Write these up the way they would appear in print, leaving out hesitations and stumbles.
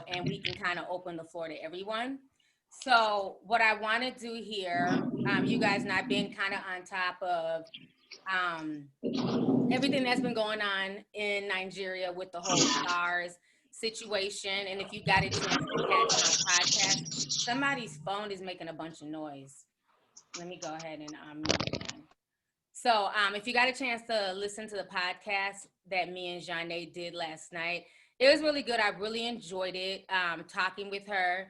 and we can kind of open the floor to everyone. So what I want to do here, you guys not being kind of on top of everything that's been going on in Nigeria with the whole SARS situation. And if you got a chance to catch my podcast, somebody's phone is making a bunch of noise. Let me go ahead and mute them. So if you got a chance to listen to the podcast that me and Janae did last night, it was really good. I really enjoyed it, talking with her.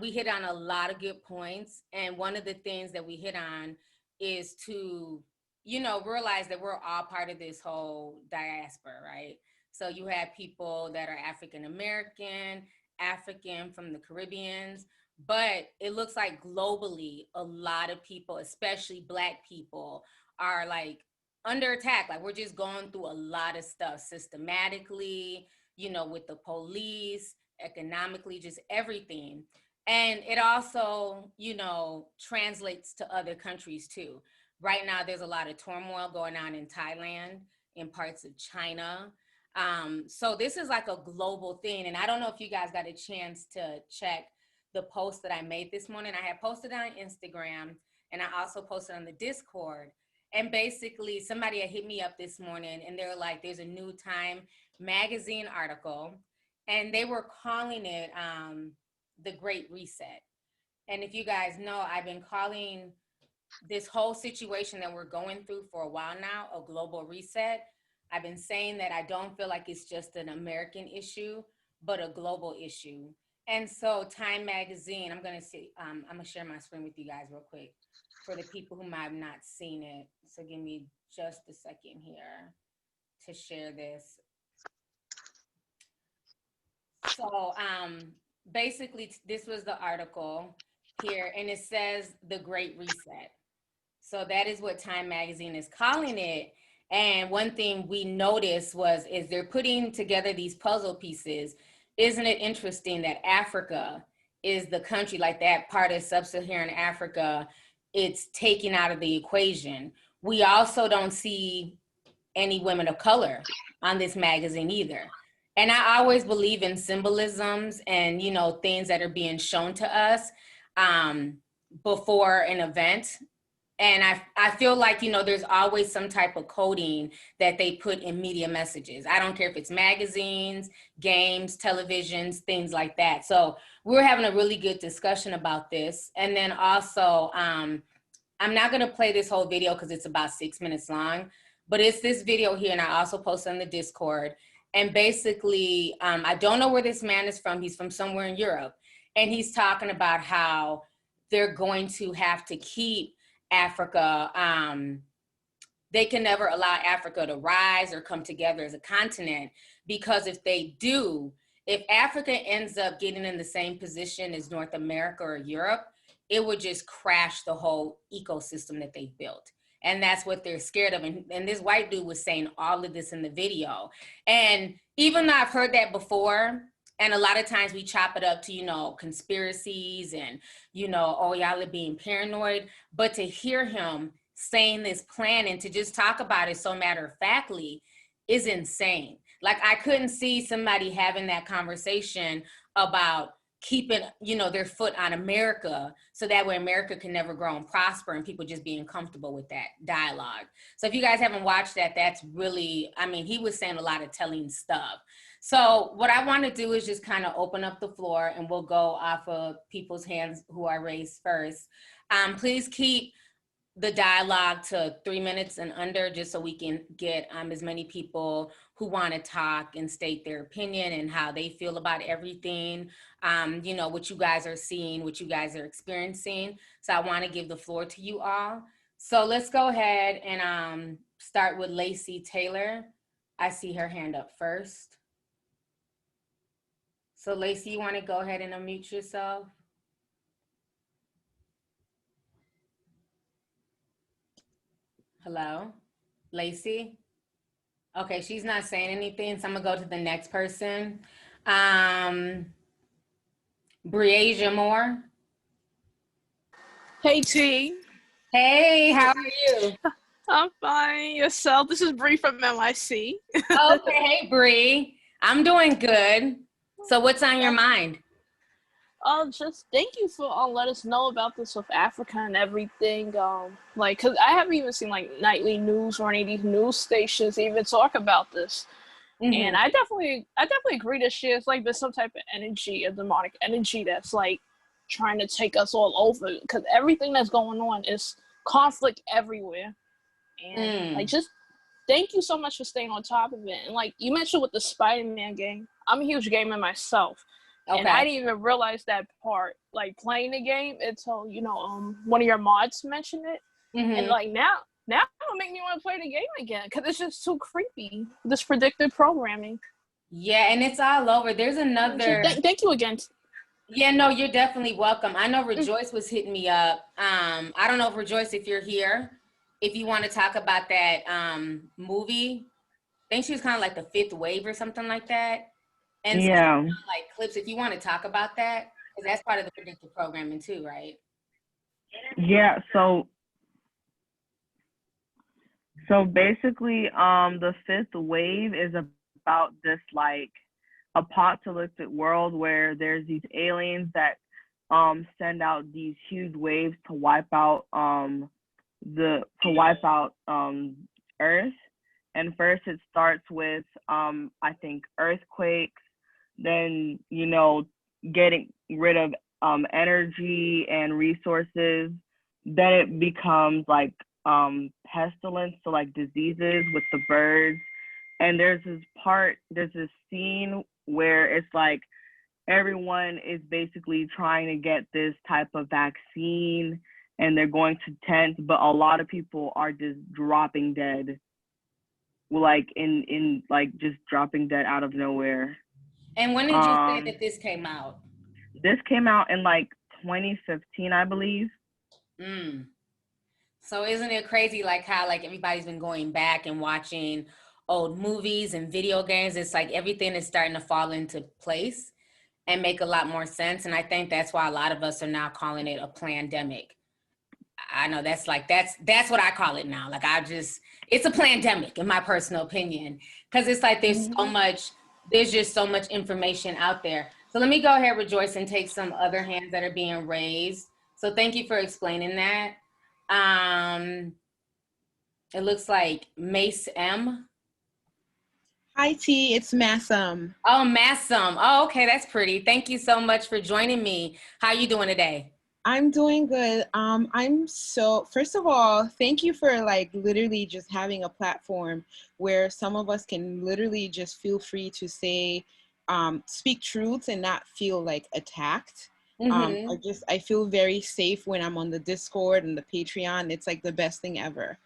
We hit on a lot of good points. And one of the things that we hit on is to, realize that we're all part of this whole diaspora, right? So you have people that are African American, African from the Caribbeans, but it looks like globally, a lot of people, especially Black people, are like under attack. Like we're just going through a lot of stuff systematically, with the police, economically, just everything. And it also, translates to other countries too. Right now, there's a lot of turmoil going on in Thailand, in parts of China. So this is like a global thing. And I don't know if you guys got a chance to check the post that I made this morning. I had posted on Instagram and I also posted on the Discord. And basically somebody had hit me up this morning and they were like, there's a new Time magazine article and they were calling it the Great Reset. And if you guys know, I've been calling this whole situation that we're going through for a while now a global reset. I've been saying that I don't feel like it's just an American issue, but a global issue. And so Time magazine, I'm gonna share my screen with you guys real quick for the people who might have not seen it. So give me just a second here to share this. So basically this was the article here and it says the Great Reset. So that is what Time magazine is calling it. And one thing we noticed is they're putting together these puzzle pieces. Isn't it interesting that Africa is the country, like that part of sub-Saharan Africa, it's taken out of the equation. We also don't see any women of color on this magazine either. And I always believe in symbolisms and, things that are being shown to us before an event. And I feel like, there's always some type of coding that they put in media messages. I don't care if it's magazines, games, televisions, things like that. So we're having a really good discussion about this. And then also, I'm not going to play this whole video because it's about 6 minutes long, but it's this video here. And I also posted on the Discord. And basically, I don't know where this man is from. He's from somewhere in Europe. And he's talking about how they're going to have to keep Africa, they can never allow Africa to rise or come together as a continent, because if they do, if Africa ends up getting in the same position as North America or Europe, it would just crash the whole ecosystem that they built. And that's what they're scared of. And this white dude was saying all of this in the video. And even though I've heard that before, and a lot of times we chop it up to, conspiracies and, oh, y'all are being paranoid. But to hear him saying this plan and to just talk about it so matter-of-factly is insane. Like I couldn't see somebody having that conversation about keeping, their foot on America so that way America can never grow and prosper and people just being comfortable with that dialogue. So if you guys haven't watched that, that's really, he was saying a lot of telling stuff. So what I want to do is just kind of open up the floor and we'll go off of people's hands who are raised first. Please keep the dialogue to 3 minutes and under, just so we can get as many people who want to talk and state their opinion and how they feel about everything, what you guys are seeing, what you guys are experiencing. So I want to give the floor to you all. So let's go ahead and start with Lacey Taylor. I see her hand up first. So Lacey, you want to go ahead and unmute yourself? Hello, Lacey? Okay, she's not saying anything, so I'm gonna go to the next person. Breasia Moore. Hey T. Hey, how are you? I'm fine. Yourself? This is Bree from MIC. Okay, hey Bree. I'm doing good. So what's on your mind? Just thank you for letting us know about this with Africa and everything. Like, cause I haven't even seen like nightly news or any of these news stations even talk about this. And Hmm. I definitely agree that she has like there's some type of energy, a demonic energy that's like trying to take us all over. Cause everything that's going on is conflict everywhere. And like, Mm. just thank you so much for staying on top of it. And like you mentioned with the Spider-Man game, I'm a huge gamer myself. And I Okay. didn't even realize that part, like playing the game until, one of your mods mentioned it. And Hmm. like now it'll make me want to play the game again because it's just too creepy. This predictive programming. Yeah, and it's all over. There's So another. thank you again. Yeah, no, you're definitely welcome. I know Mm. Rejoice was hitting me up. I don't know if Rejoice, if you're here, if you want to talk about that movie. I think she was kind of like the fifth wave or something like that. And some Yeah, like clips, if you want to talk about that, because that's part of the predictive programming too, right? yeah. So basically, the fifth wave is about this like apocalyptic world where there's these aliens that send out these huge waves to wipe out Earth. And first it starts with I think earthquakes, then getting rid of energy and resources. Then it becomes like pestilence, so like diseases with the birds. And there's this scene where it's like everyone is basically trying to get this type of vaccine and they're going to tents, but a lot of people are just dropping dead, like in like just dropping dead out of nowhere. And when did you say um that this came out? this came out in like 2015, I believe. Mm. So isn't it crazy like how like everybody's been going back and watching old movies and video games? It's like everything is starting to fall into place and make a lot more sense. And I think that's why a lot of us are now calling it a pandemic. I know that's what I call it now. Like it's a pandemic in my personal opinion. Cause it's like there's just so much information out there. So let me go ahead, Rejoice, and take some other hands that are being raised. So thank you for explaining that. Um, it looks like Mace M. Hi T, it's Massam. Oh, Massam. Oh, okay, that's pretty. Thank you so much for joining me. How you doing today? I'm doing good. First of all, thank you for like literally just having a platform where some of us can literally just feel free to say, speak truths and not feel like attacked. Mm-hmm. I feel very safe when I'm on the Discord and the Patreon. It's like the best thing ever.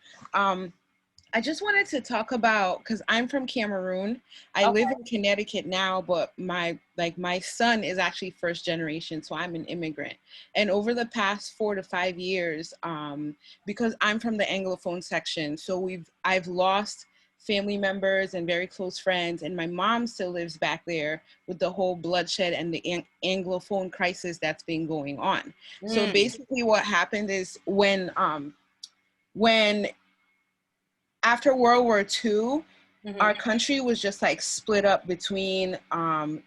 I just wanted to talk about, because I'm from Cameroon. I Okay. live in Connecticut now, but my son is actually first generation, so I'm an immigrant. And over the past 4 to 5 years, because I'm from the Anglophone section, so I've lost family members and very close friends, and my mom still lives back there with the whole bloodshed and the Anglophone crisis that's been going on. So Mm. basically, what happened is when after World War II, our Mm-hmm. country was just like split up between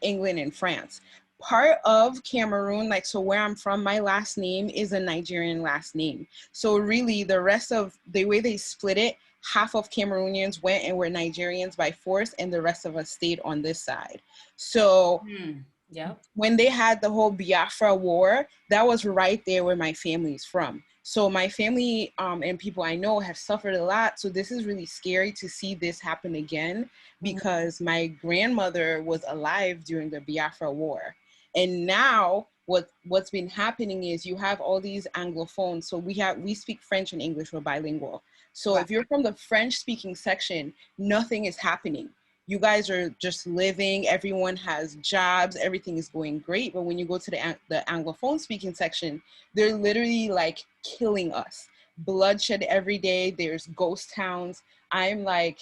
England and France. Part of Cameroon, like, so where I'm from, my last name is a Nigerian last name. So really the rest of the way they split it, half of Cameroonians went and were Nigerians by force and the rest of us stayed on this side. So Mm. Yep. when they had the whole Biafra war, that was right there where my family's from. So my family and people I know have suffered a lot. So this is really scary to see this happen again Mm-hmm. because my grandmother was alive during the Biafra war. And now what's been happening is you have all these Anglophones. So we speak French and English, we're bilingual. So Right. if you're from the French speaking section, nothing is happening. You guys are just living, everyone has jobs, everything is going great. But when you go to the Anglophone speaking section, they're literally like killing us. Bloodshed every day, there's ghost towns. I'm kind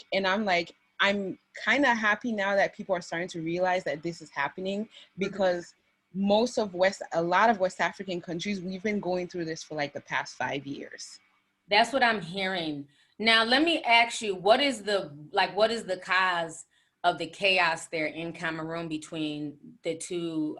of happy now that people are starting to realize that this is happening Mm-hmm. because a lot of West African countries, we've been going through this for like the past 5 years. That's what I'm hearing. Now, let me ask you, what is the cause of the chaos there in Cameroon between the two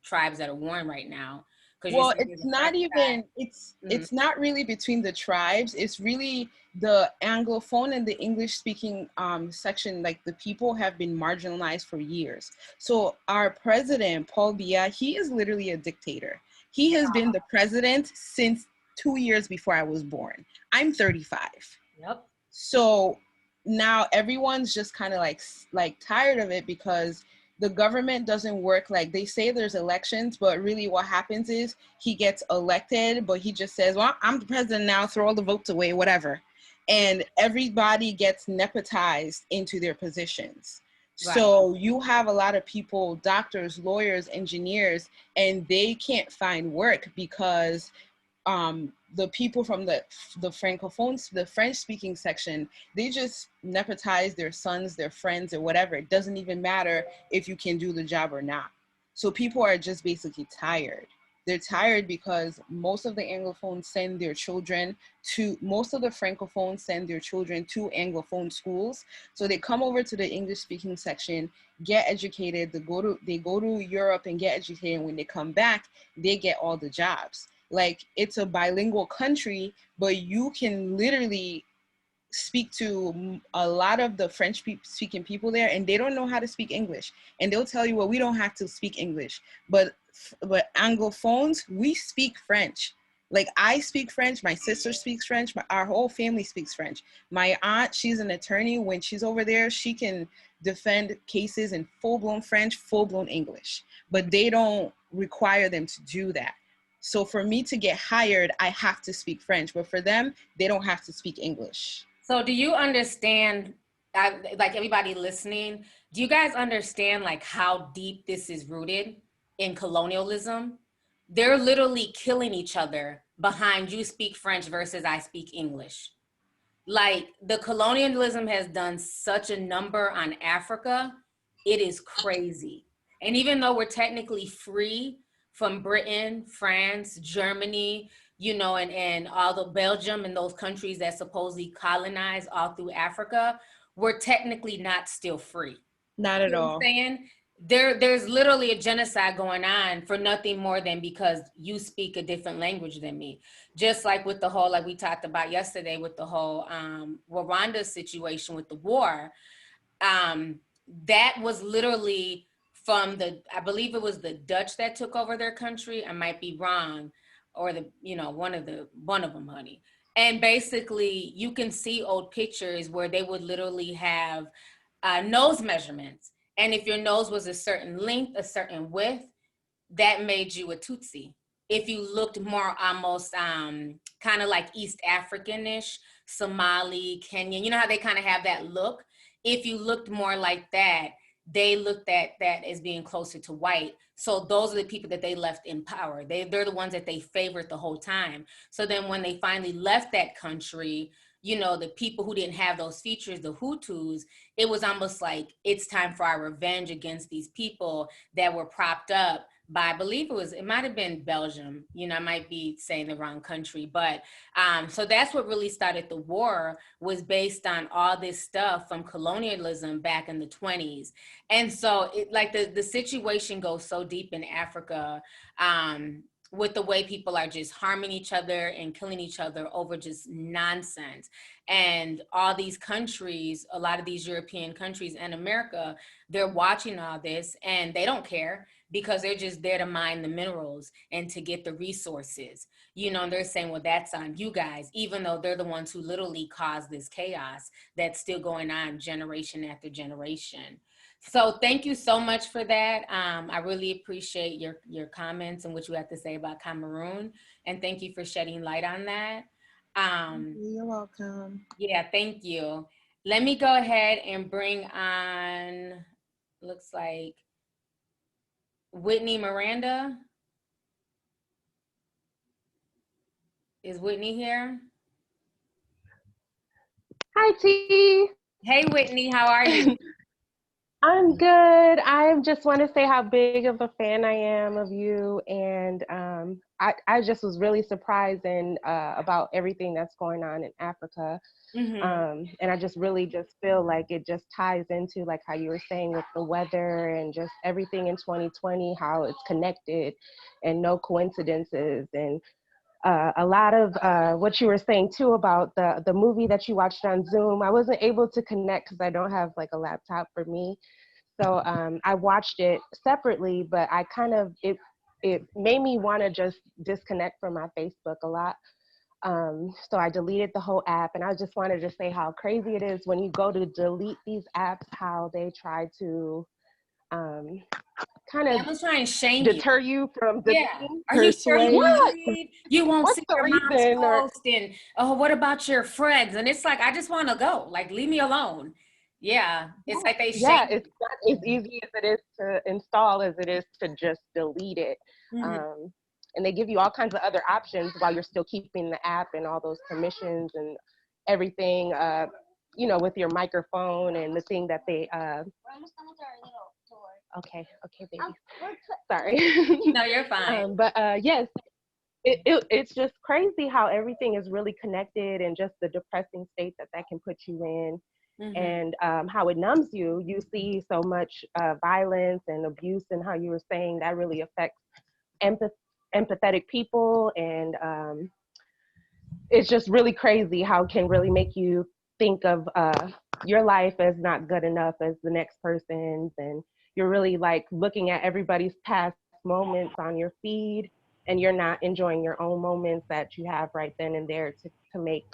tribes that are warring right now. Well, it's not even, Mhm. it's not really between the tribes. It's really the Anglophone and the English speaking section, like the people have been marginalized for years. So our president, Paul Biya, he is literally a dictator. He has been the president since 2 years before I was born. I'm 35. Yep. So now everyone's just kind of like tired of it because the government doesn't work. Like they say there's elections, but really what happens is he gets elected, but he just says, well, I'm the president now, throw all the votes away, whatever. And everybody gets nepotized into their positions. Right. So you have a lot of people, doctors, lawyers, engineers, and they can't find work because the people from the francophones, the French speaking section, they just nepotize their sons, their friends, or whatever. It doesn't even matter if you can do the job or not. So people are just basically tired. They're tired because most of the Anglophones send their children to, most of the Francophones send their children to Anglophone schools. So they come over to the English speaking section, get educated, they go to Europe and get educated. And when they come back, they get all the jobs. Like it's a bilingual country, but you can literally speak to a lot of the French speaking people there, and they don't know how to speak English. And they'll tell you, well, we don't have to speak English, but Anglophones, we speak French. Like I speak French, my sister speaks French, our whole family speaks French. My aunt, she's an attorney. When she's over there, she can defend cases in full-blown French, full-blown English, but they don't require them to do that. So for me to get hired, I have to speak French, but for them, they don't have to speak English. So do you understand, like everybody listening, do you guys understand like how deep this is rooted in colonialism? They're literally killing each other behind you speak French versus I speak English. Like the colonialism has done such a number on Africa, it is crazy. And even though we're technically free from Britain, France, Germany, you know, and all the Belgium and those countries that supposedly colonized all through Africa, we're technically not still free. Not at You know what all. I'm saying? There's literally a genocide going on for nothing more than because you speak a different language than me. Just like with the whole, like we talked about yesterday with the whole Rwanda situation with the war, that was literally from the, I believe it was the Dutch that took over their country. I might be wrong, or the, you know, one of them, honey. And basically, you can see old pictures where they would literally have nose measurements, and if your nose was a certain length, a certain width, that made you a Tutsi. If you looked more almost kind of like East African-ish, Somali, Kenyan, you know how they kind of have that look? If you looked more like that, they looked at that as being closer to white. So those are the people that they left in power. They're the ones that they favored the whole time. So then when they finally left that country, you know, the people who didn't have those features, the Hutus, it was almost like it's time for our revenge against these people that were propped up by, I believe it might have been Belgium, you know, I might be saying the wrong country, but so that's what really started the war, was based on all this stuff from colonialism back in the 20s. And so it, like the situation goes so deep in Africa, with the way people are just harming each other and killing each other over just nonsense. And all these countries, a lot of these European countries and America, they're watching all this and they don't care, because they're just there to mine the minerals and to get the resources, you know, and they're saying, well, that's on you guys, even though they're the ones who literally caused this chaos that's still going on generation after generation. So thank you so much for that. I really appreciate your comments and what you have to say about Cameroon. And thank you for shedding light on that. You're welcome. Yeah, thank you. Let me go ahead and bring on, looks like, Whitney Miranda. Is Whitney here? Hi, T. Hey, Whitney, how are you? I'm good. I just want to say how big of a fan I am of you, and I just was really surprised and about everything that's going on in Africa, Hmm. and I just really just feel like it just ties into like how you were saying with the weather and just everything in 2020, how it's connected, and no coincidences, and a lot of what you were saying too about the movie that you watched on Zoom. I wasn't able to connect because I don't have like a laptop for me. So I watched it separately, but I kind of it made me want to just disconnect from my Facebook a lot. So I deleted the whole app, and I just wanted to say how crazy it is when you go to delete these apps, how they try to um, kind Yeah, of I'm gonna try and shame you. deter you from Yeah. deleting. Are you sure you want to What? leave? You won't What's see the your mom's reason? Or post, and oh, what about your friends? And it's like, I just want to go. Like, leave me alone. Yeah. It's like they yeah, shame it's not as easy as it is to install as it is to just delete it. you. Hmm. And they give you all kinds of other options while you're still keeping the app and all those permissions and everything, with your microphone and the thing that they. Okay, baby. Sorry. No, you're fine. But yes, it's just crazy how everything is really connected and just the depressing state that can put you in, Hmm. and how it numbs you. You see so much violence and abuse, and how you were saying that really affects empath- empathetic people, and it's just really crazy how it can really make you think of your life as not good enough as the next person's, and you're really like looking at everybody's past moments on your feed, and you're not enjoying your own moments that you have right then and there to make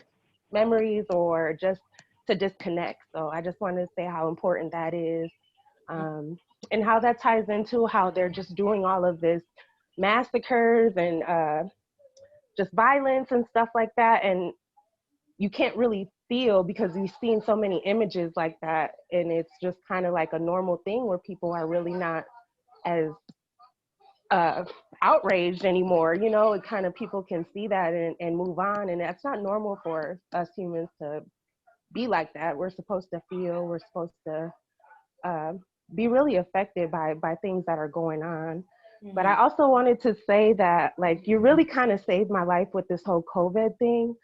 memories or just to disconnect. So I just wanted to say how important that is, um, and how that ties into how they're just doing all of this massacres and just violence and stuff like that. And you can't really feel because you've seen so many images like that. And it's just kind of like a normal thing where people are really not as uh, outraged anymore. It kind of people can see that and move on. And that's not normal for us humans to be like that. We're supposed to feel, we're supposed to uh, be really affected by things that are going on. But Hmm. I also wanted to say that, like, you really kind of saved my life with this whole COVID thing.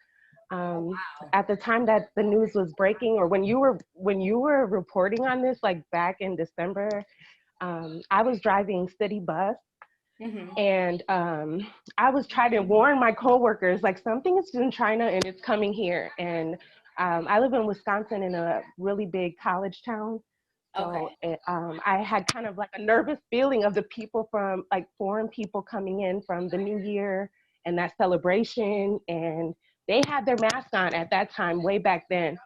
Um, Wow. at the time that the news was breaking, or when you were reporting on this, like back in December, I was driving city bus, Hmm. and I was trying to warn my coworkers, like, something is in China and it's coming here. And I live in Wisconsin, in a really big college town. Okay. So I had kind of like a nervous feeling of the people from, like, foreign people coming in from the new year and that celebration. And they had their mask on at that time, way back then.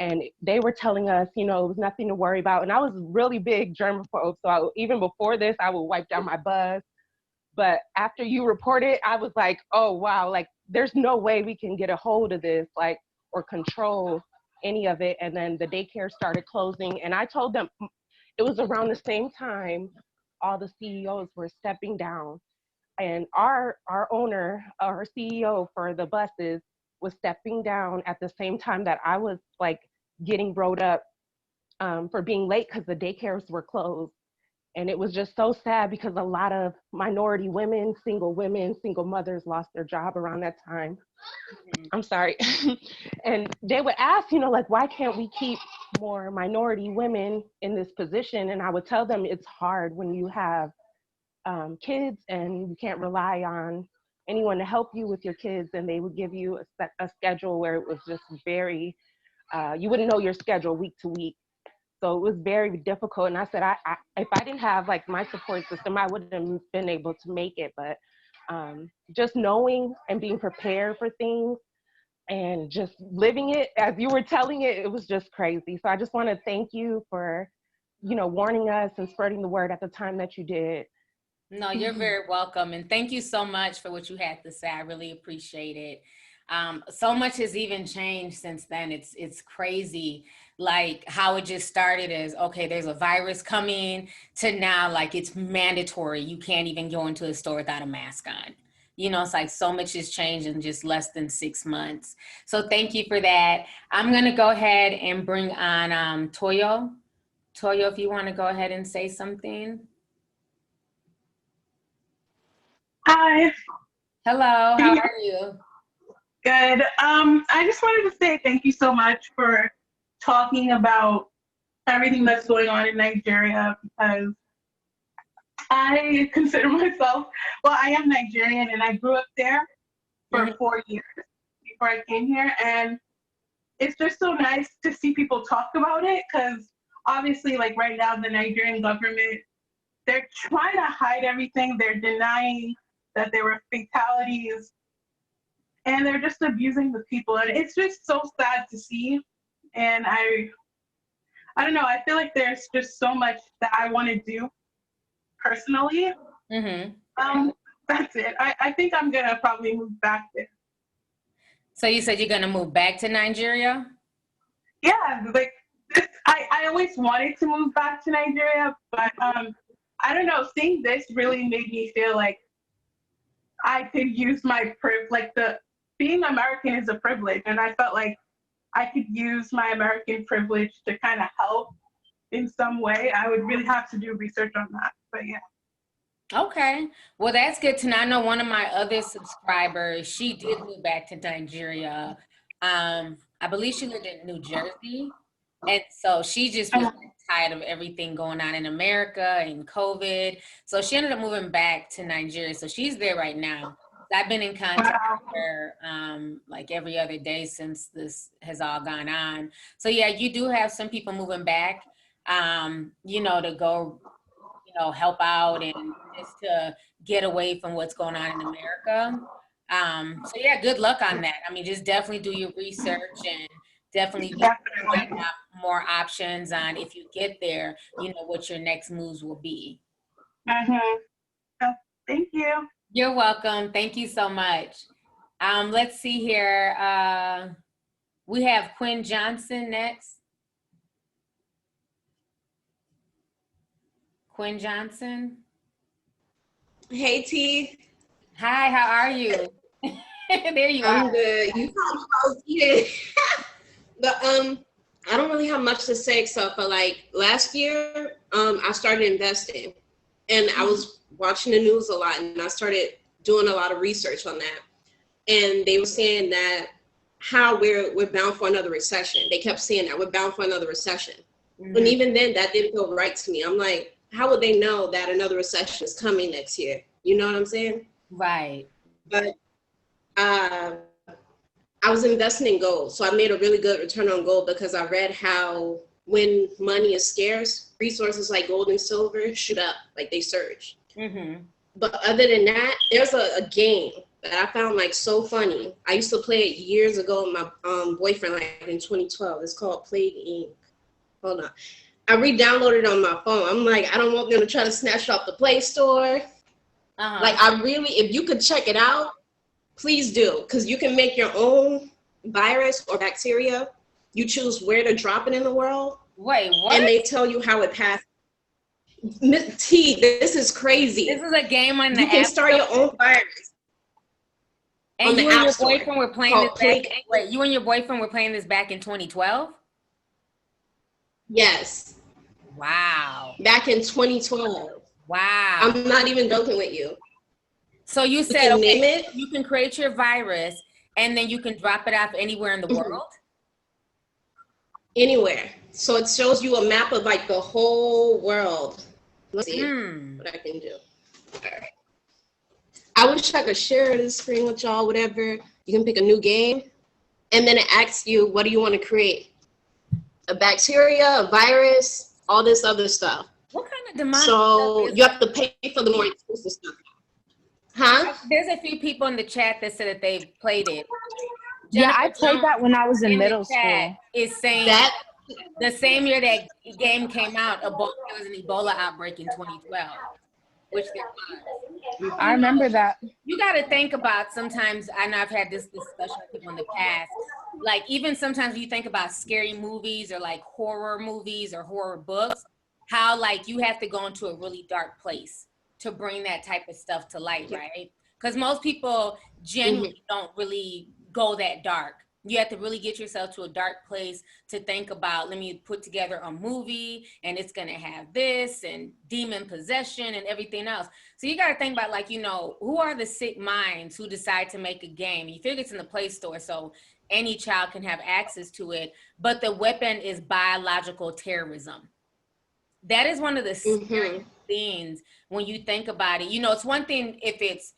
And they were telling us, it was nothing to worry about. And I was really big germaphobe. So even before this, I would wipe down my bus. But after you reported, I was like, oh, wow, like, there's no way we can get a hold of this, like, or control any of it. And then the daycare started closing. And I told them it was around the same time all the CEOs were stepping down. And our owner, our CEO for the buses, was stepping down at the same time that I was like getting wrote up for being late because the daycares were closed. And it was just so sad because a lot of minority women, single mothers lost their job around that time. I'm sorry. And they would ask, like, why can't we keep more minority women in this position? And I would tell them it's hard when you have kids and you can't rely on anyone to help you with your kids. And they would give you a schedule where it was just very, you wouldn't know your schedule week to week. So it was very difficult. And I said, if I didn't have like my support system, I wouldn't have been able to make it. But just knowing and being prepared for things and just living it as you were telling it, it was just crazy. So I just want to thank you for, warning us and spreading the word at the time that you did. No, you're very welcome. And thank you so much for what you had to say. I really appreciate it. So much has even changed since then. It's crazy, like how it just started as, okay, there's a virus coming, to now like it's mandatory. You can't even go into a store without a mask on. It's like so much has changed in just less than 6 months. So thank you for that. I'm gonna go ahead and bring on Toyo Toyo, if you want to go ahead and say something. Hi, Hello, how are you? good. I just wanted to say thank you so much for talking about everything that's going on in Nigeria because I consider myself, well, I am Nigerian and I grew up there for Mhm. 4 years before I came here. And it's just so nice to see people talk about it because obviously, like right now, the Nigerian government, they're trying to hide everything. They're denying that there were fatalities and they're just abusing the people. And it's just so sad to see. And I don't know, I feel like there's just so much that I want to do personally. Mm-hmm. That's it. I think I'm gonna probably move back there. So you said you're gonna move back to Nigeria? Yeah, like this, I always wanted to move back to Nigeria, but I don't know, seeing this really made me feel like I could use my like the being American is a privilege, and I felt like I could use my American privilege to kind of help in some way. I would really have to do research on that, but yeah. Okay, well, that's good to know. I know one of my other subscribers, she did move back to Nigeria. I believe she lived in New Jersey. And so she just was tired of everything going on in America and COVID. So she ended up moving back to Nigeria. So she's there right now. I've been in contact Wow. with her like every other day since this has all gone on. So yeah, you do have some people moving back, you know, to go, you know, help out and just to get away from what's going on in America. So yeah, good luck on that. I mean, just definitely do your research and definitely find Definitely. out more options on if you get there, you know, what your next moves will be. So, thank you. You're welcome. Thank you so much. Let's see here. We have Quinn Johnson next. Quinn Johnson. Hey T, Hi, how are you? There you I'm are. good. You probably was eating. But I don't really have much to say except for like last year, I started investing and I was watching the news a lot and I started doing a lot of research on that. And they were saying that how we're bound for another recession. They kept saying that we're bound for another recession. And Mhm. even then that didn't feel right to me. I'm like, how would they know that another recession is coming next year? You know what I'm saying? Right. But I was investing in gold. So I made a really good return on gold because I read how when money is scarce, resources like gold and silver shoot up, like they surge. Mm-hmm. But other than that, there's a game that I found like so funny. I used to play it years ago with my boyfriend, like in 2012. It's called Plague Inc. Hold on. I re-downloaded it on my phone. I'm like, I don't want them to try to snatch it off the Play Store. Uh-huh. Like I really, if you could check it out, please do, because you can make your own virus or bacteria. You choose where to drop it in the world, Wait, what? and they tell you how it passed. T, this is crazy. This is a game on the You can app start store? your own virus. And on the you and App your Store boyfriend were playing called this back. Plague. Wait, you and your boyfriend were playing this back in 2012? Yes, Wow. back in 2012. Wow. I'm not even joking with you. So you You said, can okay, name it you can create your virus and then you can drop it off anywhere in the Mhm. world? anywhere. So it shows you a map of like the whole world. Let's see Hmm. what I can do. All right. I wish I could share the screen with y'all, whatever. You can pick a new game, and then it asks you, what do you want to create? A bacteria, a virus, all this other stuff. What kind of demonic So stuff is you have to pay for the more expensive stuff. Huh? There's a few people in the chat that said that they've played it. Yeah, I Jennifer played Jones that when I was in in the middle chat school. is saying That the same year that game came out, there was an Ebola outbreak in 2012, which there was. I remember that. You got to think about sometimes, I know I've had this discussion with people in the past, like even sometimes when you think about scary movies or like horror movies or horror books, how like you have to go into a really dark place to bring that type of stuff to light, right? Because most people genuinely don't really go that dark You have to really get yourself to a dark place to think about, let me put together a movie and it's going to have this and demon possession and everything else. So you got to think about, like, you know, who are the sick minds who decide to make a game? You figure it's in the Play Store, so any child can have access to it. But the weapon is biological terrorism. That is one of the scary things when you think about it. You know, it's one thing if it's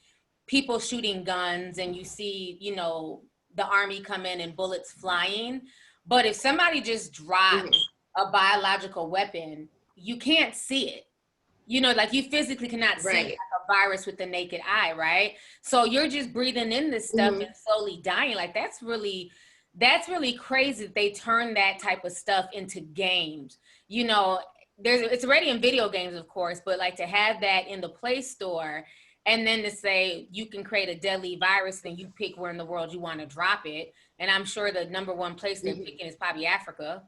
people shooting guns and you see, you know, the army come in and bullets flying. But if somebody just drops a biological weapon, you can't see it. You know, like you physically cannot see like a virus with the naked eye, right? So you're just breathing in this stuff and slowly dying. Like that's really crazy that they turn that type of stuff into games. You know, it's already in video games, of course, but like to have that in the Play Store and then to say you can create a deadly virus, then you pick where in the world you want to drop it. And I'm sure the number one place they're picking is probably Africa.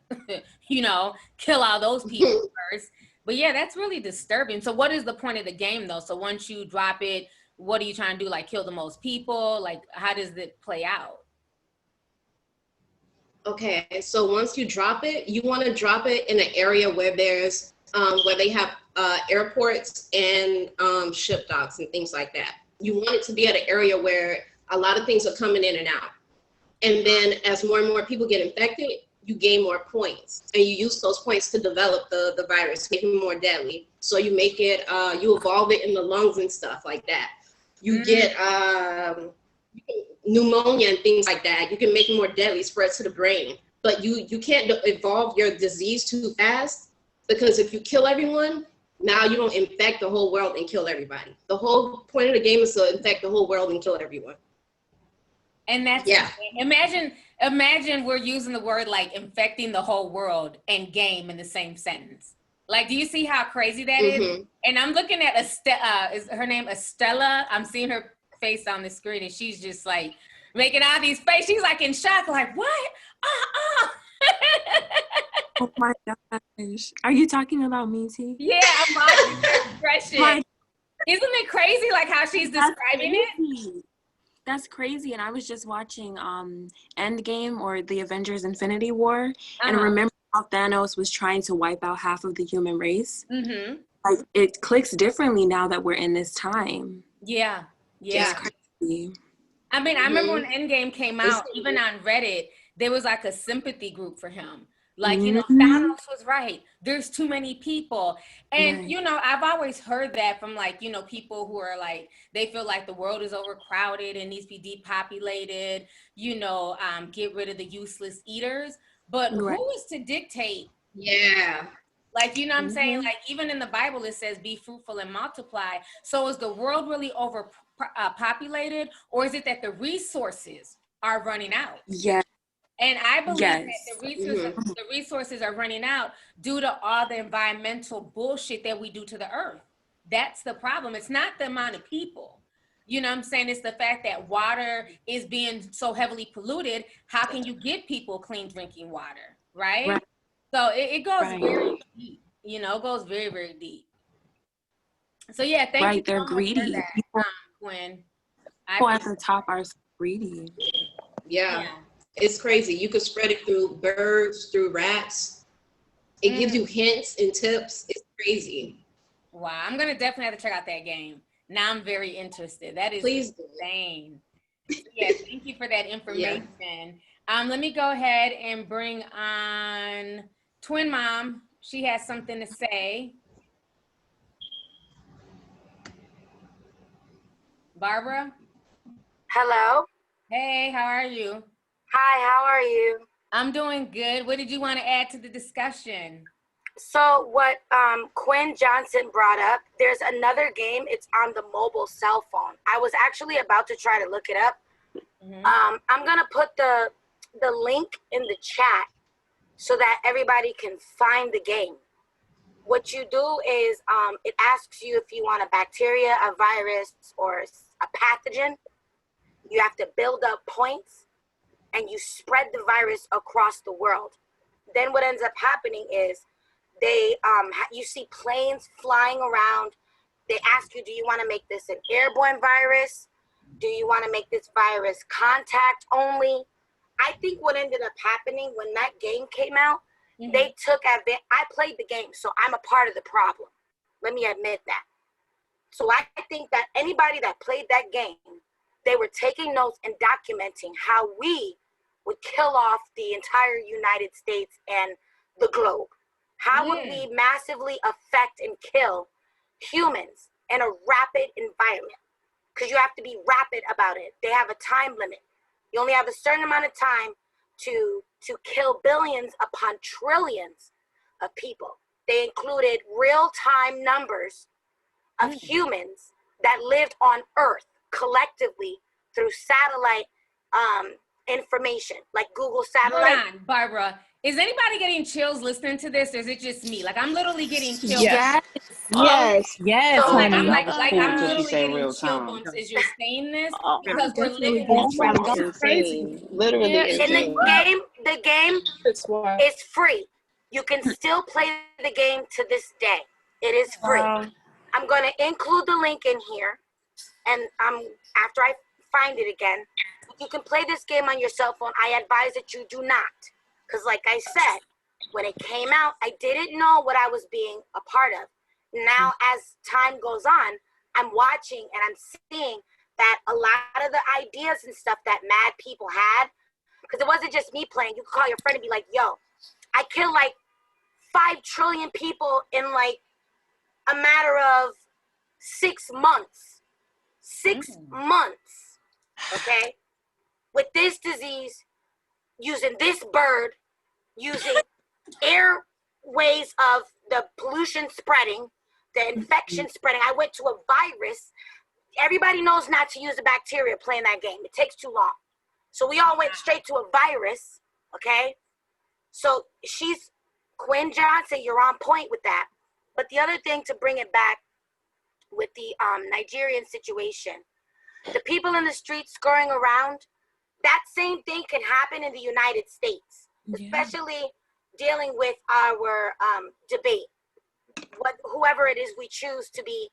You know, kill all those people first. But yeah, that's really disturbing. So what is the point of the game though? So once you drop it, what are you trying to do? Like kill the most people? Like how does it play out? Okay, so once you drop it, you want to drop it in an area where there's where they have airports and ship docks and things like that. You want it to be at an area where a lot of things are coming in and out. And then as more and more people get infected, you gain more points. And you use those points to develop the virus, make it more deadly. So you make it, you evolve it in the lungs and stuff like that. You get pneumonia and things like that. You can make it more deadly, spread to the brain. But you can't evolve your disease too fast, because if you kill everyone, now you don't infect the whole world and kill everybody. The whole point of the game is to infect the whole world and kill everyone. And that's, imagine we're using the word like infecting the whole world and game in the same sentence. Like, do you see how crazy that is? And I'm looking at is her name Estella? I'm seeing her face on the screen and she's just like making all these faces. She's like in shock, like, what? Oh my gosh. Are you talking about me, T? Yeah, I'm watching her expression. Isn't it crazy like how she's describing it? That's crazy. And I was just watching Endgame or the Avengers Infinity War. And remember how Thanos was trying to wipe out half of the human race? Like, it clicks differently now that we're in this time. Yeah. It's crazy. I mean, I remember when Endgame came out, even on Reddit, there was like a sympathy group for him. Like, you know, Thanos was right. There's too many people. And, you know, I've always heard that from like, you know, people who are like, they feel like the world is overcrowded and needs to be depopulated, you know, get rid of the useless eaters. But who is to dictate? Like, you know what I'm saying? Like, even in the Bible, it says, be fruitful and multiply. So is the world really overpopulated, or is it that the resources are running out? And I believe that the resources are running out due to all the environmental bullshit that we do to the earth. That's the problem. It's not the amount of people. You know what I'm saying? It's the fact that water is being so heavily polluted. How can you give people clean drinking water, right? So it goes very deep. You know, it goes very, very deep. So yeah, thank you. They're greedy. Gwen. People at the top are greedy. It's crazy. You could spread it through birds, through rats. It gives you hints and tips. It's crazy. Wow, I'm gonna definitely have to check out that game. Now I'm very interested. That is insane. Yeah, thank you for that information. Let me go ahead and bring on Twin Mom. She has something to say. Barbara? Hello. Hey, how are you? Hi, how are you? I'm doing good. What did you want to add to the discussion? So what Quinn Johnson brought up, there's another game. It's on the mobile cell phone. I was actually about to try to look it up. I'm going to put the link in the chat so that everybody can find the game. What you do is it asks you if you want a bacteria, a virus, or a pathogen. You have to build up points and you spread the virus across the world. Then what ends up happening is you see planes flying around. They ask you, do you want to make this an airborne virus? Do you want to make this virus contact only? I think what ended up happening when that game came out, Mhm. they took advantage. I played the game, so I'm a part of the problem. Let me admit that. So I think that anybody that played that game, they were taking notes and documenting how we would kill off the entire United States and the globe. How would we massively affect and kill humans in a rapid environment? Because you have to be rapid about it. They have a time limit. You only have a certain amount of time to kill billions upon trillions of people. They included real-time numbers of humans that lived on Earth collectively through satellite information, like Google satellite. Hold on, Barbara. Is anybody getting chills listening to this, or is it just me? Like, I'm literally getting chills. Yes. Yes, yes, So, like, honey. I'm That like was I'm cool until she literally said getting real chill time. bumps as you're saying this Oh, because we're definitely living getting in That chills. was insane. Literally Yeah, In insane. the game it's wild. is free. You can still play the game to this day. It is free. I'm going to include the link in here, and after I find it again, you can play this game on your cell phone. I advise that you do not, because like I said, when it came out, I didn't know what I was being a part of. Now, as time goes on, I'm watching and I'm seeing that a lot of the ideas and stuff that mad people had, because it wasn't just me playing. You could call your friend and be like, yo, I killed like 5 trillion people in like a matter of 6 months. 6 months, okay? With this disease, using this bird, using airways of the pollution spreading, the infection spreading. I went to a virus. Everybody knows not to use the bacteria playing that game. It takes too long. So we all went straight to a virus, okay? So Quinn Johnson, you're on point with that. But the other thing, to bring it back with the Nigerian situation, the people in the streets scurrying around, that same thing can happen in the United States, especially dealing with our debate, whoever it is we choose to be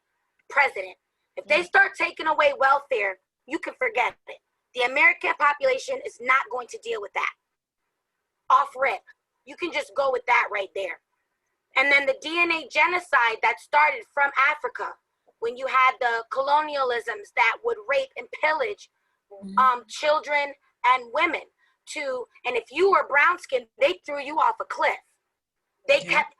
president. If they start taking away welfare, you can forget it. The American population is not going to deal with that. Off rip. You can just go with that right there. And then the DNA genocide that started from Africa, when you had the colonialisms that would rape and pillage children and women, and if you were brown skinned, they threw you off a cliff. They kept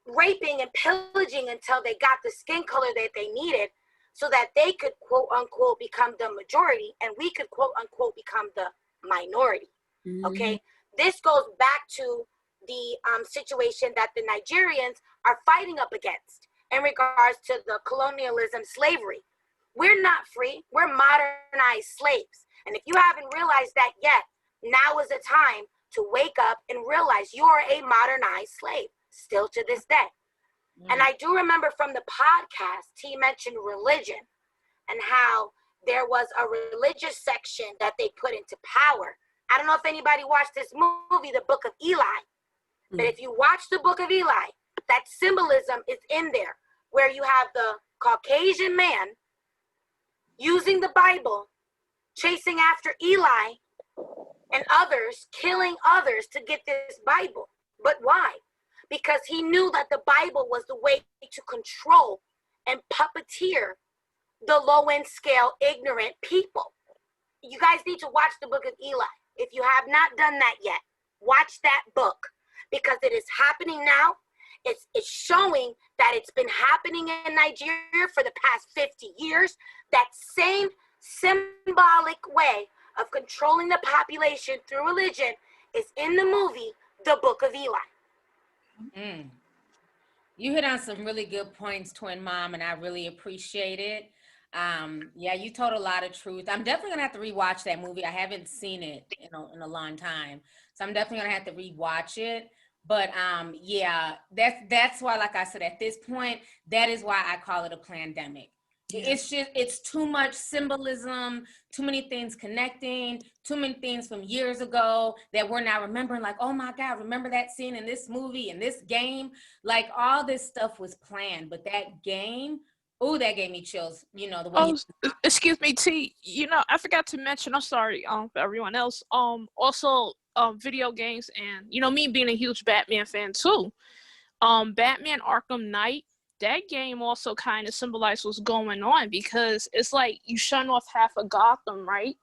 raping and pillaging until they got the skin color that they needed so that they could quote unquote become the majority and we could quote unquote become the minority. Okay, this goes back to the situation that the Nigerians are fighting up against in regards to the colonialism, slavery. We're not free, we're modernized slaves. And if you haven't realized that yet, now is the time to wake up and realize you are a modernized slave, still to this day. And I do remember from the podcast, he mentioned religion and how there was a religious section that they put into power. I don't know if anybody watched this movie, The Book of Eli. But if you watch The Book of Eli, that symbolism is in there, where you have the Caucasian man using the Bible, chasing after Eli and others, killing others to get this Bible. But why? Because he knew that the Bible was the way to control and puppeteer the low-end scale, ignorant people. You guys need to watch The Book of Eli. If you have not done that yet, watch that book, because it is happening now. It's showing that it's been happening in Nigeria for the past 50 years. That same symbolic way of controlling the population through religion is in the movie, The Book of Eli. You hit on some really good points, Twin Mom, and I really appreciate it. Yeah, you told a lot of truth. I'm definitely gonna have to rewatch that movie. I haven't seen it in a long time, so I'm definitely gonna have to rewatch it. But yeah, that's why, like I said, at this point, that is why I call it a pandemic. It's too much symbolism, too many things connecting, too many things from years ago that we're now remembering, like, oh my God, remember that scene in this movie, in this game? Like, all this stuff was planned, but that game Oh, that gave me chills. You know, the way Oh, excuse me, T. You know, I forgot to mention. I'm sorry, for everyone else. Also, video games, and you know, me being a huge Batman fan too. Batman Arkham Knight. That game also kind of symbolized what's going on because it's like you shut off half of Gotham, right?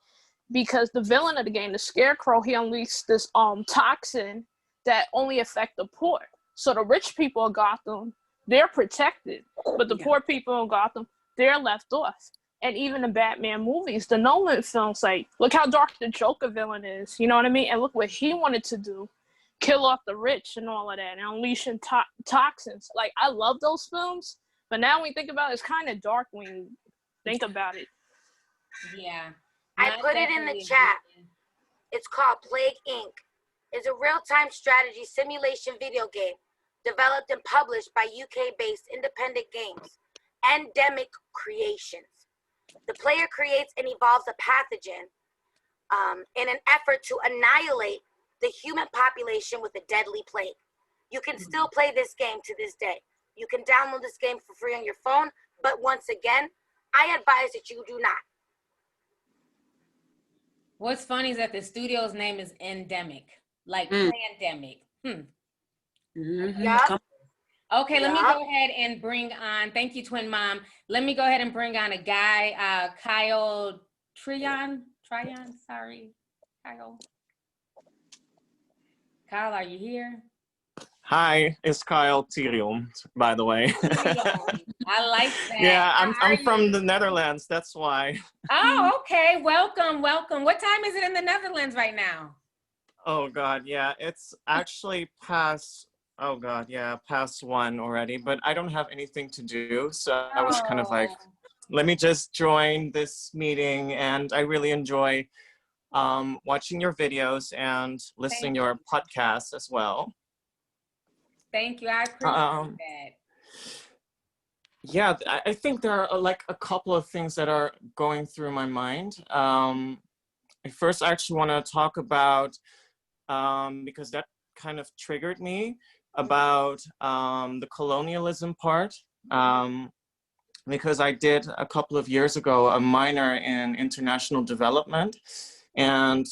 Because the villain of the game, the Scarecrow, he unleashed this toxin that only affect the poor. So the rich people of Gotham, they're protected, but the poor people in Gotham, they're left off. And even the Batman movies, the Nolan films, like, look how dark the Joker villain is, you know what I mean? And look what he wanted to do, kill off the rich and all of that, and unleashing toxins. Like, I love those films, but now when you think about it, it's kind of dark when you think about it. Yeah. I put it in the chat. It's called Plague Inc. It's a real-time strategy simulation video game developed and published by UK-based independent games, Endemic Creations. The player creates and evolves a pathogen in an effort to annihilate the human population with a deadly plague. You can still play this game to this day. You can download this game for free on your phone, but once again, I advise that you do not. What's funny is that the studio's name is Endemic, like pandemic. Yup. Okay, let me go ahead and bring on, thank you, Twin Mom. Let me go ahead and bring on a guy, Kyle Tryon, sorry, Kyle. Kyle, are you here? Hi, it's Kyle Tyrion, by the way. I like that. Yeah, I'm from the Netherlands, that's why. Oh, okay, welcome, welcome. What time is it in the Netherlands right now? Oh God, yeah, it's actually past, oh God, yeah, past 1 already, but I don't have anything to do, so I was kind of like, let me just join this meeting, and I really enjoy watching your videos and listening to your podcasts as well. Thank you, I appreciate that. Yeah, I think there are like a couple of things that are going through my mind. First, I actually want to talk about, because that kind of triggered me, about the colonialism part. Because I did a couple of years ago a minor in international development, and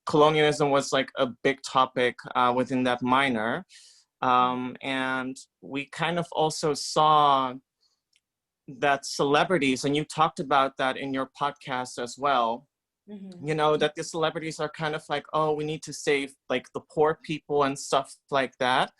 colonialism was like a big topic within that minor. And we kind of also saw that celebrities, and you talked about that in your podcast as well, you know, that the celebrities are kind of like, oh, we need to save like the poor people and stuff like that.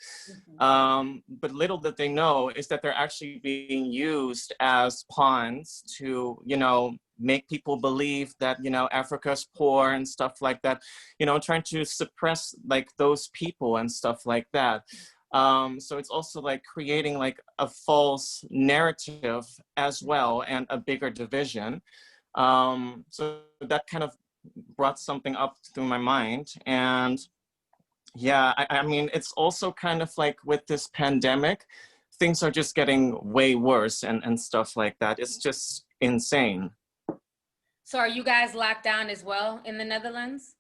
But little that they know is that they're actually being used as pawns to, you know, make people believe that, you know, Africa's poor and stuff like that, you know, trying to suppress like those people and stuff like that. So it's also like creating like a false narrative as well, and a bigger division. So that kind of brought something up through my mind. And yeah, I mean, it's also kind of like with this pandemic, things are just getting way worse and stuff like that. It's just insane. So are you guys locked down as well in the Netherlands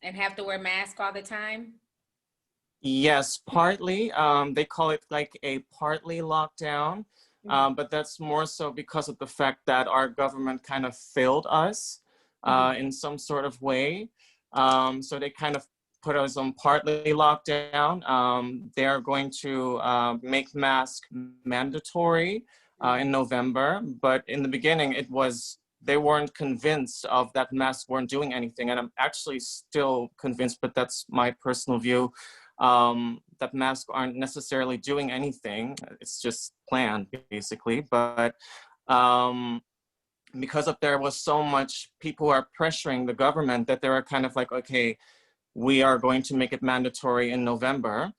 and have to wear masks all the time? Yes, partly. They call it like a partly lockdown, but that's more so because of the fact that our government kind of failed us in some sort of way. So they kind of put us on partly lockdown. They're going to make masks mandatory in November, but in the beginning they weren't convinced of that masks weren't doing anything, and I'm actually still convinced, but that's my personal view, that masks aren't necessarily doing anything. It's just planned, basically. But because there was so much people who are pressuring the government that they were kind of like, okay, we are going to make it mandatory in November.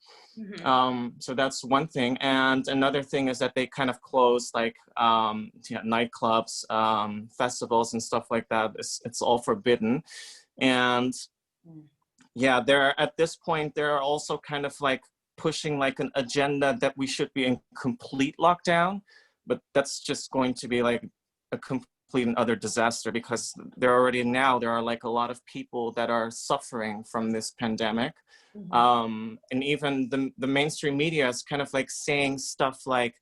So that's one thing. And another thing is that they kind of closed like nightclubs, festivals and stuff like that. It's all forbidden. And yeah, at this point, they're also kind of like pushing like an agenda that we should be in complete lockdown, but that's just going to be like a complete and utter disaster, because there are like a lot of people that are suffering from this pandemic. And even the mainstream media is kind of like saying stuff like,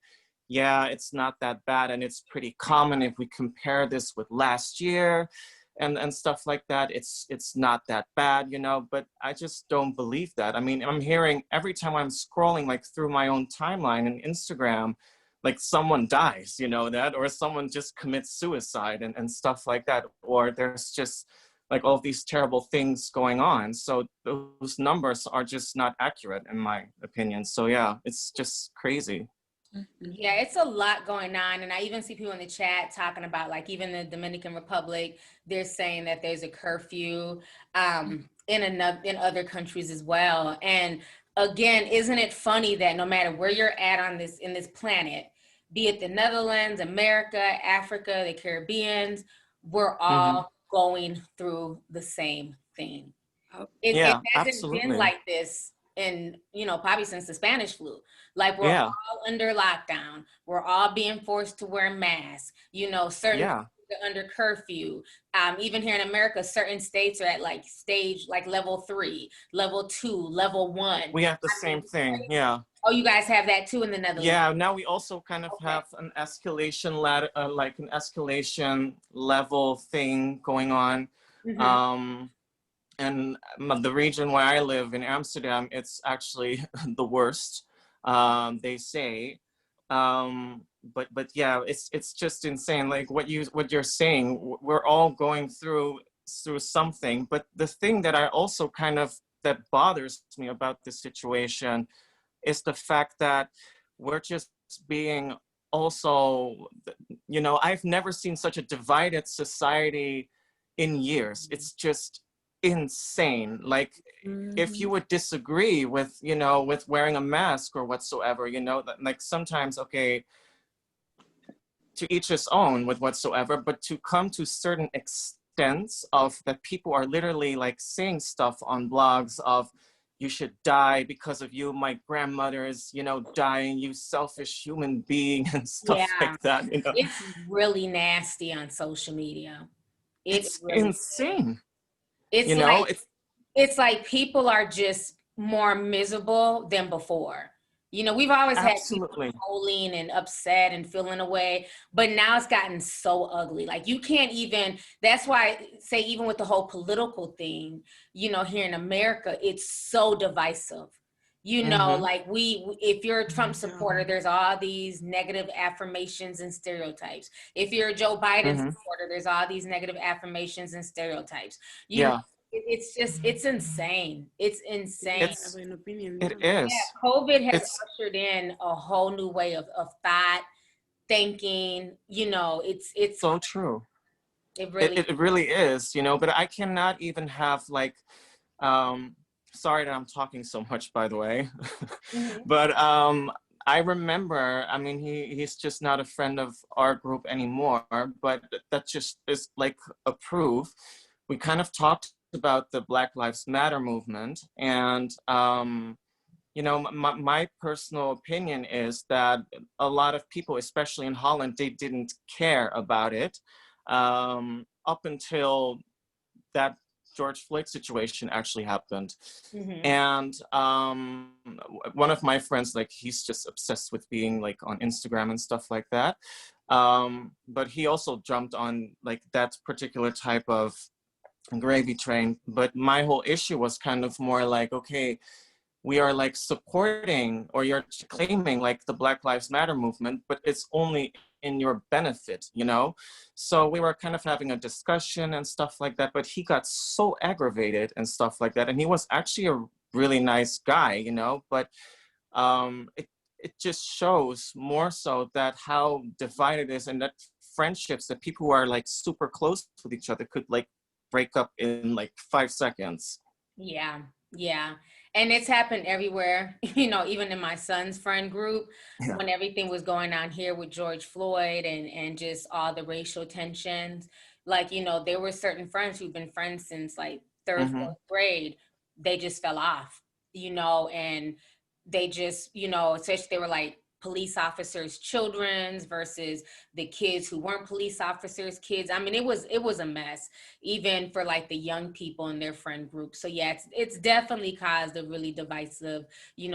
yeah, it's not that bad, and it's pretty common if we compare this with last year and stuff like that. It's not that bad, you know, but I just don't believe that. I mean, I'm hearing every time I'm scrolling like through my own timeline and Instagram, like someone dies, you know, that, or someone just commits suicide and stuff like that, or there's just like all these terrible things going on. So those numbers are just not accurate in my opinion. So yeah, it's just crazy. Yeah, it's a lot going on. And I even see people in the chat talking about, like, even the Dominican Republic, they're saying that there's a curfew in other countries as well. And again, isn't it funny that no matter where you're at on in this planet, be it the Netherlands, America, Africa, the Caribbeans, we're all going through the same thing. It hasn't absolutely. been like this in, you know, probably since the Spanish flu. Like, we're all under lockdown. We're all being forced to wear masks. You know, certain are under curfew. Even here in America, certain states are at like stage, like level 3, level 2, level 1. We have the same thing, yeah. Oh, you guys have that too in the Netherlands? Yeah, now we also kind of have an escalation ladder, like an escalation level thing going on. And the region where I live in Amsterdam, it's actually the worst, they say. But yeah, it's just insane. Like what you're saying, we're all going through something. But the thing that I also that bothers me about this situation is the fact that we're just being also, you know, I've never seen such a divided society in years. It's just insane. Like, if you would disagree with, you know, with wearing a mask or whatsoever, you know, like sometimes, okay, to each his own with whatsoever, but to come to certain extents of that people are literally like saying stuff on blogs of, you should die because of you, my grandmother is, you know, dying, you selfish human being, and stuff like that, you know. It's really nasty on social media. It's really insane. It's, you know, like, it's like people are just more miserable than before. You know, we've always had people trolling and upset and feeling away, but now it's gotten so ugly. Like, you can't even, that's why I say, even with the whole political thing, you know, here in America, it's so divisive. You know, like if you're a Trump supporter, there's all these negative affirmations and stereotypes. If you're a Joe Biden supporter, there's all these negative affirmations and stereotypes. It's just, it's insane. It's insane. It is. Yeah, COVID has ushered in a whole new way of thought, thinking, you know, it's so true. It really is, you know, but I cannot even have like, sorry that I'm talking so much, by the way, but I remember, I mean, he's just not a friend of our group anymore, but that just is like a proof. We kind of talked about the Black Lives Matter movement, and you know, my personal opinion is that a lot of people, especially in Holland, they didn't care about it up until that George Floyd situation actually happened. And one of my friends, like, he's just obsessed with being like on Instagram and stuff like that, but he also jumped on like that particular type of gravy train. But my whole issue was kind of more like, okay, we are like supporting, or you're claiming like the Black Lives Matter movement, but it's only in your benefit, you know? So we were kind of having a discussion and stuff like that, but he got so aggravated and stuff like that. And he was actually a really nice guy, you know, but it just shows more so that how divided it is, and that friendships, that people who are like super close with each other could like break up in like 5 seconds. Yeah. And it's happened everywhere, you know, even in my son's friend group, when everything was going on here with George Floyd and just all the racial tensions. Like, you know, there were certain friends who've been friends since like 3rd, 4th grade. They just fell off, you know, and they just, you know, especially they were like police officers' children's versus the kids who weren't police officers' kids. I mean, it was a mess, even for like the young people in their friend group. So yeah, it's definitely caused a really divisive,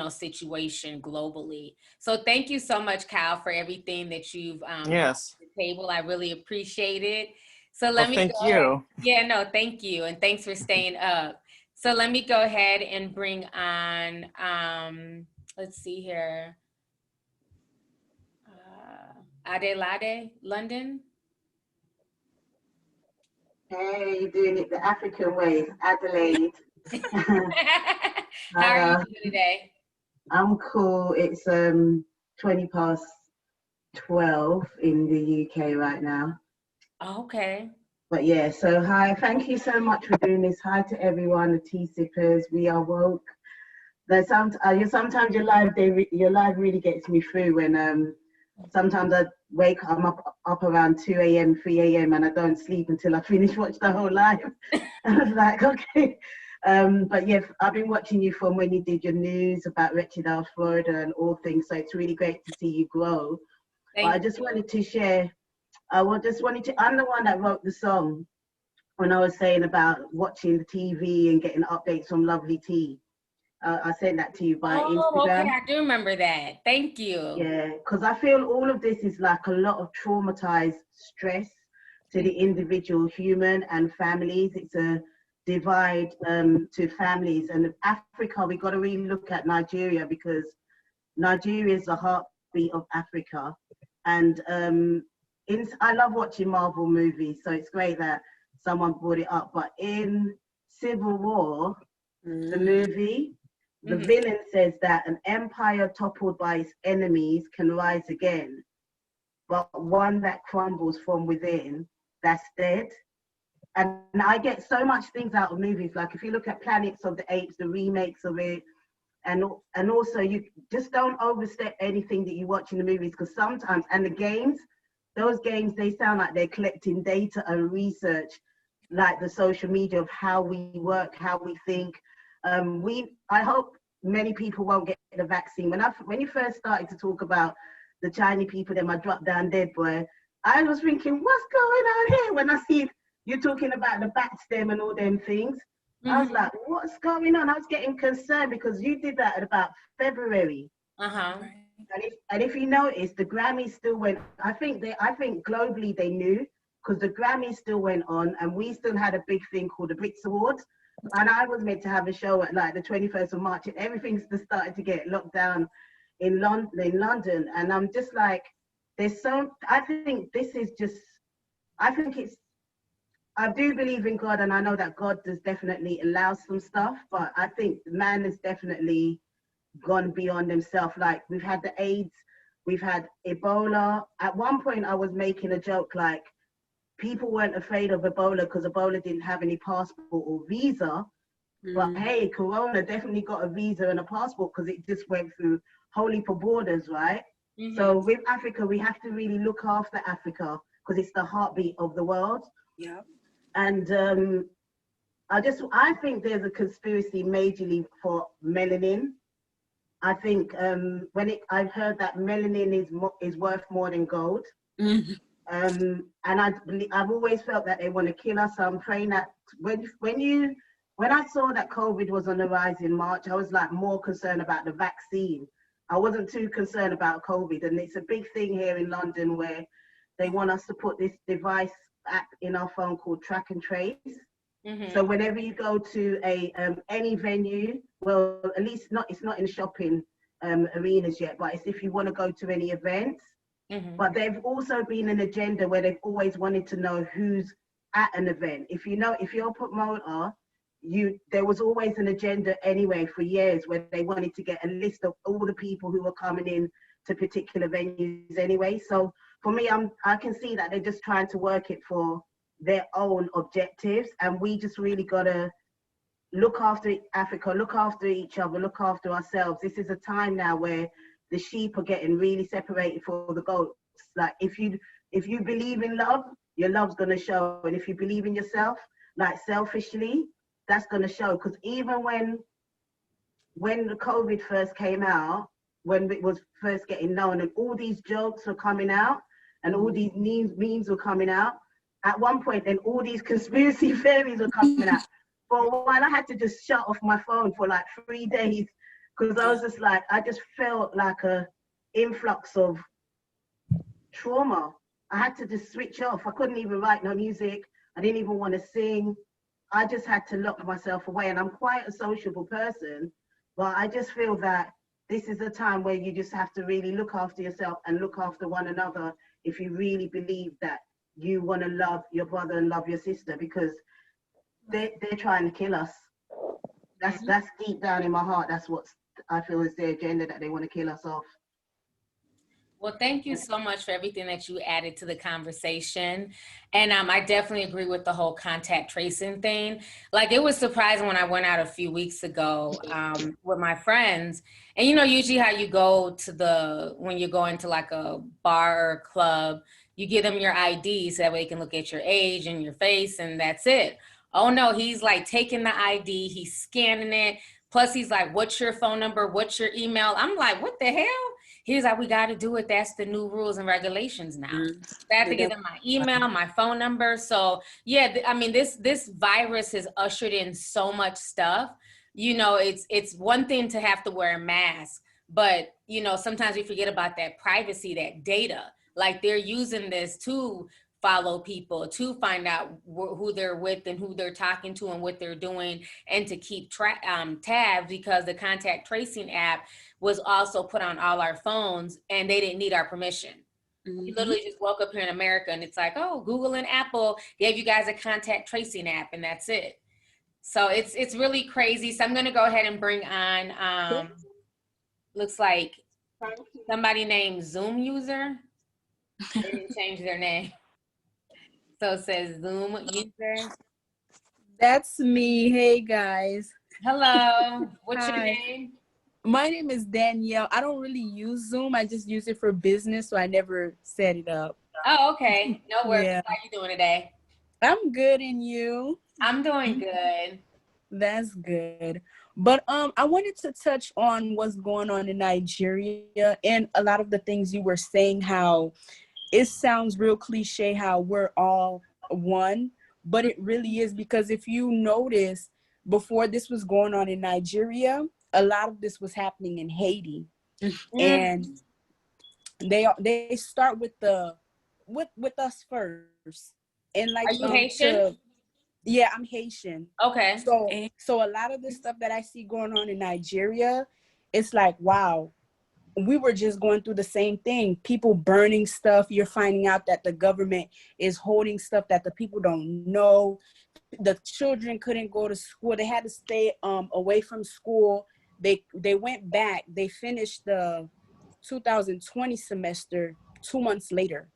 situation globally. So thank you so much, Kyle, for everything that you've Yes. brought to the table. I really appreciate it. So Well, let me thank go ahead. you. Yeah, no, thank you, and thanks for staying up. So let me go ahead and bring on, let's see here, Adelade, London. Hey, doing it the African way, Adelaide. How are you doing today? I'm cool. It's 20 past 12 in the UK right now. Okay. But yeah, so hi, thank you so much for doing this. Hi to everyone, the tea sippers. We are woke. There's sometimes your live really gets me through when sometimes I wake up, I'm up around 2 a.m., 3 a.m. and I don't sleep until I finish watch the whole live. I was like, okay. But yeah, I've been watching you from when you did your news about Wretched House, Florida and all things. So it's really great to see you grow. But I just wanted to share, I'm the one that wrote the song when I was saying about watching the TV and getting updates from Lovely Tea. I sent that to you by Instagram. Okay, I do remember that. Thank you. Yeah, because I feel all of this is like a lot of traumatized stress to the individual human and families. It's a divide to families. And Africa, we got to really look at Nigeria because Nigeria is the heartbeat of Africa. And I love watching Marvel movies, so it's great that someone brought it up. But in Civil War, the movie, the villain says that an empire toppled by its enemies can rise again, but one that crumbles from within, that's dead. And I get so much things out of movies. Like if you look at Planets of the Apes, the remakes of it, and also you just don't overstep anything that you watch in the movies, because sometimes, and the games, those games, they sound like they're collecting data and research, like the social media of how we work, how we think. I hope many people won't get the vaccine. When you first started to talk about the Chinese people, them, I dropped down dead, boy. I was thinking, what's going on here? When I see you talking about the bat stem and all them things, I was like, what's going on? I was getting concerned because you did that at about February. And if you notice, the Grammys still went. I think globally they knew, because the Grammys still went on, and we still had a big thing called the Brits Awards. And I was meant to have a show at like the 21st of March, and everything's just started to get locked down in London. And I'm just like, I do believe in God, and I know that God does definitely allow some stuff, but I think man has definitely gone beyond himself. Like we've had the AIDS, we've had Ebola. At one point I was making a joke like, people weren't afraid of Ebola because Ebola didn't have any passport or visa. But hey, Corona definitely got a visa and a passport because it just went through whole heap of borders, right? So with Africa, we have to really look after Africa because it's the heartbeat of the world. Yeah. And I think there's a conspiracy majorly for melanin. I think I've heard that melanin is worth more than gold. And I've always felt that they want to kill us. So I'm praying that when I saw that COVID was on the rise in March, I was like more concerned about the vaccine. I wasn't too concerned about COVID. And it's a big thing here in London where they want us to put this device app in our phone called Track and Trace. So whenever you go to any venue, well, at least it's not in shopping arenas yet, but it's if you want to go to any events. But they've also been an agenda where they've always wanted to know who's at an event. If you're a promoter, there was always an agenda anyway for years where they wanted to get a list of all the people who were coming in to particular venues anyway. So for me, I can see that they're just trying to work it for their own objectives, and we just really gotta look after Africa, look after each other, look after ourselves. This is a time now where the sheep are getting really separated for the goats. Like if you believe in love, your love's gonna show, and if you believe in yourself, like selfishly, that's gonna show. Because even when the COVID first came out, when it was first getting known, and all these jokes were coming out, and all these memes were coming out. At one point, then all these conspiracy theories were coming out. For a while, I had to just shut off my phone for like 3 days, because I was just like, I just felt like a influx of trauma. I had to just switch off. I couldn't even write no music. I didn't even want to sing. I just had to lock myself away. And I'm quite a sociable person, but I just feel that this is a time where you just have to really look after yourself and look after one another if you really believe that you want to love your brother and love your sister, because they're trying to kill us. That's deep down in my heart. That's what I feel is their agenda, that they want to kill us off. Well, thank you so much for everything that you added to the conversation. And I definitely agree with the whole contact tracing thing. Like, it was surprising when I went out a few weeks ago with my friends. And, you know, usually how you go to when you go into like a bar or club, you give them your ID so that way they can look at your age and your face, and that's it. Oh no, he's like taking the ID, he's scanning it. Plus he's like, what's your phone number? What's your email? I'm like, what the hell? He's like, we got to do it. That's the new rules and regulations now. I have to give them my email, my phone number. So yeah, I mean, this virus has ushered in so much stuff. You know, it's one thing to have to wear a mask, but you know, sometimes we forget about that privacy, that data. Like, they're using this to follow people, to find out who they're with and who they're talking to and what they're doing, and to keep tabs, because the contact tracing app was also put on all our phones and they didn't need our permission. You literally just woke up here in America and it's like, oh, Google and Apple gave you guys a contact tracing app, and that's it. So it's really crazy. So I'm going to go ahead and bring on, looks like somebody named Zoom user. They didn't change their name. So it says Zoom user. That's me. Hey, guys. Hello. What's your Hi. name? My name is Danielle. I don't really use Zoom. I just use it for business, so I never set it up. Oh, okay. No worries. Yeah. How you doing today? I'm good, and you? I'm doing good. That's good. But I wanted to touch on what's going on in Nigeria and a lot of the things you were saying, how it sounds real cliche how we're all one, but it really is, because if you notice, before this was going on in Nigeria, a lot of this was happening in Haiti. And they start with us first. And like, are you Haitian? Yeah, I'm Haitian. Okay. So a lot of the stuff that I see going on in Nigeria, it's like, wow, we were just going through the same thing. People burning stuff. You're finding out that the government is holding stuff that the people don't know. The children couldn't go to school. They had to stay away from school. They went back. They finished the 2020 semester 2 months later.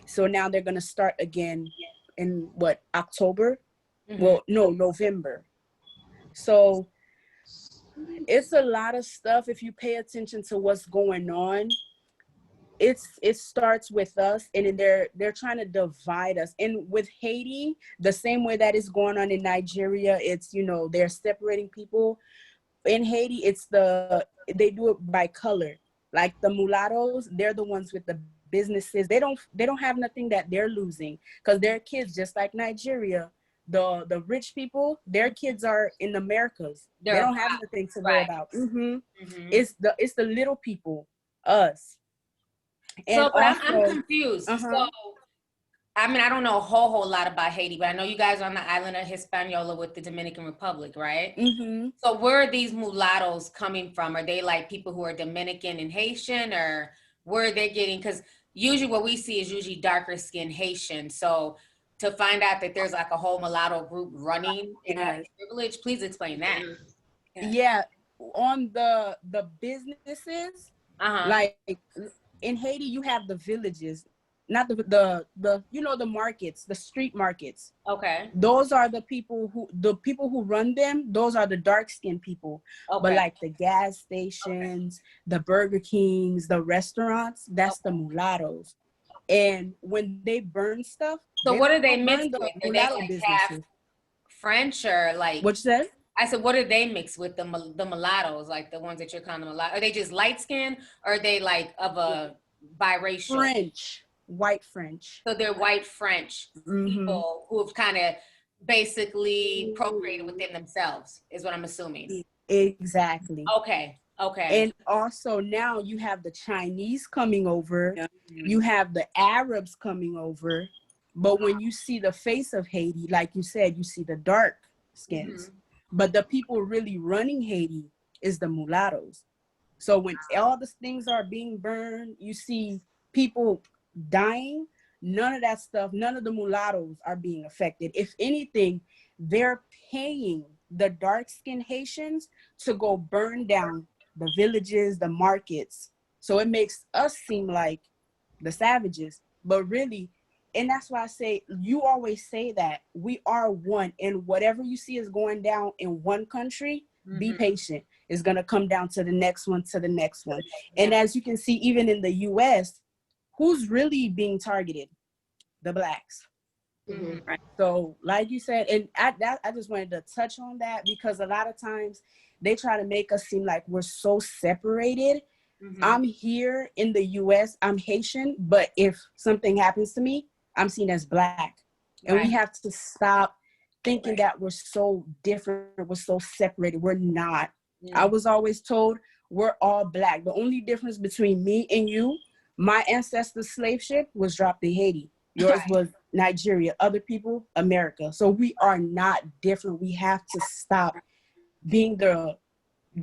So now they're going to start again in October? Well, no, November. So it's a lot of stuff. If you pay attention to what's going on, it starts with us, and then they're trying to divide us. And with Haiti, the same way that is going on in Nigeria, it's, you know, they're separating people. In Haiti, they do it by color. Like the mulattoes, they're the ones with the businesses. They don't have nothing that they're losing, because their kids, just like Nigeria, the rich people, their kids are in the Americas. They don't have nothing to worry about. It's the little people, us. And so, but I'm confused. So, I mean, I don't know a whole lot about Haiti, but I know you guys are on the island of Hispaniola with the Dominican Republic, right? So where are these mulattoes coming from? Are they like people who are Dominican and Haitian, or where are they getting? Because usually what we see is usually darker skinned Haitian. So to find out that there's like a whole mulatto group running in that privilege, please explain that. Yeah, on the businesses, like in Haiti, you have the villages, not the you know, the markets, the street markets. Okay. Those are the people who run them. Those are the dark skinned people. But like the gas stations, the Burger Kings, the restaurants, that's the mulattoes. And when they burn stuff, so what are they mixed with? The mulatto businesses. French or like? What's that? I said, what are they mixed with, the mulattoes, like the ones that you're calling mulattoes? Are they just light skin, or are they like of a biracial? French, white French. So they're white French people who have kind of basically procreated within themselves, is what I'm assuming. Exactly. Okay. Okay. And also now you have the Chinese coming over, you have the Arabs coming over, but when you see the face of Haiti, like you said, you see the dark skins. But the people really running Haiti is the mulattoes. So when all the things are being burned, you see people dying, none of that stuff, none of the mulattoes are being affected. If anything, they're paying the dark-skinned Haitians to go burn down the villages, the markets. So it makes us seem like the savages, but really, and that's why I say, you always say that we are one, and whatever you see is going down in one country, be patient. It's going to come down to the next one, to the next one. And as you can see, even in the US, who's really being targeted? The Blacks. Right. So like you said, and I just wanted to touch on that, because a lot of times they try to make us seem like we're so separated. I'm here in the US, I'm Haitian, but if something happens to me, I'm seen as Black. And we have to stop thinking that we're so different, we're so separated. We're not. I was always told we're all Black. The only difference between me and you, my ancestors' slave ship was dropped in Haiti. Yours was Nigeria. Other people, America. So we are not different. We have to stop being the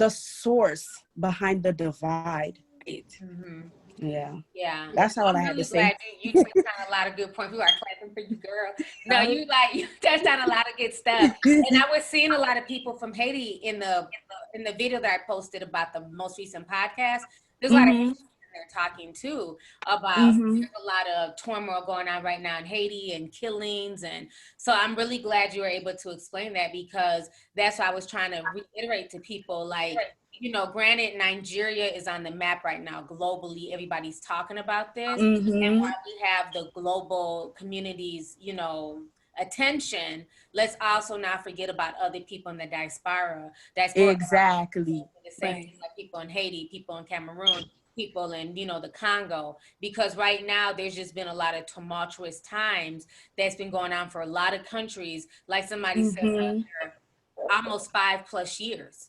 source behind the divide. Yeah. That's all I had to say. You touched on a lot of good points. We are clapping for you, girl. No, you touched on a lot of good stuff. And I was seeing a lot of people from Haiti in the video that I posted about the most recent podcast. There's a lot of people there talking too about there's a lot of turmoil going on right now in Haiti and killings, and so I'm really glad you were able to explain that, because that's what I was trying to reiterate to people. Like, you know, granted, Nigeria is on the map right now globally. Everybody's talking about this, and while we have the global community's, you know, attention, let's also not forget about other people in the diaspora. That's exactly the same thing, like people in Haiti, people in Cameroon, people in, you know, the Congo, because right now there's just been a lot of tumultuous times that's been going on for a lot of countries. Like somebody said earlier, almost 5+ years.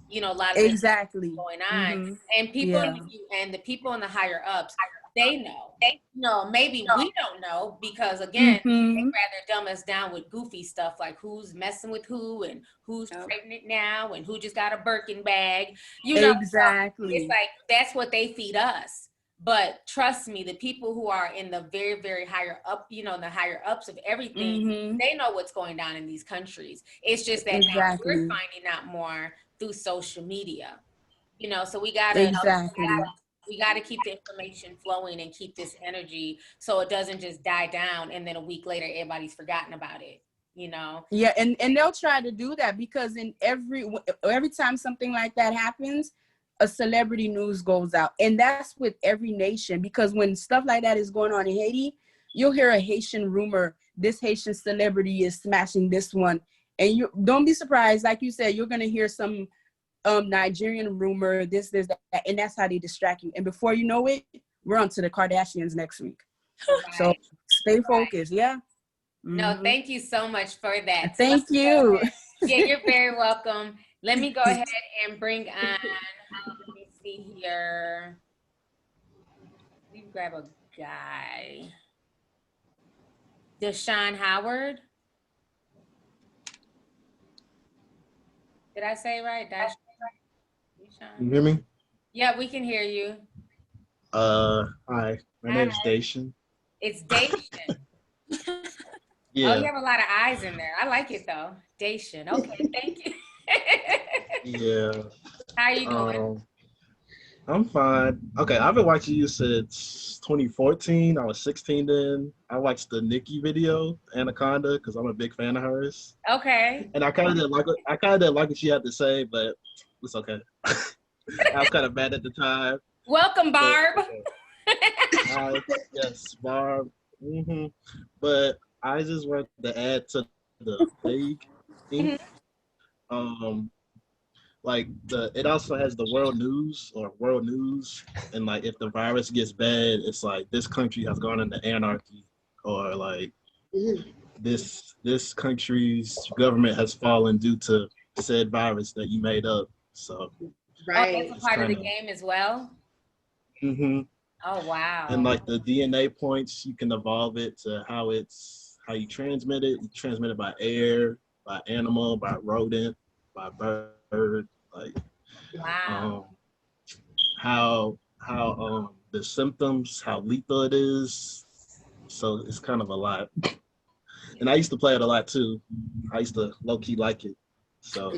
You know, a lot of things going on, and people and the people in the higher ups, they know. They know. Maybe we don't know, because again, they rather dumb us down with goofy stuff like who's messing with who and who's pregnant now and who just got a Birkin bag. You know, exactly. It's like that's what they feed us. But trust me, the people who are in the very, very higher up, you know, the higher ups of everything, they know what's going on in these countries. It's just that now we're finding out more through social media, you know, so we gotta keep the information flowing and keep this energy so it doesn't just die down and then a week later everybody's forgotten about it, you know. Yeah, and they'll try to do that, because in every time something like that happens, a celebrity news goes out, and that's with every nation, because when stuff like that is going on in Haiti, you'll hear a Haitian rumor, this Haitian celebrity is smashing this one. And you don't be surprised, like you said, you're gonna hear some Nigerian rumor, this, that, and that's how they distract you. And before you know it, we're on to the Kardashians next week. So stay focused, No, thank you so much for that. Thank you. Yeah, you're very welcome. Let me go ahead and bring on, let me see here. Let me grab a guy. Deshaun Howard. Did I say it right? Deshaun? You hear me? Yeah, we can hear you. Hi, my name's Dacian. It's Dacian. Yeah. Oh, you have a lot of eyes in there. I like it though. Dacian. Okay, thank you. Yeah. How are you doing? I'm fine. Okay, I've been watching you since 2014. I was 16 then. I watched the Nicki video, Anaconda, because I'm a big fan of hers. Okay. And I kind of didn't like what she had to say, but it's okay. I was kind of mad at the time. Welcome, Barb. Yes, Barb. But I just wanted to add to the plague thing. Like it also has the world news, and like if the virus gets bad, it's like this country has gone into anarchy, or like this country's government has fallen due to said virus that you made up. So Oh, that's a it's part of the kind of game as well. Oh, wow. and like the DNA points, you can evolve it to how you transmit it. You transmit it by air, by animal, by rodent, by bird, like Wow. how the symptoms, how lethal it is. So it's kind of a lot. And I used to play it a lot too. I used to low key like it. So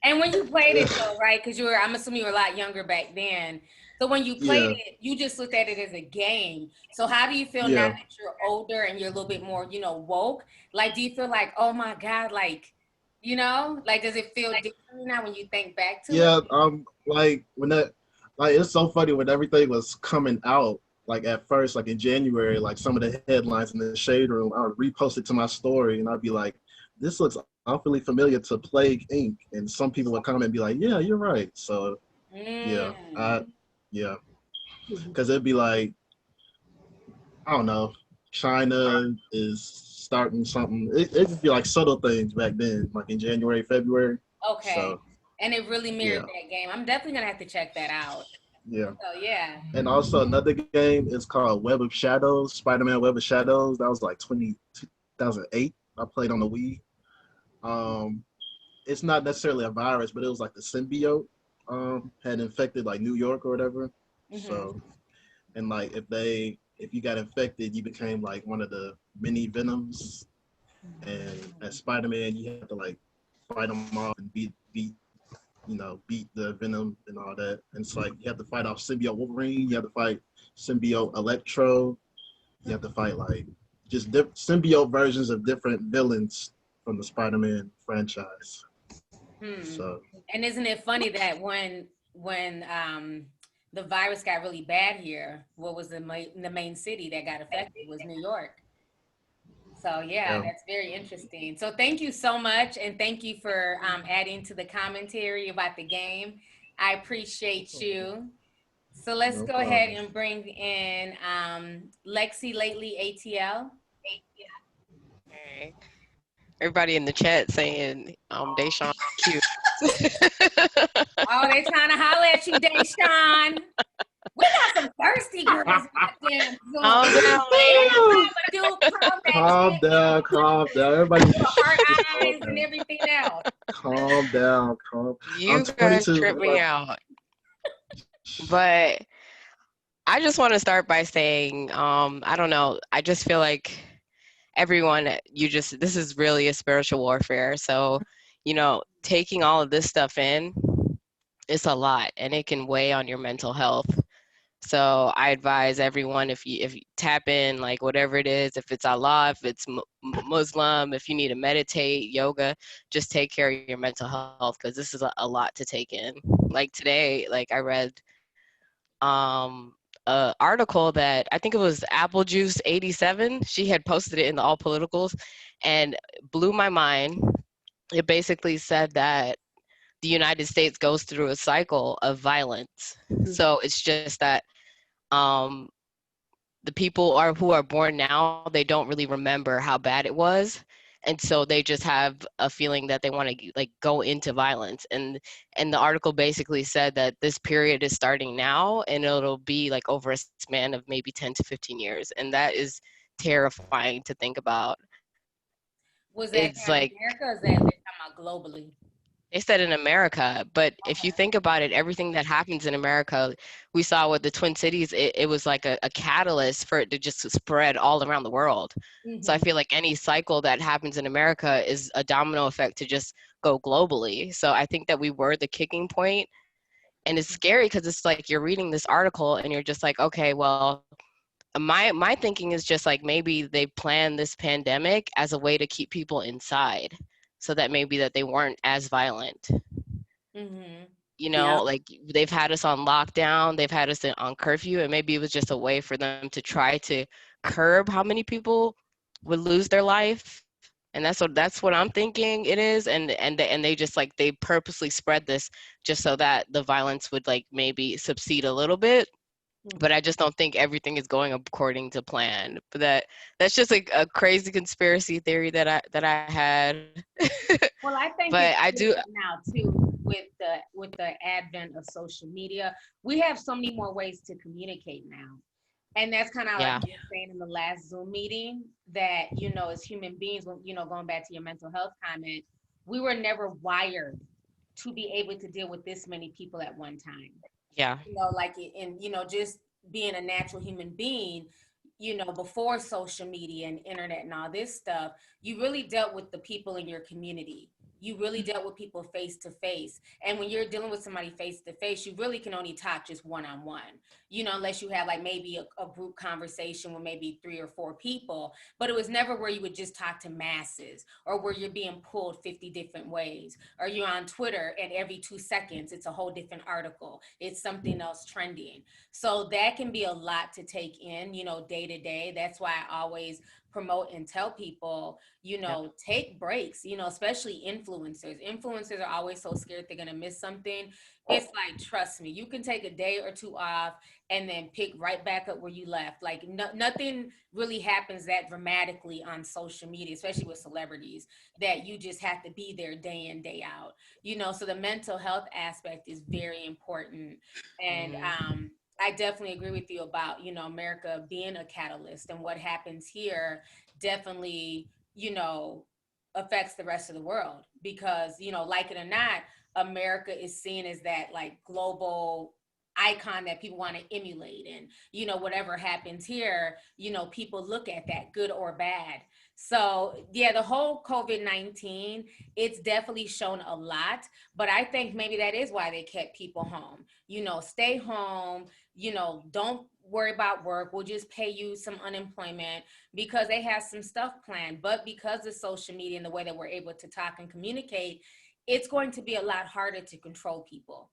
And when you played it though, right? Because I'm assuming you were a lot younger back then. So when you played yeah, it, you just looked at it as a game. So how do you feel now yeah. that you're older and you're a little bit more, woke? Like, do you feel like, oh my God, like, like, does it feel different now when you think back to it? Yeah, like when that, like it's so funny when everything was coming out. Like at first, like in January, like some of the headlines in the shade room, I would repost it to my story, and I'd be like, "This looks awfully familiar to Plague Inc." And some people would come and be like, "Yeah, you're right." So yeah, yeah, because it'd be like, I don't know, China is starting something. It would be like subtle things back then, like in January, February. Okay. So And it really mirrored yeah, that game. I'm definitely gonna have to check that out. yeah. So yeah. And also another game is called Web of Shadows, Spider-Man Web of Shadows. That was like 2008. I played on the Wii. It's not necessarily a virus, but it was like the symbiote had infected like New York or whatever. So, and like if you got infected, you became like one of the mini Venoms. And as Spider-Man, you have to like fight them off and beat the Venom and all that. And it's like you have to fight off symbiote Wolverine, you have to fight symbiote Electro, you have to fight like just symbiote versions of different villains from the Spider-Man franchise. So And isn't it funny that when the virus got really bad here, what was the main city that got affected was New York. So yeah, that's very interesting. So thank you so much, and thank you for adding to the commentary about the game. I appreciate you. So let's no go ahead problem. and bring in Lexi Lately ATL. Hey. Everybody in the chat saying Deshaun cute. Oh, they trying to holler at you, Deshaun. We got some thirsty girls. Goddamn. Calm down, calm down. Everybody Heart eyes and everything else. calm down, You guys trip me out. But I just want to start by saying, I don't know, I just feel like everyone, this is really a spiritual warfare. So, taking all of this stuff in, it's a lot and it can weigh on your mental health. So I advise everyone, if you tap in, like whatever it is, if it's Allah, if it's Muslim, if you need to meditate, yoga, just take care of your mental health, because this is a lot to take in. Like today, like I read an article that I think it was Apple Juice 87. She had posted it in the All Politicals and blew my mind. It basically said that the United States goes through a cycle of violence. So it's just that the people who are born now, they don't really remember how bad it was. And so they just have a feeling that they want to like go into violence. And the article basically said that this period is starting now and it'll be like over a span of maybe 10 to 15 years. And that is terrifying to think about. Was that It's like, America, or is that they're talking about globally? They said in America, but if you think about it, everything that happens in America, we saw with the Twin Cities, it was like a catalyst for it to just spread all around the world. So I feel like any cycle that happens in America is a domino effect to just go globally. So I think that we were the kicking point. And it's scary because it's like you're reading this article and you're just like, okay, well, my thinking is just like maybe they planned this pandemic as a way to keep people inside, so that maybe that they weren't as violent. Like they've had us on lockdown, they've had us on curfew, and maybe it was just a way for them to try to curb how many people would lose their life And that's what I'm thinking it is. And they just like, they purposely spread this just so that the violence would like maybe subside a little bit. But I just don't think everything is going according to plan. But that's just like a crazy conspiracy theory that I had. Well, I think but it's I do now too with the advent of social media. We have so many more ways to communicate now. And that's kind of like Yeah. you were saying in the last Zoom meeting that, you know, as human beings, when, you know, going back to your mental health comment, we were never wired to be able to deal with this many people at one time. Yeah. You know, like, and, you know, just being a natural human being, you know, before social media and internet and all this stuff, you really dealt with the people in your community. You really dealt with people face to face. And when you're dealing with somebody face to face, you really can only talk just one-on-one, you know, unless you have like maybe a group conversation with maybe 3 or 4 people. But it was never where you would just talk to masses, or where you're being pulled 50 different ways, or you're on Twitter and every 2 seconds, it's a whole different article. It's something else trending. So that can be a lot to take in, you know, day to day. That's why I always promote and tell people, you know, take breaks, you know, especially influencers. Influencers are always so scared they're going to miss something. It's like, trust me, you can take a day or 2 off and then pick right back up where you left. Like nothing really happens that dramatically on social media, especially with celebrities, that you just have to be there day in, day out, you know. So the mental health aspect is very important. And I definitely agree with you about, you know, America being a catalyst, and what happens here definitely, you know, affects the rest of the world, because, you know, like it or not, America is seen as that like global icon that people want to emulate. And, you know, whatever happens here, you know, people look at that, good or bad. So yeah, the whole COVID-19, it's definitely shown a lot, but I think maybe that is why they kept people home. You know, stay home, you know, don't worry about work. We'll just pay you some unemployment, because they have some stuff planned. But because of social media and the way that we're able to talk and communicate, it's going to be a lot harder to control people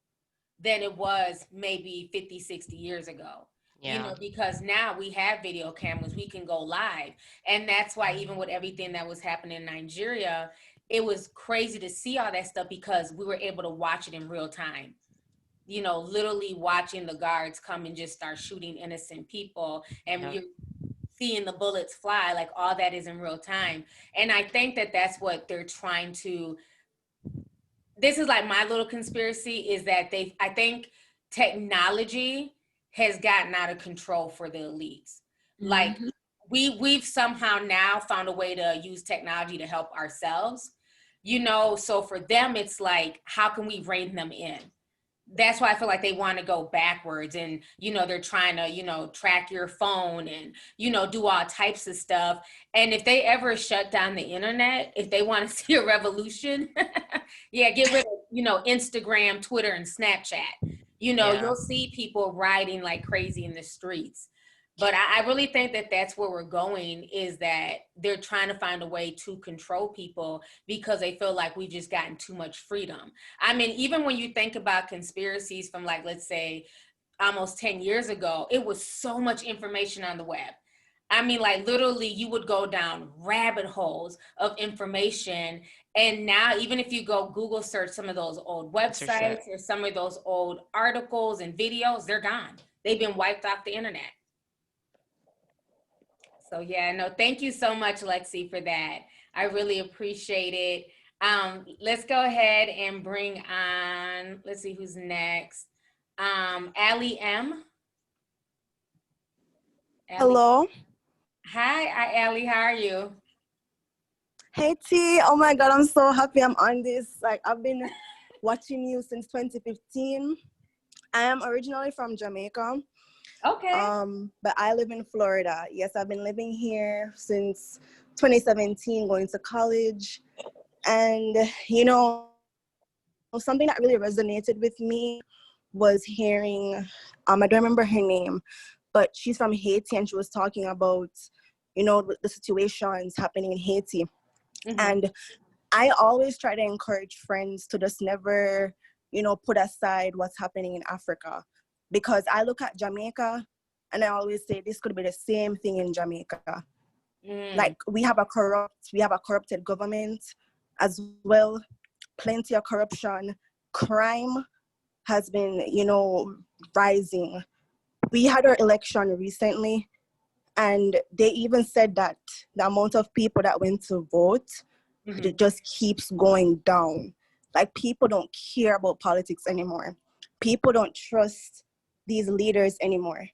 than it was maybe 50, 60 years ago. Yeah. You know, because now we have video cameras, we can go live. And that's why even with everything that was happening in Nigeria, it was crazy to see all that stuff, because we were able to watch it in real time. You know, literally watching the guards come and just start shooting innocent people, and you're seeing the bullets fly, like all that is in real time. And I think that that's what they're trying to, this is like my little conspiracy, is that I think technology has gotten out of control for the elites. Like we've somehow now found a way to use technology to help ourselves, you know. So for them, it's like, how can we rein them in? That's why I feel like they want to go backwards, and, you know, they're trying to, you know, track your phone and, you know, do all types of stuff. And if they ever shut down the internet, if they want to see a revolution, yeah, get rid of, you know, Instagram, Twitter, and Snapchat. You know, you'll see people riding like crazy in the streets. But I really think that that's where we're going, is that they're trying to find a way to control people, because they feel like we've just gotten too much freedom. I mean, even when you think about conspiracies from, like, let's say almost 10 years ago, it was so much information on the web. I mean, like, literally you would go down rabbit holes of information. And now, even if you go Google search some of those old websites or some of those old articles and videos, they're gone. They've been wiped off the internet. So yeah, no, thank you so much, Lexi, for that. I really appreciate it. Let's go ahead and bring on, let's see who's next. Allie M. Allie. Hello. Hi, Allie, how are you? Hey T, oh my God, I'm so happy I'm on this. Like, I've been watching you since 2015. I am originally from Jamaica. Okay. But I live in Florida. Yes, I've been living here since 2017, going to college. And, you know, something that really resonated with me was hearing, I don't remember her name, but she's from Haiti, and she was talking about, you know, the situations happening in Haiti. And I always try to encourage friends to just never, you know, put aside what's happening in Africa. Because I look at Jamaica and I always say this could be the same thing in Jamaica. Like we have a corrupted government as well, plenty of corruption, crime has been, rising. We had our election recently, and they even said that the amount of people that went to vote, it just keeps going down. Like people don't care about politics anymore. People don't trust these leaders anymore.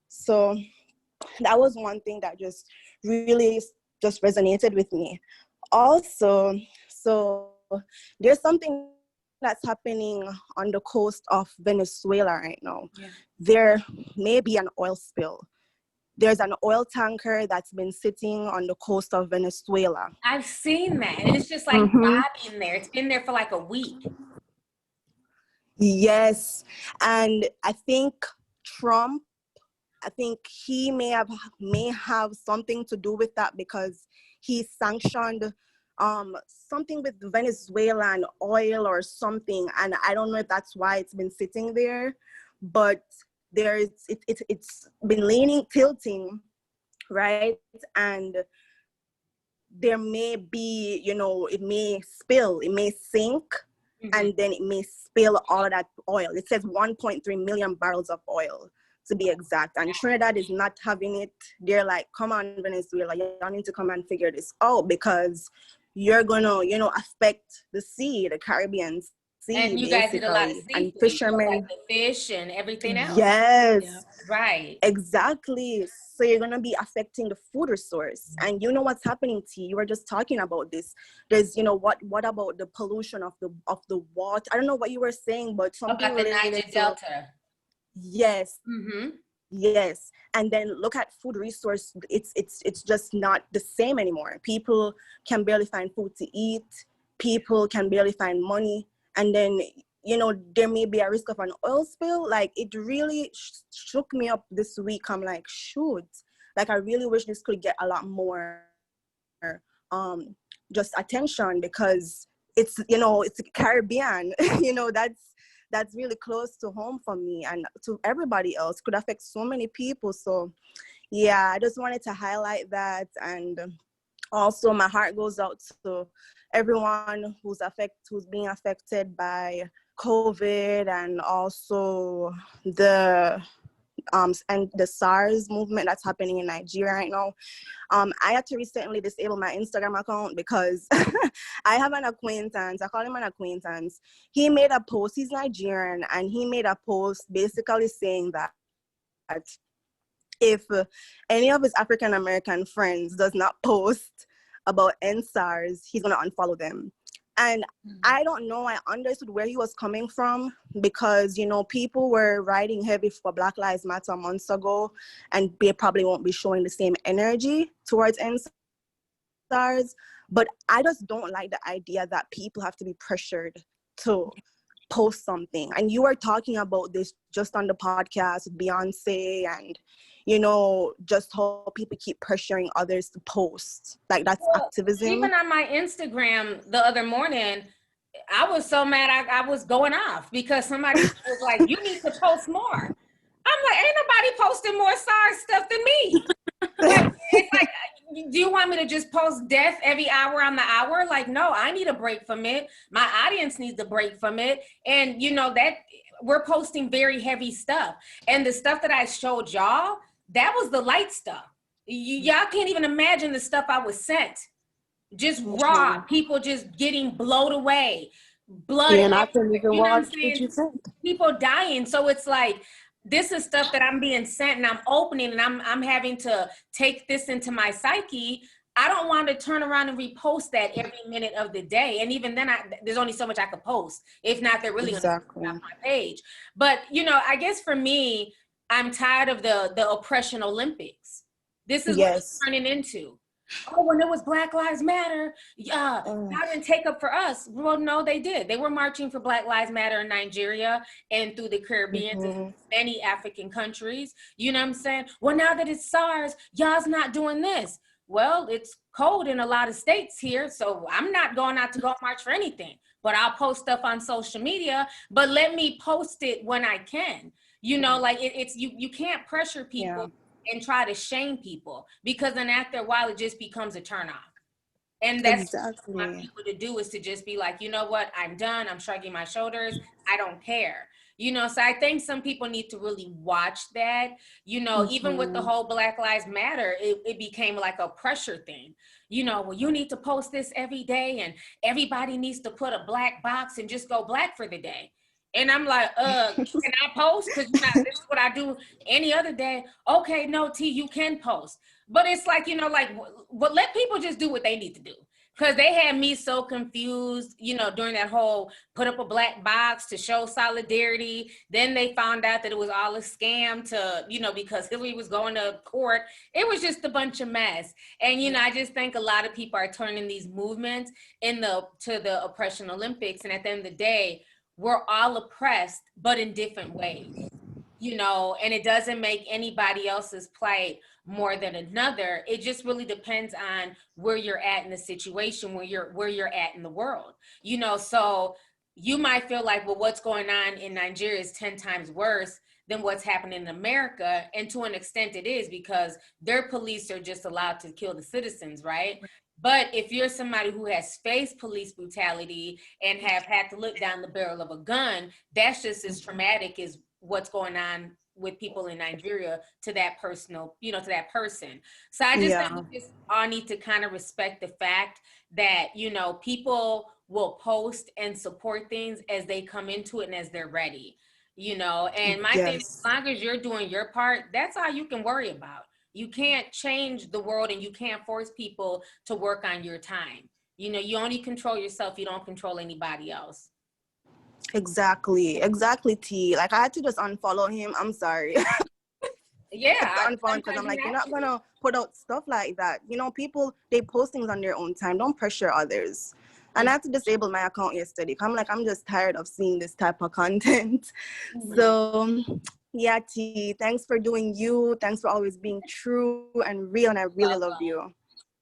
So that was one thing that just really just resonated with me. Also, so there's something that's happening on the coast of Venezuela right now. Yeah. There may be an oil spill. There's an oil tanker that's been sitting on the coast of Venezuela. I've seen that. And it's just like bobbing there. It's been there for like a week. Yes. And I think Trump, he may have something to do with that, because he sanctioned something with Venezuelan oil or something, and I don't know if that's why it's been sitting there, but it's been tilting, right? And there may be, it may spill, it may sink, and then it may spill all of that oil. It says 1.3 million barrels of oil, to be exact. And Trinidad is not having it. They're like, come on, Venezuela, y'all need to come and figure this out, because you're gonna, affect the sea, the Caribbean Sea, and you guys eat a lot of seafood, and fishermen, like the fish and everything else. Yes, yeah. Right, exactly. So you're gonna be affecting the food resource, and you know what's happening. T, you were just talking about this. There's, what about the pollution of the water? I don't know what you were saying, but something about the Niger Delta. Yes. Yes. And then look at food resource. It's just not the same anymore. People can barely find food to eat. People can barely find money. And then, there may be a risk of an oil spill. Like, it really shook me up this week. I'm like, shoot. Like, I really wish this could get a lot more just attention, because it's, it's Caribbean. That's really close to home for me and to everybody else. Could affect so many people. So yeah, I just wanted to highlight that. And also my heart goes out to everyone who's being affected by COVID, and also the SARS movement that's happening in Nigeria right now. I had to recently disable my Instagram account because I have an acquaintance, I call him an acquaintance. He made a post, he's Nigerian, and he made a post basically saying that if any of his African American friends does not post about NSARS, he's gonna unfollow them. And I don't know, I understood where he was coming from, because, people were riding heavy for Black Lives Matter months ago, and they probably won't be showing the same energy towards NSARS. But I just don't like the idea that people have to be pressured to post something. And you were talking about this just on the podcast with Beyonce, and just how people keep pressuring others to post. Like, that's activism. Even on my Instagram the other morning, I was so mad I was going off because somebody was like, you need to post more. I'm like, ain't nobody posting more SARS stuff than me. Like, it's like, do you want me to just post death every hour on the hour? Like, no, I need a break from it. My audience needs a break from it. And that we're posting very heavy stuff. And the stuff that I showed y'all, that was the light stuff. Y'all can't even imagine the stuff I was sent. Just raw, people just getting blown away. Blood. Yeah, and I couldn't even watch what you sent. People dying. So it's like, this is stuff that I'm being sent and I'm opening, and I'm having to take this into my psyche. I don't want to turn around and repost that every minute of the day. And even then, there's only so much I could post. If not, they're really going to put on my page. But, I guess for me, I'm tired of the oppression Olympics. This is what it's turning into. Oh, when it was Black Lives Matter, y'all didn't take up for us. Well, no, they did. They were marching for Black Lives Matter in Nigeria and through the Caribbean and many African countries. You know what I'm saying? Well, now that it's SARS, y'all's not doing this. Well, it's cold in a lot of states here, so I'm not going out to go march for anything. But I'll post stuff on social media, but let me post it when I can. Like it's you can't pressure people and try to shame people, because then after a while it just becomes a turnoff. And that's what I want people to do, is to just be like, you know what, I'm done. I'm shrugging my shoulders. I don't care. You know, so I think some people need to really watch that. You know, even with the whole Black Lives Matter, it became like a pressure thing. You know, well, you need to post this every day and everybody needs to put a black box and just go black for the day. And I'm like, can I post? Because this is what I do any other day. Okay, no, T, you can post. But it's like, you know, like, but let people just do what they need to do. Because they had me so confused, you know, during that whole put up a black box to show solidarity. Then they found out that it was all a scam to, you know, because Hillary was going to court. It was just a bunch of mess. And, you know, I just think a lot of people are turning these movements to the oppression Olympics. And at the end of the day, we're all oppressed, but in different ways. You know, and it doesn't make anybody else's plight more than another. It just really depends on where you're at in the situation, where you're at in the world. You know, so you might feel like, well, what's going on in Nigeria is 10 times worse than what's happening in America. And to an extent it is, because their police are just allowed to kill the citizens, right? But if you're somebody who has faced police brutality and have had to look down the barrel of a gun, that's just as traumatic as what's going on with people in Nigeria to that personal, you know, to that person. So I just think we just all need to kind of respect the fact that, you know, people will post and support things as they come into it and as they're ready, you know. And my thing is, as long as you're doing your part, that's all you can worry about. You can't change the world and you can't force people to work on your time. You know, you only control yourself. You don't control anybody else. Exactly, T. Like, I had to just unfollow him. I'm sorry. Yeah. Unfollow, because I'm like, you're not gonna put out stuff like that. You know, people, they post things on their own time. Don't pressure others. And I had to disable my account yesterday. I'm like, I'm just tired of seeing this type of content. So yeah, T, thanks for doing you. Thanks for always being true and real. And I really love you.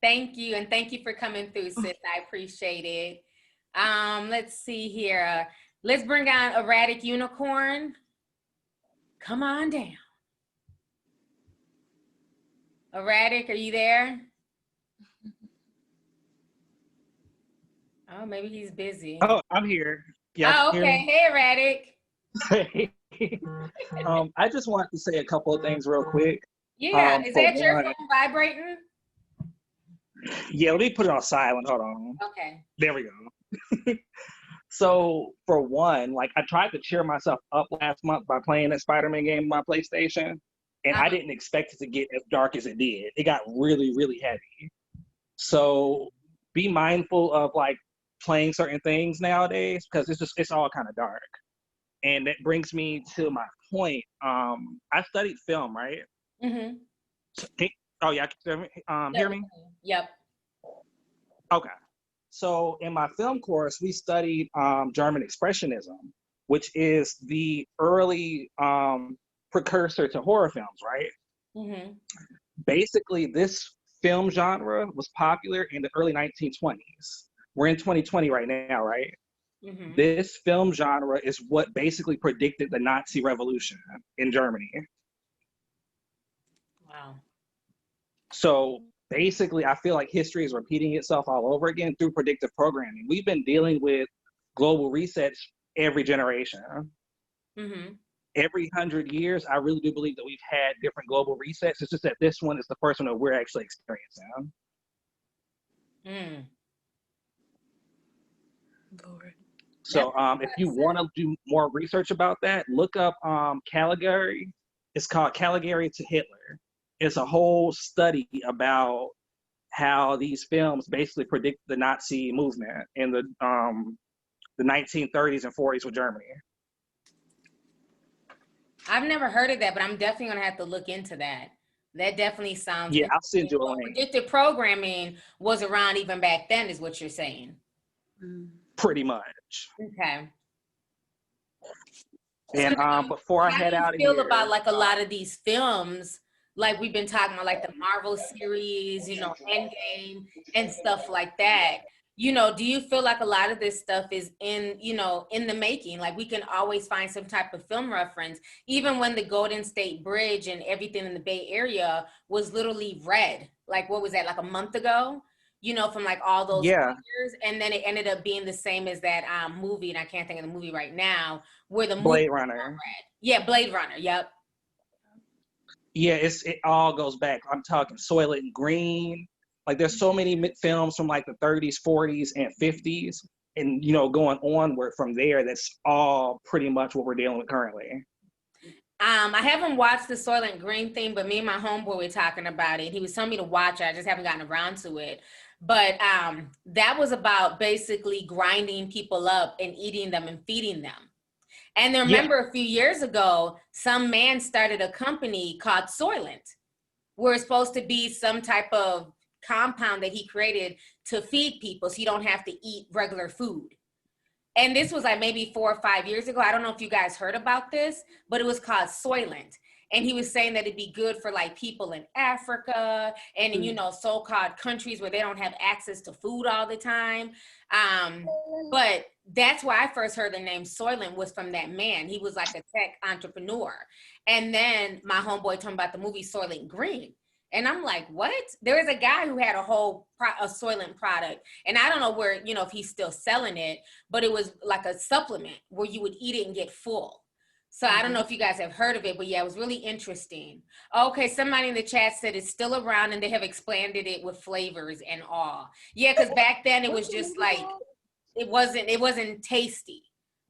Thank you. And thank you for coming through, sis. I appreciate it. Let's see here. Let's bring on Erratic Unicorn. Come on down. Erratic, are you there? Oh, maybe he's busy. Oh, I'm here. Yeah. Oh, okay. Hey, Erratic. I just wanted to say a couple of things real quick. Yeah, is that your phone vibrating? Yeah, let me put it on silent. Hold on. Okay. There we go. So for one, like, I tried to cheer myself up last month by playing that Spider-Man game on my PlayStation, and I didn't expect it to get as dark as it did. It got really, really heavy. So be mindful of like playing certain things nowadays, because it's all kind of dark. And that brings me to my point. I studied film, right? Mm-hmm. Oh yeah, hear me? Yep. Okay. So in my film course, we studied German Expressionism, which is the early precursor to horror films, right? Mm-hmm. Basically, this film genre was popular in the early 1920s. We're in 2020 right now, right? Mm-hmm. This film genre is what basically predicted the Nazi Revolution in Germany. Wow. So basically, I feel like history is repeating itself all over again through predictive programming. We've been dealing with global resets every generation. Mm-hmm. Every 100 years, I really do believe that we've had different global resets. It's just that this one is the first one that we're actually experiencing. Mm. So if you want to do more research about that, look up Caligari. It's called Caligari to Hitler. It's a whole study about how these films basically predict the Nazi movement in the 1930s and 40s with Germany. I've never heard of that, but I'm definitely gonna have to look into that. That definitely sounds. Yeah, I'll send you a link. Predictive programming was around even back then, is what you're saying. Pretty much. Okay. And before I head out of here, how do you feel about like a lot of these films? Like we've been talking about, like the Marvel series, you know, Endgame and stuff like that. you know, do you feel like a lot of this stuff is in, you know, in the making? Like we can always find some type of film reference, even when the Golden State Bridge and everything in the Bay Area was literally red. Like what was that, like a month ago? You know, from like all those Yeah. fires, and then it ended up being the same as that movie, and I can't think of the movie right now, where the movie Blade was Runner. red. Yeah, Blade Runner. Yep. Yeah, it all goes back. I'm talking Soylent Green. Like there's so many films from like the 30s, 40s, and 50s, and you know, going onward from there. That's all pretty much what we're dealing with currently. I haven't watched the Soylent Green thing, but me and my homeboy were talking about it. He was telling me to watch it. I just haven't gotten around to it. But that was about basically grinding people up and eating them and feeding them. And then remember a few years ago, some man started a company called Soylent, where it's supposed to be some type of compound that he created to feed people so you don't have to eat regular food. And this was like maybe 4 or 5 years ago. I don't know if you guys heard about this, but it was called Soylent. And he was saying that it'd be good for like people in Africa and in, you know, so-called countries where they don't have access to food all the time. But that's why I first heard the name Soylent was from that man. He was like a tech entrepreneur. And then my homeboy told me about the movie Soylent Green. And I'm like, what? There is a guy who had a whole a Soylent product. And I don't know where, you know, if he's still selling it, but it was like a supplement where you would eat it and get full. So I don't know if you guys have heard of it, but yeah, it was really interesting. Okay, somebody in the chat said it's still around and they have expanded it with flavors and all. Yeah, because back then it was just like, it wasn't tasty,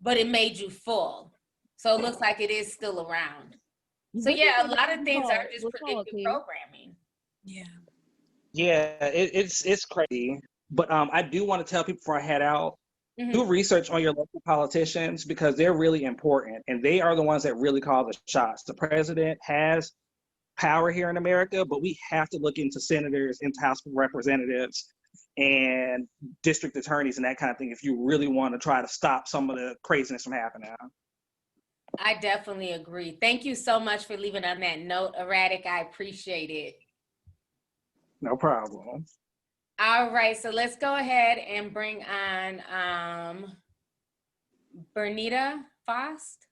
but it made you full. So it looks like it is still around. So yeah, a lot of things are just predictive programming. Yeah. Yeah, it's crazy. But I do want to tell people before I head out, do research on your local politicians because they're really important and they are the ones that really call the shots. The president has power here in America, but we have to look into senators, into House of Representatives, and district attorneys and that kind of thing if you really want to try to stop some of the craziness from happening. I definitely agree. Thank you so much for leaving on that note, Erratic. I appreciate it. No problem. All right, so let's go ahead and bring on Bernita Faust.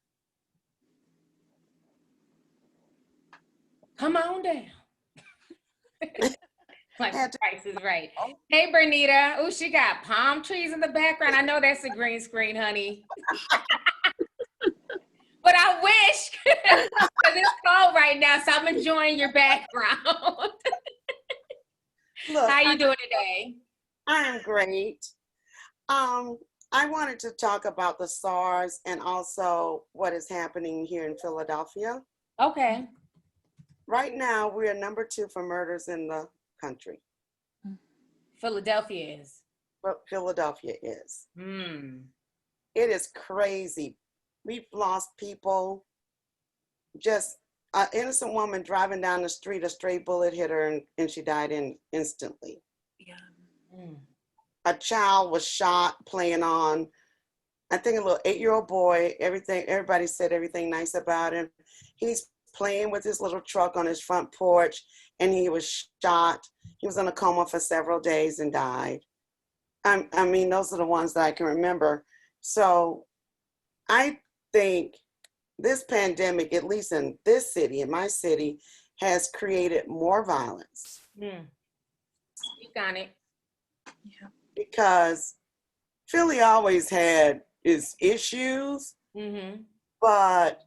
Come on down. Like Price is Right. Hey, Bernita. Oh, she got palm trees in the background. I know that's a green screen, honey. But I wish, because it's cold right now, so I'm enjoying your background. Look, how you doing today? I am great. I wanted to talk about the SARS and also what is happening here in Philadelphia. Okay. Right now, we are number 2 for murders in the country. Philadelphia is. Philadelphia is. Hmm. It is crazy. We've lost people. Just an innocent woman driving down the street, a stray bullet hit her and she died instantly. Yeah. Mm. A child was shot playing on, I think a little 8-year-old boy. Everybody said everything nice about him. He's playing with his little truck on his front porch and he was shot. He was in a coma for several days and died. I mean, those are the ones that I can remember. So I think this pandemic, at least in this city, in my city, has created more violence. Mm. You got it. Yeah. Because Philly always had its issues, but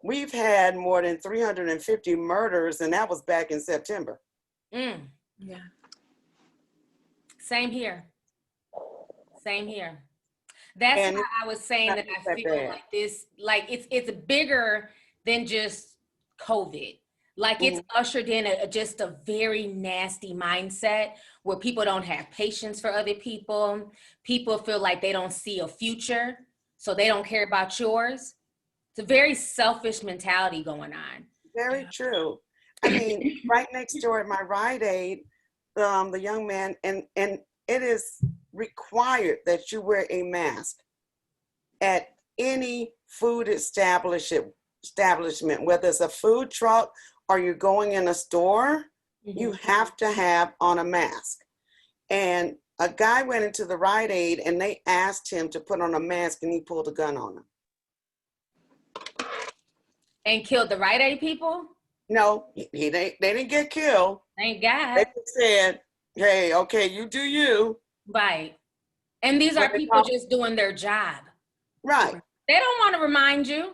we've had more than 350 murders, and that was back in September. Mm. Yeah. Same here. Same here. That's why I was saying that I feel like this, like it's bigger than just COVID. Like it's ushered in just a very nasty mindset where people don't have patience for other people. People feel like they don't see a future, so they don't care about yours. It's a very selfish mentality going on. Very true. I mean, right next door at my Rite Aid, the young man, and it is required that you wear a mask at any food establishment, whether it's a food truck or you're going in a store, you have to have on a mask. And A guy went into the Rite Aid and they asked him to put on a mask and he pulled a gun on him. And killed the Rite Aid people? No, they didn't get killed. Thank God. They just said, hey, okay, you do you. Right. And these are people just doing their job. Right. They don't want to remind you,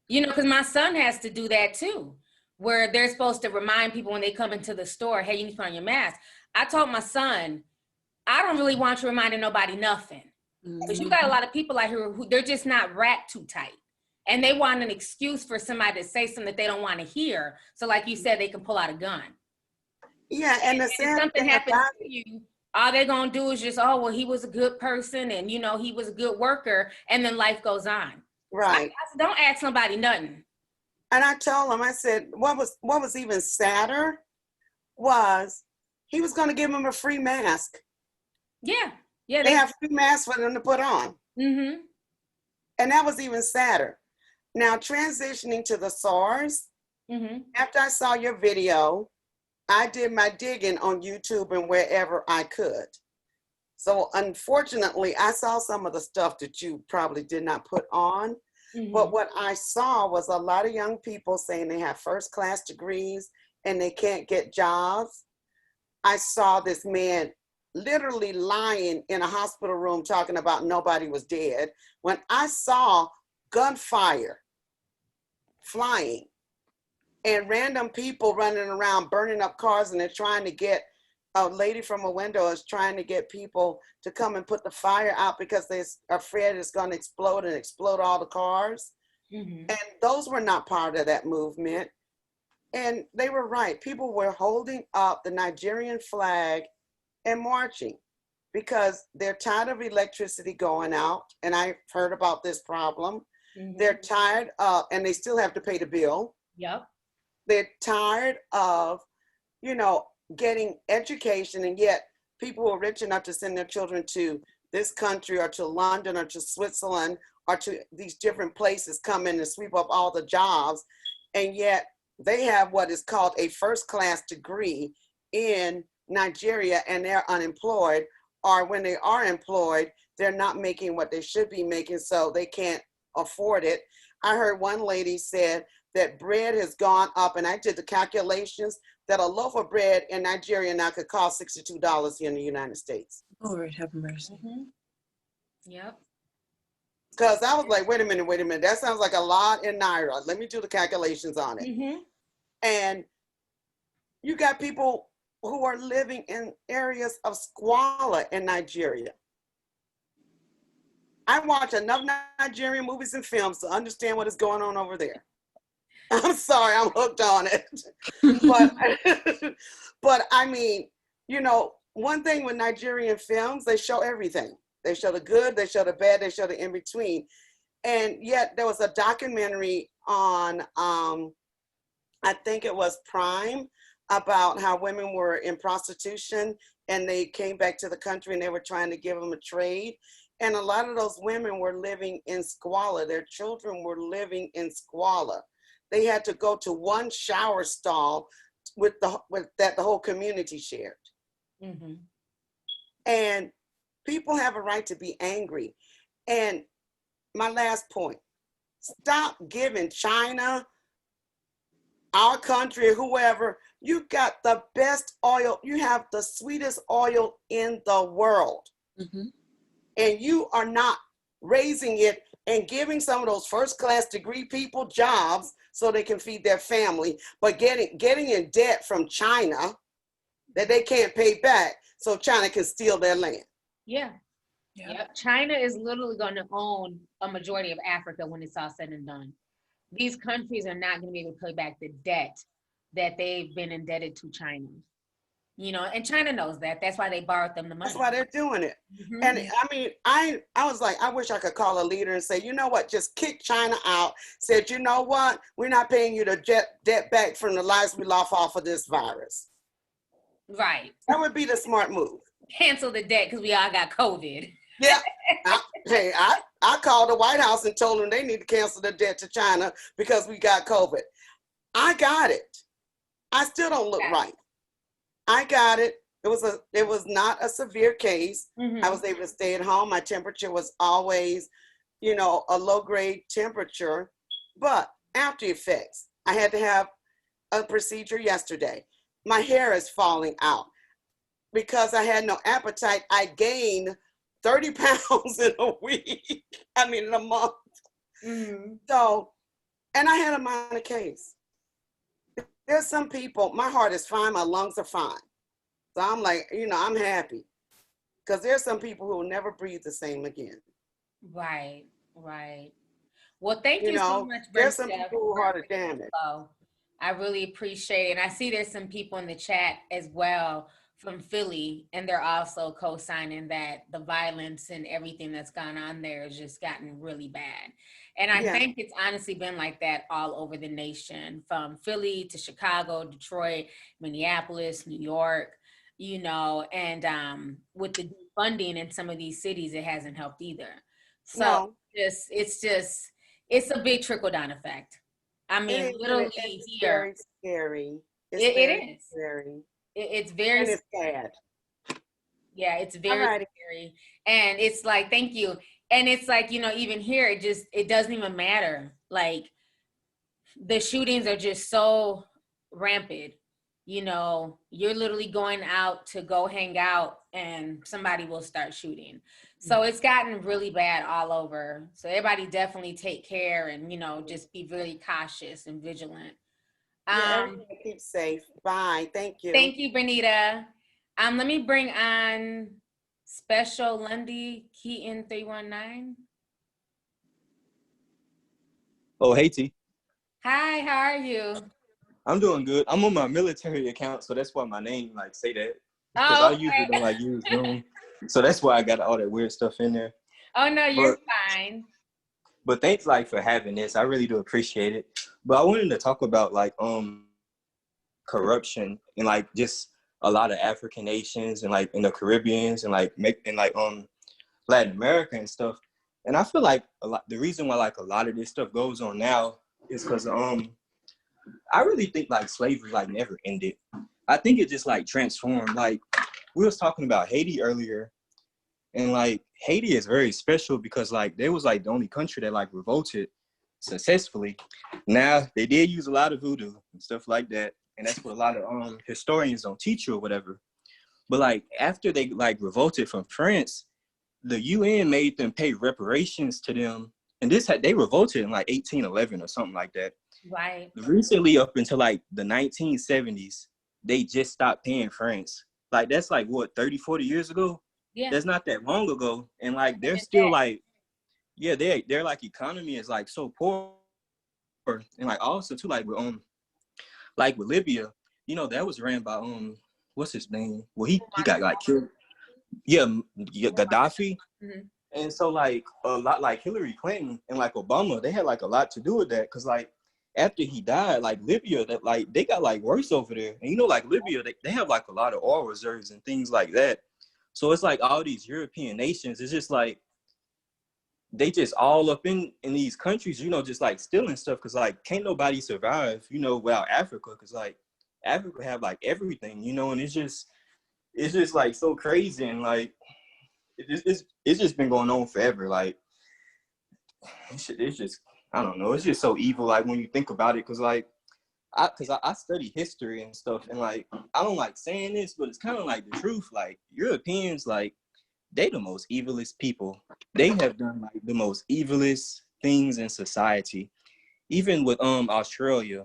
because my son has to do that too, where they're supposed to remind people when they come into the store, hey, you need to put on your mask. I told my son, I don't really want you reminding nobody nothing. Because you got a lot of people out here who they're just not wrapped too tight. And they want an excuse for somebody to say something that they don't want to hear. So like you said, they can pull out a gun. Yeah, and if something happens to you, all they're going to do is just, oh, well, he was a good person and, he was a good worker. And then life goes on. Right. So don't ask somebody nothing. And I told him, I said, what was even sadder was he was going to give him a free mask. Yeah. Yeah. They have free masks for them to put on. Mm-hmm. And that was even sadder. Now, transitioning to the SARS, after I saw your video, I did my digging on YouTube and wherever I could. So unfortunately, I saw some of the stuff that you probably did not put on. But what I saw was a lot of young people saying they have first-class degrees and they can't get jobs. I saw this man literally lying in a hospital room talking about nobody was dead. When I saw gunfire flying and random people running around burning up cars, and they're trying to get a lady from a window is trying to get people to come and put the fire out because they're afraid it's going to explode and explode all the cars. And those were not part of that movement. And they were right. People were holding up the Nigerian flag and marching because they're tired of electricity going out. And I've heard about this problem. They're tired of, and they still have to pay the bill. Yep. They're tired of, getting education, and yet people who are rich enough to send their children to this country or to London or to Switzerland or to these different places come in and sweep up all the jobs. And yet they have what is called a first-class degree in Nigeria and they're unemployed, or when they are employed, they're not making what they should be making, so they can't afford it. I heard one lady said that bread has gone up, and I did the calculations that a loaf of bread in Nigeria now could cost $62 here in the United States. Lord have mercy. Yep. Because I was like, wait a minute. That sounds like a lot in Naira. Let me do the calculations on it. And you got people who are living in areas of squalor in Nigeria. I watch enough Nigerian movies and films to understand what is going on over there. I'm sorry, I'm hooked on it. But I mean, one thing with Nigerian films, they show everything. They show the good, they show the bad, they show the in-between. And yet there was a documentary on, I think it was Prime, about how women were in prostitution and they came back to the country and they were trying to give them a trade. And a lot of those women were living in squalor. Their children were living in squalor. They had to go to one shower stall that the whole community shared. And people have a right to be angry. And my last point, stop giving China, our country, whoever, you got the best oil, you have the sweetest oil in the world. And you are not raising it and giving some of those first-class degree people jobs so they can feed their family, but getting in debt from China that they can't pay back so China can steal their land. Yeah. Yep. China is literally going to own a majority of Africa when it's all said and done. These countries are not going to be able to pay back the debt that they've been indebted to China. And China knows that. That's why they borrowed them the money. That's why they're doing it. And I mean, I was like, I wish I could call a leader and say, you know what, just kick China out. Said, you know what, we're not paying you the debt back from the lives we lost off of this virus. Right. That would be the smart move. Cancel the debt because we all got COVID. Yeah. I called the White House and told them they need to cancel the debt to China because we got COVID. I got it. I still don't look right. I got it. It was not a severe case. Mm-hmm. I was able to stay at home. My temperature was always, you know, a low grade temperature, but after effects, I had to have a procedure yesterday. My hair is falling out because I had no appetite. I gained 30 pounds in a week. I mean, in a month. Mm-hmm. So, and I had a minor case. There's some people, my heart is fine, my lungs are fine. So I'm like, you know, I'm happy. Because there's some people who will never breathe the same again. Right, right. Well, thank you so much, there's some Bernita, people who for are hard to damage. I really appreciate it. And I see there's some people in the chat as well from Philly, and they're also co-signing that the violence and everything that's gone on there has just gotten really bad. And I think it's honestly been like that all over the nation, from Philly to Chicago, Detroit, Minneapolis, New York, you know, and with the funding in some of these cities, it hasn't helped either. So it's a big trickle-down effect. I mean, literally it's here. Very scary. It's It very is. scary. It's very and it's sad. Yeah, it's very scary. And it's like, thank you. And it's like, you know, even here, it doesn't even matter. Like, the shootings are just so rampant. You know, you're literally going out to go hang out and somebody will start shooting. So it's gotten really bad all over. So everybody definitely take care and, you know, just be really cautious and vigilant. Everyone keep safe. Bye. Thank you. Thank you, Bernita. Let me bring on Special Lundy Keaton 319. Oh, hey, T. Hi, how are you? I'm doing good. I'm on my military account, so that's why my name like say that. Because I usually don't like use Zoom. So that's why I got all that weird stuff in there. Oh no, you're fine. But thanks like for having this. I really do appreciate it. But I wanted to talk about like corruption and like just a lot of African nations and like in the Caribbeans and like Latin America and stuff. And I feel like the reason why like a lot of this stuff goes on now is because I really think like slavery like never ended. I think it just like transformed. Like we was talking about Haiti earlier, and like Haiti is very special because like they was like the only country that like revolted successfully. Now they did use a lot of voodoo and stuff like that, and that's what a lot of historians don't teach you or whatever. But like after they like revolted from France, the UN made them pay reparations to them, and they revolted in like 1811 or something like that. Right. Recently, up until like the 1970s, they just stopped paying France. Like that's like what 30, 40 years ago. Yeah. That's not that long ago, and like they're still like, yeah, their like economy is like so poor, and like also too like with Libya, you know, that was ran by what's his name? Well, he got like killed. Yeah, Gaddafi. Mm-hmm. And so like a lot like Hillary Clinton and like Obama, they had like a lot to do with that, because like after he died, like Libya, that like they got like worse over there. And you know, like Libya, they have like a lot of oil reserves and things like that. So it's like all these European nations, it's just like they just all up in these countries, you know, just like stealing stuff, because like can't nobody survive, you know, without Africa, because like Africa have like everything, you know, and it's just like so crazy, and like it's just been going on forever. Like it's just, I don't know, it's just so evil, like when you think about it, because like I study history and stuff, and like I don't like saying this, but it's kind of like the truth. Like Europeans, like they the most evilest people. They have done like the most evilest things in society. Even with Australia,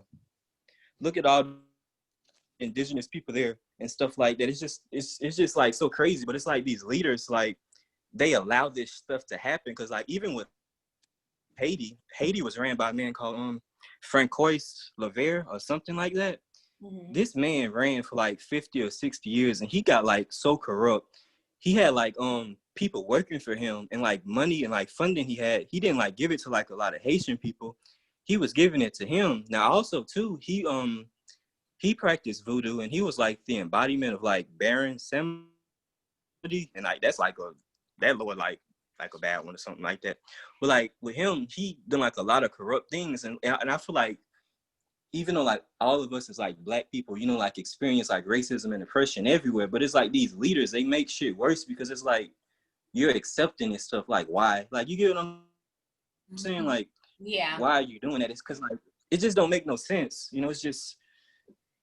look at all indigenous people there and stuff like that. It's just like so crazy. But it's like these leaders, like they allow this stuff to happen, because like even with Haiti was ran by a man called Francois Lever or something like that. Mm-hmm. This man ran for like 50 or 60 years, and he got like so corrupt. He had like people working for him, and like money and like funding he didn't like give it to like a lot of Haitian people. He was giving it to him. Now also too, he practiced voodoo, and he was like the embodiment of like Baron Samedi, and like that's like that Lord like a bad one or something like that. But like with him, he done like a lot of corrupt things, and I feel like even though like all of us as like Black people, you know, like experience like racism and oppression everywhere, but it's like these leaders, they make shit worse because it's like you're accepting this stuff. Like, why? Like, you get what I'm saying? Like, yeah, why are you doing that? It's because like it just don't make no sense. You know, it's just,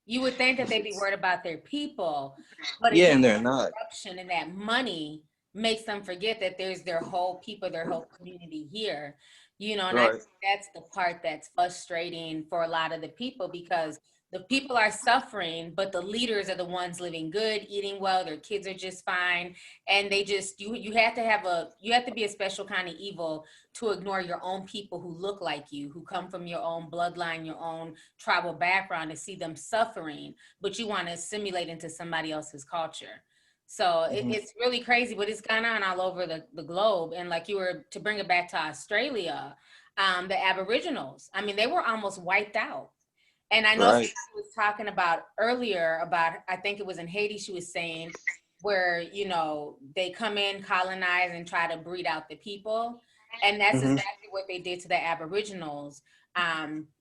you would think that they'd be worried about their people, but yeah, again, and they're not. corruption and that money makes them forget that there's their whole people, their whole community here. You know, and I Right. think that's the part that's frustrating for a lot of the people, because the people are suffering, but the leaders are the ones living good, eating well, their kids are just fine. And they just, you have to be a special kind of evil to ignore your own people who look like you, who come from your own bloodline, your own tribal background, to see them suffering, but you want to assimilate into somebody else's culture. So it's really crazy, but it's gone on all over the globe. And like you were, to bring it back to Australia, the Aboriginals, I mean, they were almost wiped out. And I know Right. she was talking about earlier about, I think it was in Haiti, she was saying, where, you know, they come in, colonize, and try to breed out the people. And that's exactly what they did to the Aboriginals,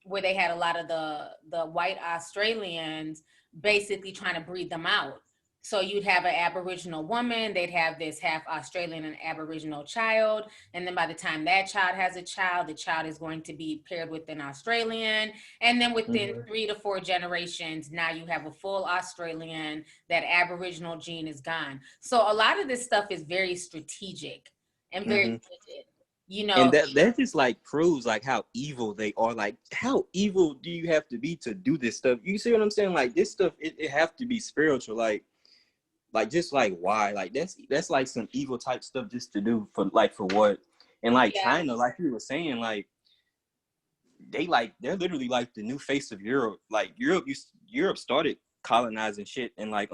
where they had a lot of the white Australians basically trying to breed them out. So you'd have an Aboriginal woman, they'd have this half Australian and Aboriginal child. And then by the time that child has a child, the child is going to be paired with an Australian. And then within 3 to 4 generations, now you have a full Australian, that Aboriginal gene is gone. So a lot of this stuff is very strategic and very wicked, you know. And that just like proves like how evil they are. Like, how evil do you have to be to do this stuff? You see what I'm saying? Like, this stuff, it have to be spiritual. Like just like why? Like that's like some evil type stuff just to do for what? And like China, like you were saying, like they're literally like the new face of Europe. Like Europe started colonizing shit and like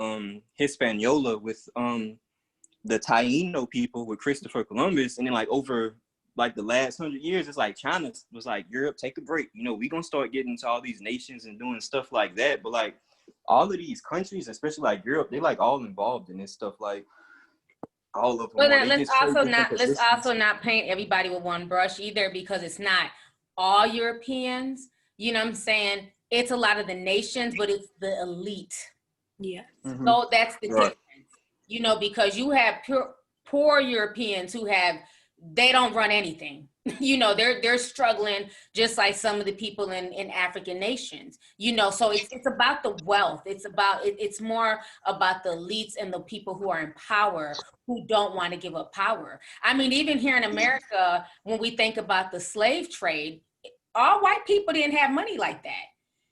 Hispaniola with the Taino people with Christopher Columbus, and then like over like the last 100 years, it's like China was like, Europe, take a break. You know, we gonna start getting into all these nations and doing stuff like that. But like all of these countries, especially like Europe, they like all involved in this stuff. Like all of them. Well, then let's also not paint everybody with one brush either, because it's not all Europeans. You know what I'm saying? It's a lot of the nations, but it's the elite. Yeah. So that's the difference. You know, because you have poor Europeans who they don't run anything. You know, they're struggling just like some of the people in African nations, you know. So it's about the wealth. It's more about the elites and the people who are in power, who don't want to give up power. I mean, even here in America, when we think about the slave trade, all white people didn't have money like that.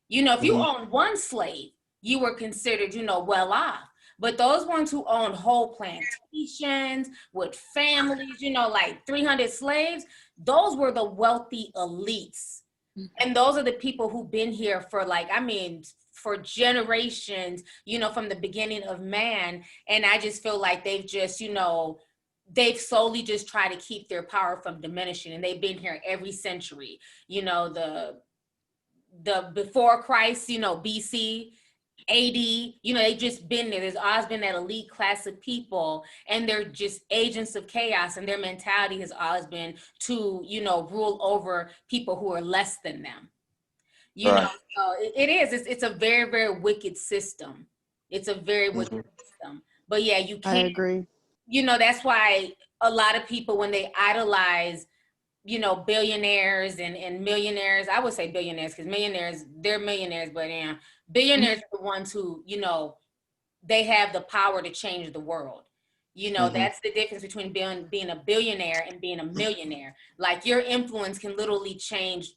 You know, if you owned one slave, you were considered, you know, well off. But those ones who owned whole plantations with families, you know, like 300 slaves, those were the wealthy elites. And those are the people who've been here for for generations, you know, from the beginning of man. And I just feel like they've just, you know, they've solely just tried to keep their power from diminishing. And they've been here every century, you know, the before Christ, you know, BC, AD, you know, they've just been there. There's always been that elite class of people, and they're just agents of chaos, and their mentality has always been to, you know, rule over people who are less than them. You know, so it's a very, very wicked system. It's a very wicked system. But yeah, you can't. I agree. You know, that's why a lot of people, when they idolize, you know, billionaires and millionaires, I would say billionaires, because millionaires, they're millionaires, but billionaires are the ones who, you know, they have the power to change the world. You know, that's the difference between being a billionaire and being a millionaire. Like, your influence can literally change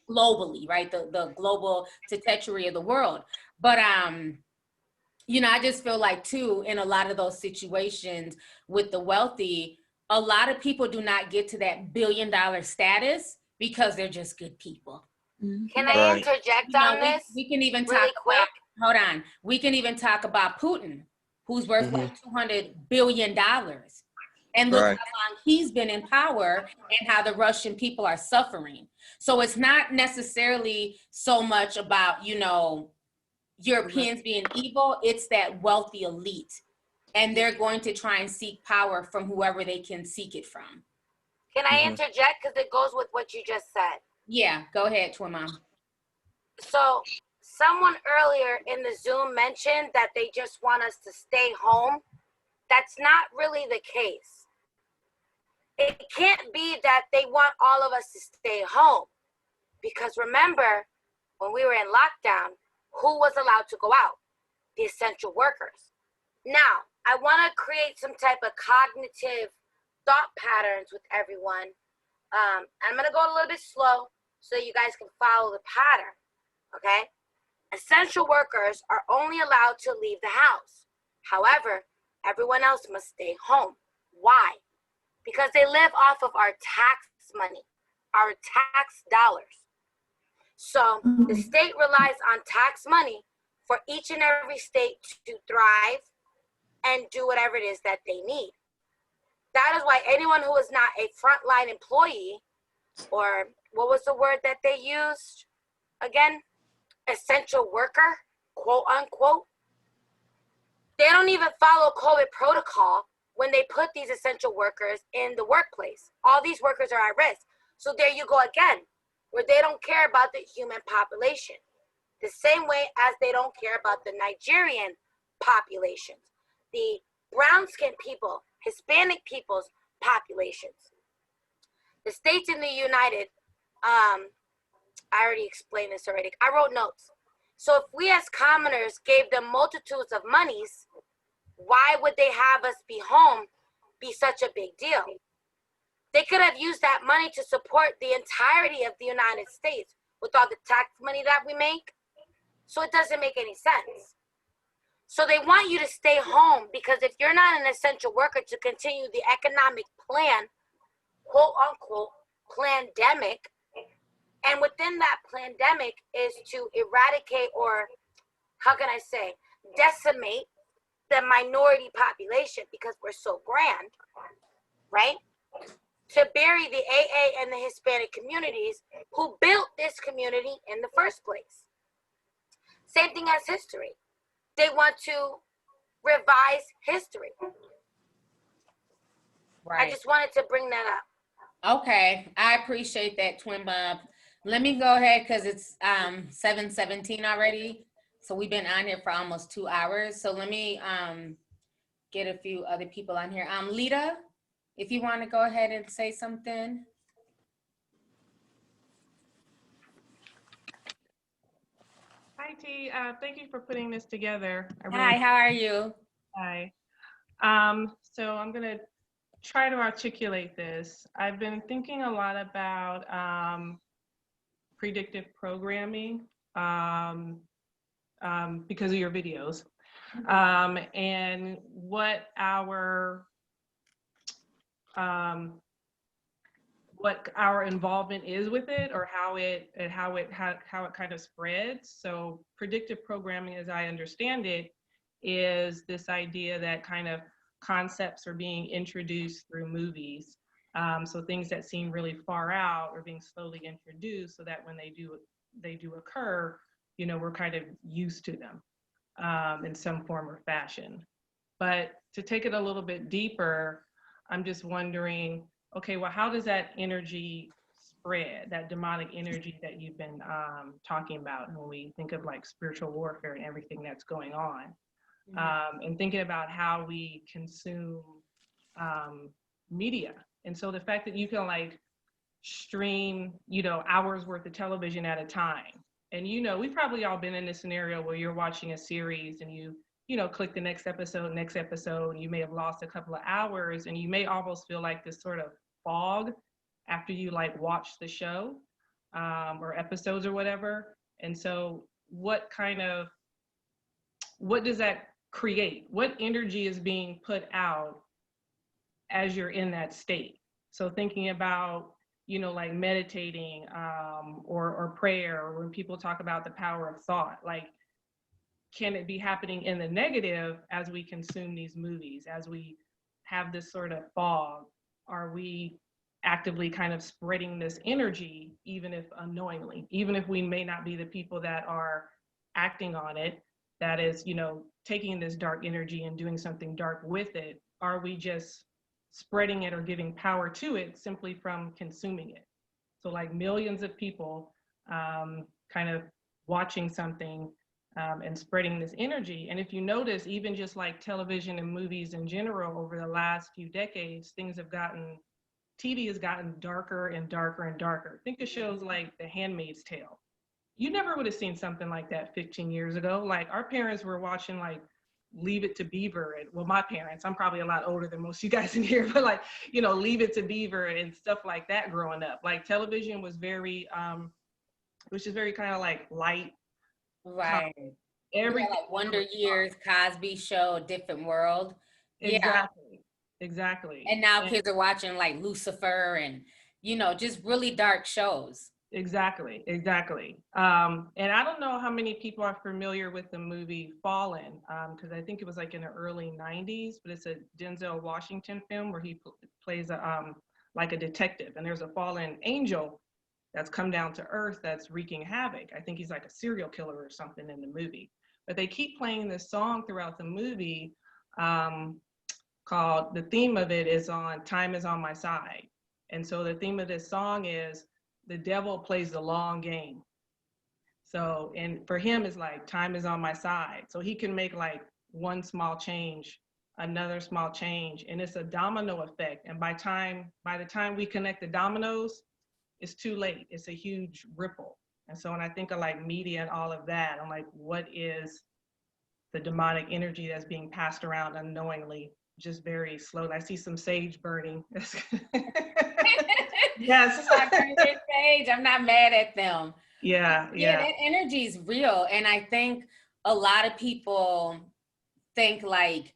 globally, right? The global trajectory of the world. But, you know, I just feel like too, in a lot of those situations with the wealthy, a lot of people do not get to that $1 billion status because they're just good people. Can I interject on this? We can even really talk quick? hold on. We can even talk about Putin, who's worth like $200 billion. And look how long he's been in power and how the Russian people are suffering. So it's not necessarily so much about, you know, Europeans being evil. It's that wealthy elite. And they're going to try and seek power from whoever they can seek it from. Can I interject? Because it goes with what you just said. Yeah, go ahead, Twin Mom. So someone earlier in the Zoom mentioned that they just want us to stay home. That's not really the case. It can't be that they want all of us to stay home, because remember, when we were in lockdown, who was allowed to go out? The essential workers. Now, I want to create some type of cognitive thought patterns with everyone. I'm going to go a little bit slow so you guys can follow the pattern, okay? Essential workers are only allowed to leave the house. However, everyone else must stay home. Why? Because they live off of our tax money, our tax dollars. So the state relies on tax money for each and every state to thrive and do whatever it is that they need. That is why anyone who is not a frontline employee, or what was the word that they used again? Essential worker, quote unquote. They don't even follow COVID protocol when they put these essential workers in the workplace. All these workers are at risk. So there you go again, where they don't care about the human population. The same way as they don't care about the Nigerian populations, the brown-skinned people, Hispanic people's populations. The states in the United, I already explained this already. I wrote notes. So if we as commoners gave them multitudes of monies, why would they have us be home be such a big deal? They could have used that money to support the entirety of the United States with all the tax money that we make. So it doesn't make any sense. So they want you to stay home because if you're not an essential worker to continue the economic plan, quote unquote, pandemic, and within that pandemic is to eradicate, or how can I say, decimate the minority population because we're so grand, right? To bury the AA and the Hispanic communities who built this community in the first place. Same thing as history. They want to revise history. Right. I just wanted to bring that up. Okay, I appreciate that, Twin Bob. Let me go ahead because it's 7:17 already. So we've been on here for almost 2 hours. So let me get a few other people on here. Lita, if you want to go ahead and say something. Hi, T. Thank you for putting this together. Hi, how are you? Hi. So I'm going to try to articulate this. I've been thinking a lot about predictive programming because of your videos and what our involvement is with it, or how it kind of spreads. So predictive programming, as I understand it, is this idea that kind of concepts are being introduced through movies. So things that seem really far out are being slowly introduced so that when they do occur, you know, we're kind of used to them in some form or fashion. But to take it a little bit deeper, I'm just wondering, okay, well, how does that energy spread, that demonic energy that you've been talking about when we think of like spiritual warfare and everything that's going on? And thinking about how we consume media. And so the fact that you can like stream, you know, hours worth of television at a time. And, you know, we've probably all been in this scenario where you're watching a series and you know, click the next episode, and you may have lost a couple of hours and you may almost feel like this sort of fog after you like watch the show or episodes or whatever. And so what does that create? What energy is being put out as you're in that state? So thinking about, you know, like meditating or prayer, or when people talk about the power of thought, like, can it be happening in the negative as we consume these movies, as we have this sort of fog? Are we actively kind of spreading this energy, even if unknowingly, even if we may not be the people that are acting on it, that is, you know, taking this dark energy and doing something dark with it? Are we just spreading it or giving power to it simply from consuming it? So like millions of people kind of watching something and spreading this energy. And if you notice, even just like television and movies in general, over the last few decades, TV has gotten darker and darker and darker. Think of shows like The Handmaid's Tale. You never would have seen something like that 15 years ago. Like our parents were watching like Leave It to Beaver, and well, my parents, I'm probably a lot older than most of you guys in here, but like, you know, Leave It to Beaver and stuff like that growing up. Like television was very, it was just very kind of like light. Right. Every like Wonder Years, Cosby Show, Different World. Exactly. Exactly. And now kids are watching like Lucifer and, you know, just really dark shows. Exactly. And I don't know how many people are familiar with the movie Fallen, because I think it was like in the early 90s, but it's a Denzel Washington film where he plays like a detective, and there's a fallen angel that's come down to earth that's wreaking havoc. I think he's like a serial killer or something in the movie. But they keep playing this song throughout the movie called, the theme of it is on Time Is On My Side. And so the theme of this song is the devil plays the long game. So, and for him it's like time is on my side. So he can make like one small change, another small change, and it's a domino effect. And by the time we connect the dominoes, it's too late. It's a huge ripple. And so when I think of like media and all of that, I'm like, what is the demonic energy that's being passed around unknowingly, just very slowly? I see some sage burning. Yes. Sage. I'm not mad at them. Yeah. That energy is real. And I think a lot of people think like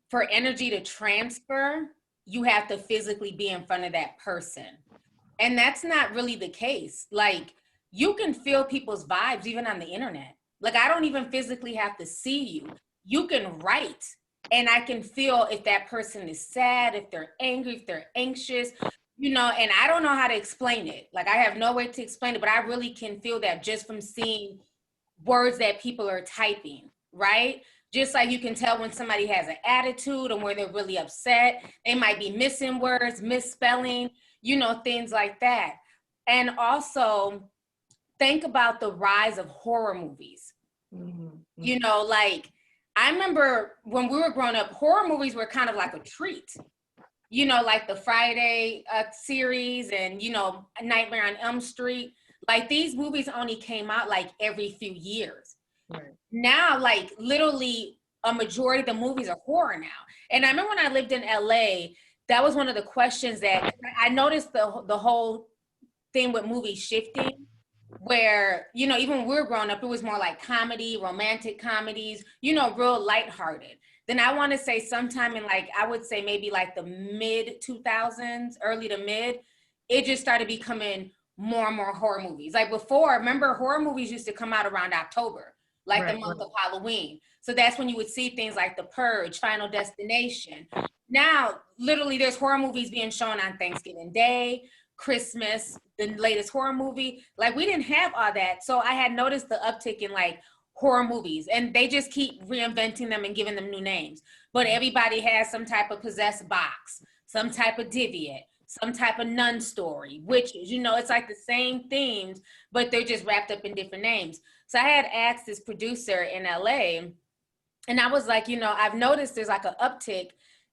for energy to transfer, you have to physically be in front of that person. And that's not really the case. Like you can feel people's vibes even on the internet. Like I don't even physically have to see you. You can write and I can feel if that person is sad, if they're angry, if they're anxious, you know, and I don't know how to explain it. Like I have no way to explain it, but I really can feel that just from seeing words that people are typing, right? Just like you can tell when somebody has an attitude and when they're really upset, they might be missing words, misspelling, you know, things like that. And also think about the rise of horror movies. Mm-hmm. You know, like I remember when we were growing up, horror movies were kind of like a treat. You know, like the Friday series and, you know, Nightmare on Elm Street. Like these movies only came out like every few years. Right. Now, like literally a majority of the movies are horror now. And I remember when I lived in LA, that was one of the questions that I noticed the whole thing with movies shifting, where, you know, even when we were growing up, it was more like comedy, romantic comedies, you know, real lighthearted. Then I want to say sometime in like, I would say maybe like the mid 2000s, early to mid, it just started becoming more and more horror movies. Like before, remember horror movies used to come out around October, like the month of Halloween. So that's when you would see things like The Purge, Final Destination. Now, literally there's horror movies being shown on Thanksgiving Day, Christmas, the latest horror movie. Like we didn't have all that. So I had noticed the uptick in like horror movies, and they just keep reinventing them and giving them new names. But everybody has some type of possessed box, some type of deviant, some type of nun story, witches, you know, it's like the same themes, but they're just wrapped up in different names. So I had asked this producer in LA, and I was like, you know, I've noticed there's like an uptick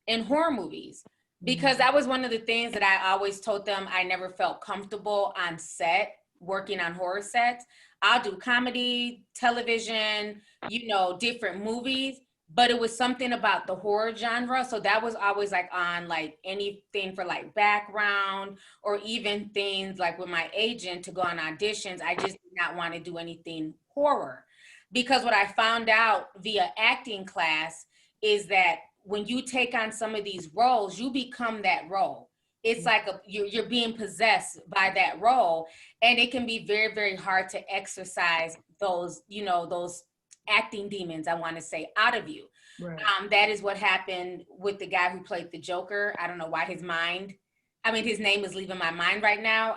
in horror movies, because that was one of the things that I always told them. I never felt comfortable on set, working on horror sets. I'll do comedy, television, you know, different movies, but it was something about the horror genre. So that was always like on like anything for like background, or even things like with my agent to go on auditions. I just did not want to do anything horror, because what I found out via acting class is that when you take on some of these roles, you become that role. It's like you're being possessed by that role, and it can be very, very hard to exercise those, you know, those acting demons, I want to say, out of you. Right. That is what happened with the guy who played the Joker. I don't know why his name is leaving my mind right now.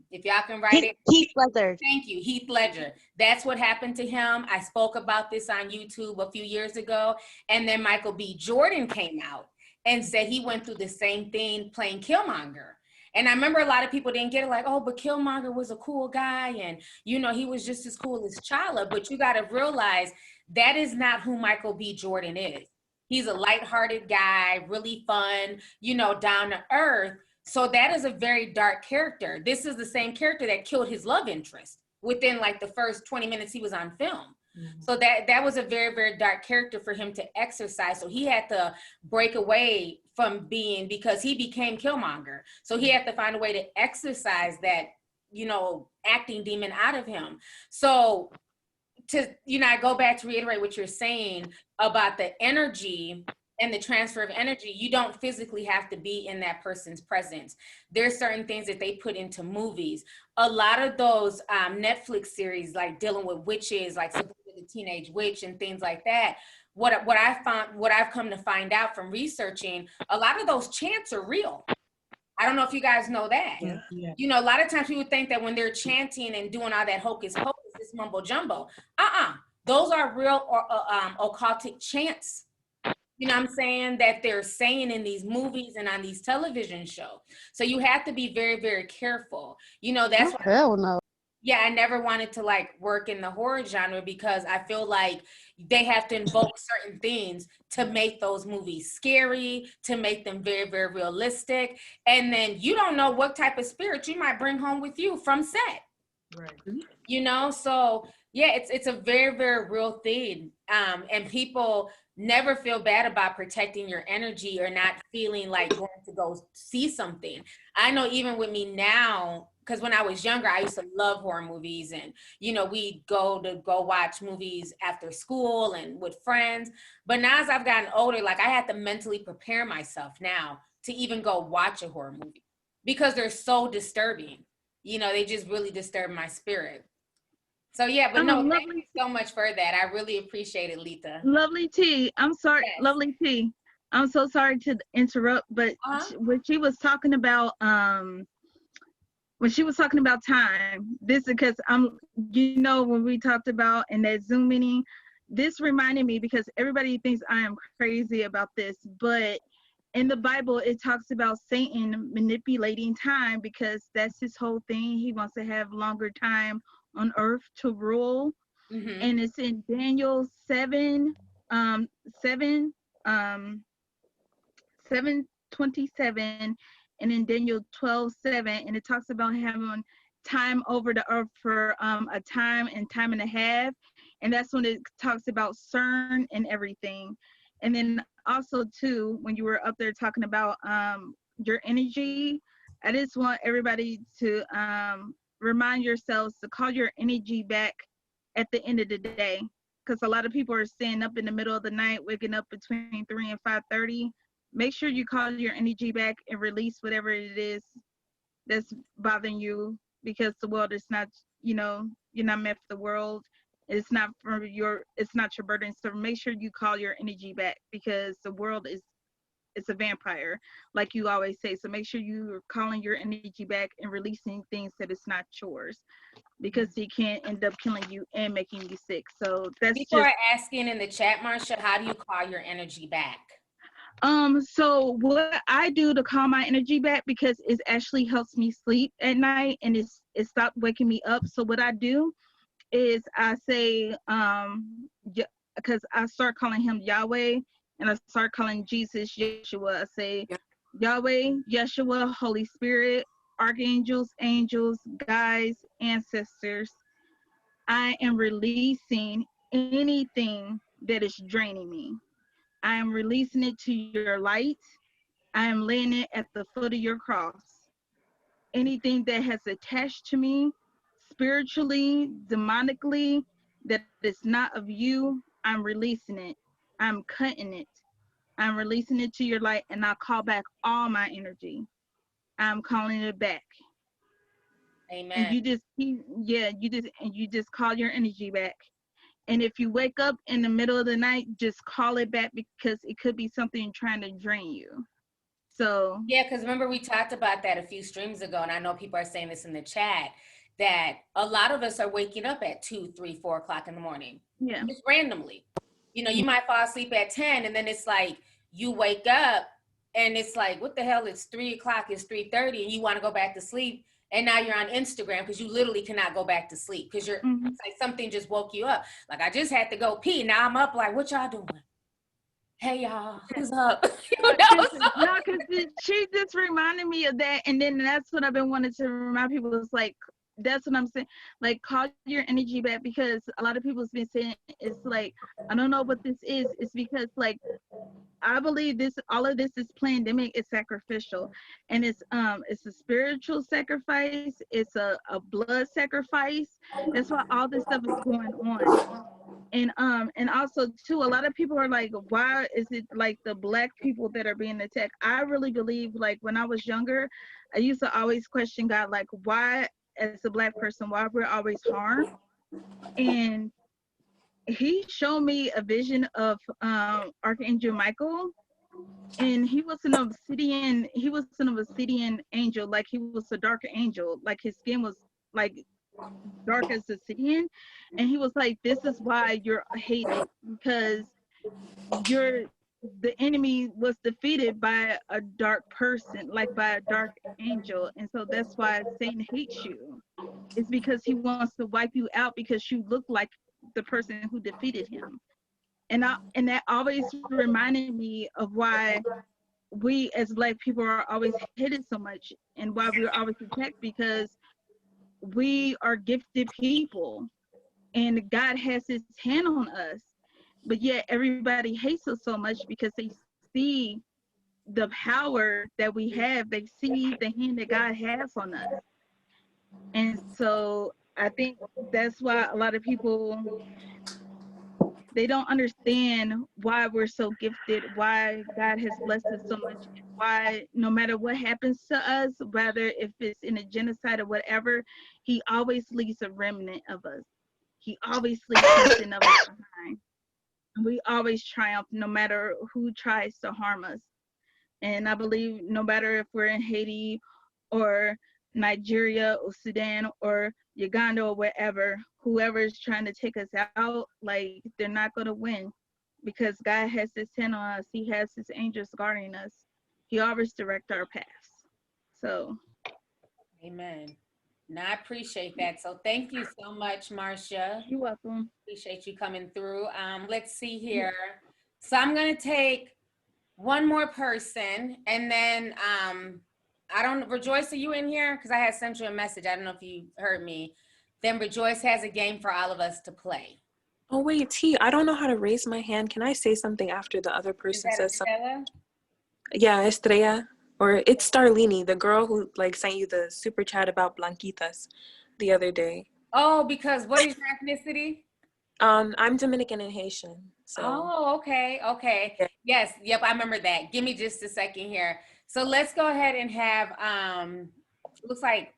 If y'all can write it. Heath Ledger. Thank you, Heath Ledger. That's what happened to him. I spoke about this on YouTube a few years ago, and then Michael B. Jordan came out and said he went through the same thing playing Killmonger. And I remember a lot of people didn't get it, like, oh, but Killmonger was a cool guy, and you know, he was just as cool as T'Challa. But you got to realize that is not who Michael B. Jordan is. He's a lighthearted guy, really fun, you know, down to earth. So that is a very dark character. This is the same character that killed his love interest within like the first 20 minutes he was on film. So that was a very, very dark character for him to exercise. So he had to break away from being, because he became Killmonger. So he had to find a way to exercise that, you know, acting demon out of him. So to, you know, I go back to reiterate what you're saying about the energy and the transfer of energy. You don't physically have to be in that person's presence. There's certain things that they put into movies. A lot of those Netflix series, like dealing with witches, like Sabrina the Teenage Witch and things like that. What I've come to find out from researching, a lot of those chants are real. I don't know if you guys know that. Yeah. You know, a lot of times people think that when they're chanting and doing all that hocus pocus, it's mumbo jumbo. Those are real occultic chants. You know what I'm saying? That they're saying in these movies and on these television shows. So you have to be very, very careful. You know, that's why. Hell no. Yeah, I never wanted to like work in the horror genre, because I feel like they have to invoke certain things to make those movies scary, to make them very, very realistic. And then you don't know what type of spirit you might bring home with you from set. Right. You know, so yeah, it's a very, very real thing. And people never feel bad about protecting your energy or not feeling like going to go see something. I know even with me now, because when I was younger, I used to love horror movies, and, you know, we'd go watch movies after school and with friends. But now as I've gotten older, like I had to mentally prepare myself now to even go watch a horror movie, because they're so disturbing. You know, they just really disturb my spirit. So yeah, but no, thank you so much for that. I really appreciate it, Lita. Lovely T, I'm sorry, yes. Lovely T, I'm so sorry to interrupt, but when she was talking about time, this is because you know, when we talked about in that Zoom meeting, this reminded me, because everybody thinks I am crazy about this, but in the Bible, it talks about Satan manipulating time, because that's his whole thing. He wants to have longer time on earth to rule. Mm-hmm. And it's in Daniel 7:27, and in Daniel 12:7, and it talks about having time over the earth for a time and a half, and that's when it talks about CERN and everything. And then also too, when you were up there talking about your energy, I just want everybody to remind yourselves to call your energy back at the end of the day, because a lot of people are staying up in the middle of the night, waking up between 3 and 5:30. Make sure you call your energy back and release whatever it is that's bothering you, because the world is not, you know, you're not meant for the world. It's not your burden. So make sure you call your energy back, because the world it's a vampire, like you always say. So make sure you're calling your energy back and releasing things that it's not yours, because it can end up killing you and making you sick. So that's Before asking in the chat, Marsha, how do you call your energy back? So what I do to calm my energy back, because it actually helps me sleep at night and it stopped waking me up. So what I do is I say, because I start calling him Yahweh, and I start calling Jesus Yeshua. I say, Yahweh, Yeshua, Holy Spirit, archangels, angels, guides, ancestors, I am releasing anything that is draining me. I am releasing it to your light. I am laying it at the foot of your cross. Anything that has attached to me, spiritually, demonically, that is not of you, I'm releasing it. I'm cutting it. I'm releasing it to your light, and I'll call back all my energy. I'm calling it back. Amen. And you just call your energy back. And if you wake up in the middle of the night, just call it back, because it could be something trying to drain you. So yeah, because remember we talked about that a few streams ago, and I know people are saying this in the chat, that a lot of us are waking up at 2, 3, 4 o'clock in the morning. Yeah. Just randomly. You know, you might fall asleep at 10, and then it's like you wake up and it's like, what the hell? It's 3 o'clock, it's 3:30, and you want to go back to sleep. And now you're on Instagram because you literally cannot go back to sleep because it's like something just woke you up. Like, I just had to go pee. Now I'm up like, what y'all doing? Hey, y'all, who's up? No, because she just reminded me of that. And then that's what I've been wanting to remind people. It's like, that's what I'm saying. Like, call your energy back, because a lot of people's been saying, it's like, I don't know what this is. It's because, like, I believe all of this is pandemic is sacrificial, and it's a spiritual sacrifice. It's a blood sacrifice. That's why all this stuff is going on. And also too, a lot of people are like, why is it like the Black people that are being attacked? I really believe, like, when I was younger, I used to always question God, like, why, as a Black person, why we're always harmed. And he showed me a vision of Archangel Michael, and he was an obsidian angel. Like, he was a dark angel, like his skin was like dark as obsidian. And he was like, this is why you're hated, because the enemy was defeated by a dark person, like by a dark angel. And so that's why Satan hates you. It's because he wants to wipe you out because you look like the person who defeated him. And that always reminded me of why we as Black people are always hated so much, and why we are always attacked, because we are gifted people and God has his hand on us. But yet everybody hates us so much because they see the power that we have. They see the hand that God has on us. And so I think that's why a lot of people, they don't understand why we're so gifted, why God has blessed us so much, why no matter what happens to us, whether if it's in a genocide or whatever, he always leaves a remnant of us. He always leaves something of us behind. And we always triumph no matter who tries to harm us. And I believe no matter if we're in Haiti or Nigeria or Sudan or Uganda or wherever, whoever is trying to take us out, like, they're not going to win, because God has his hand on us. He has his angels guarding us. He always directs our paths. So, amen. No, I appreciate that. So thank you so much, Marcia. You're welcome. Appreciate you coming through. Let's see here. So I'm going to take one more person, and then Rejoice, are you in here? Because I had sent you a message. I don't know if you heard me. Then Rejoice has a game for all of us to play. Oh wait, T, I don't know how to raise my hand. Can I say something after the other person says something? Yeah, Estrella. Or it's Starlini, the girl who like sent you the super chat about Blanquitas the other day. Oh, because what is your ethnicity? I'm Dominican and Haitian. So. Oh, okay. Yeah. Yes. Yep. I remember that. Give me just a second here. So let's go ahead and have, looks like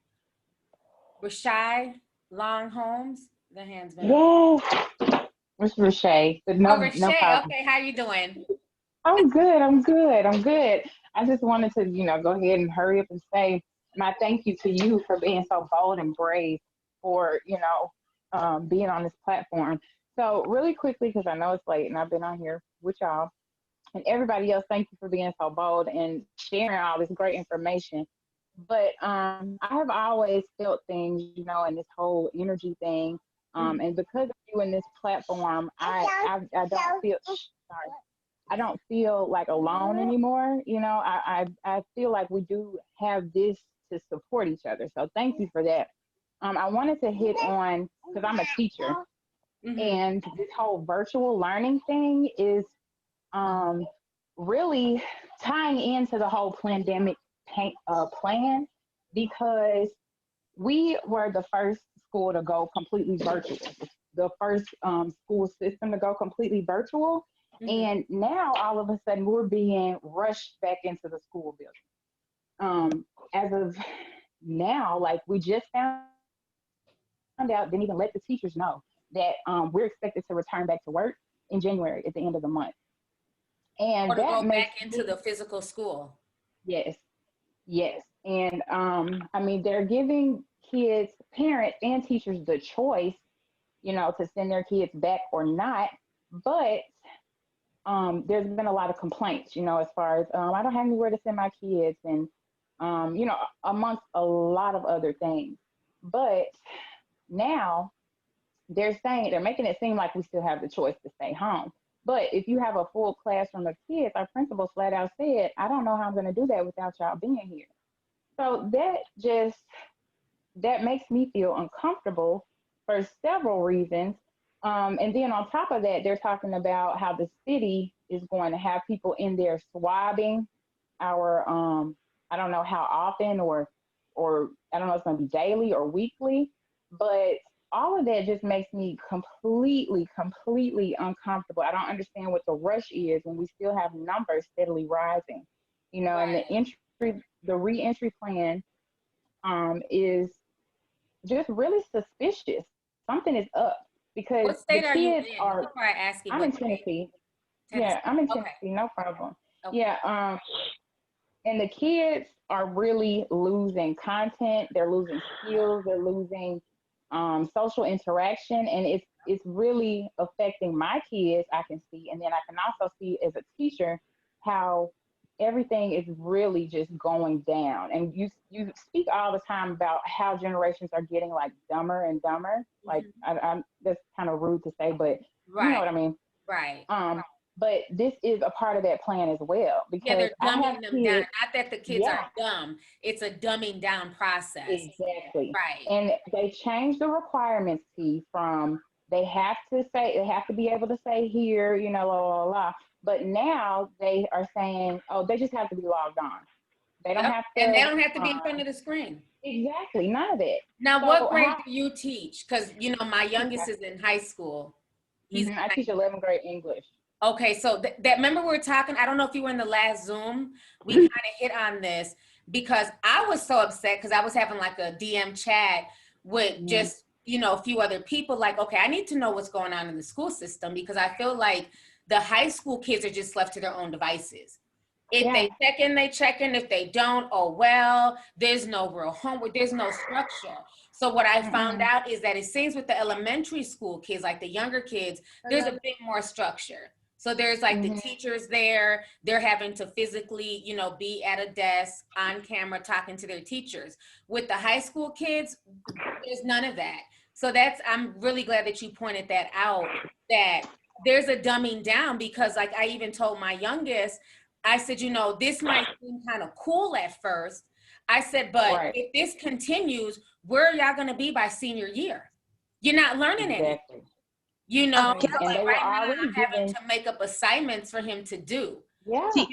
Rashai Long Holmes. The hand's been up. Yes, it's Rashay. No Rashay. problem. Okay. How you doing? I'm good. I just wanted to, go ahead and hurry up and say my thank you to you for being so bold and brave for, being on this platform. So really quickly, because I know it's late and I've been on here with y'all and everybody else, thank you for being so bold and sharing all this great information. But I have always felt things, in this whole energy thing. And because of you in this platform, I don't feel, sorry. I don't feel like alone anymore. I feel like we do have this to support each other. So thank you for that. I wanted to hit on, because I'm a teacher, and this whole virtual learning thing is really tying into the whole pandemic plan, because we were the first school to go completely virtual, the first school system to go completely virtual. And now all of a sudden we're being rushed back into the school building. As of now, like, we just found out, didn't even let the teachers know that we're expected to return back to work in January at the end of the month. And or to that go makes back into the physical school. Yes. And they're giving kids, parents and teachers the choice, to send their kids back or not. But there's been a lot of complaints, as far as I don't have anywhere to send my kids, and amongst a lot of other things. But now they're making it seem like we still have the choice to stay home. But if you have a full classroom of kids, our principal flat out said, I don't know how I'm going to do that without y'all being here. So that makes me feel uncomfortable for several reasons. And then on top of that, they're talking about how the city is going to have people in there swabbing our, I don't know how often, or I don't know if it's going to be daily or weekly, but all of that just makes me completely uncomfortable. I don't understand what the rush is when we still have numbers steadily rising, and the re-entry plan is just really suspicious. Something is up, because What state the are you kids in? are. Before I ask you I'm what in state. Tennessee. Tennessee. Yeah, I'm in Okay. Tennessee. No problem. Okay. Yeah. And the kids are really losing content. They're losing skills. They're losing social interaction, and it's really affecting my kids. I can see, and then I can also see as a teacher how everything is really just going down. And you speak all the time about how generations are getting like dumber and dumber. Like I'm that's kind of rude to say, but you know what I mean. Right. But this is a part of that plan as well, because Yeah, they're I have dumbing them kids, down. Not that the kids yeah, are dumb. It's a dumbing down process. exactly. Right. And they changed the requirements, T, from they have to be able to say here, la, la, la. But now they are saying, oh, they just have to be logged on. They don't Yep. have to. And they don't have to be in front of the screen. Exactly. None of that. Now, So what grade do you teach? Because, my youngest is in high school. I teach 11th grade English. Okay, so that remember we were talking, I don't know if you were in the last Zoom, we kind of hit on this, because I was so upset because I was having like a DM chat with just, a few other people, like, okay, I need to know what's going on in the school system, because I feel like the high school kids are just left to their own devices. If they check in, they check in. If they don't, oh well, there's no real homework, there's no structure. So what I found out is that it seems with the elementary school kids, like the younger kids, there's a bit more structure. So there's like the teachers there, they're having to physically, be at a desk on camera talking to their teachers. With the high school kids, there's none of that. So I'm really glad that you pointed that out, that there's a dumbing down, because like I even told my youngest, I said, this might seem kind of cool at first. I said, but if this continues, where are y'all going to be by senior year? You're not learning anything. Like right now I'm having to make up assignments for him to do. Yeah. And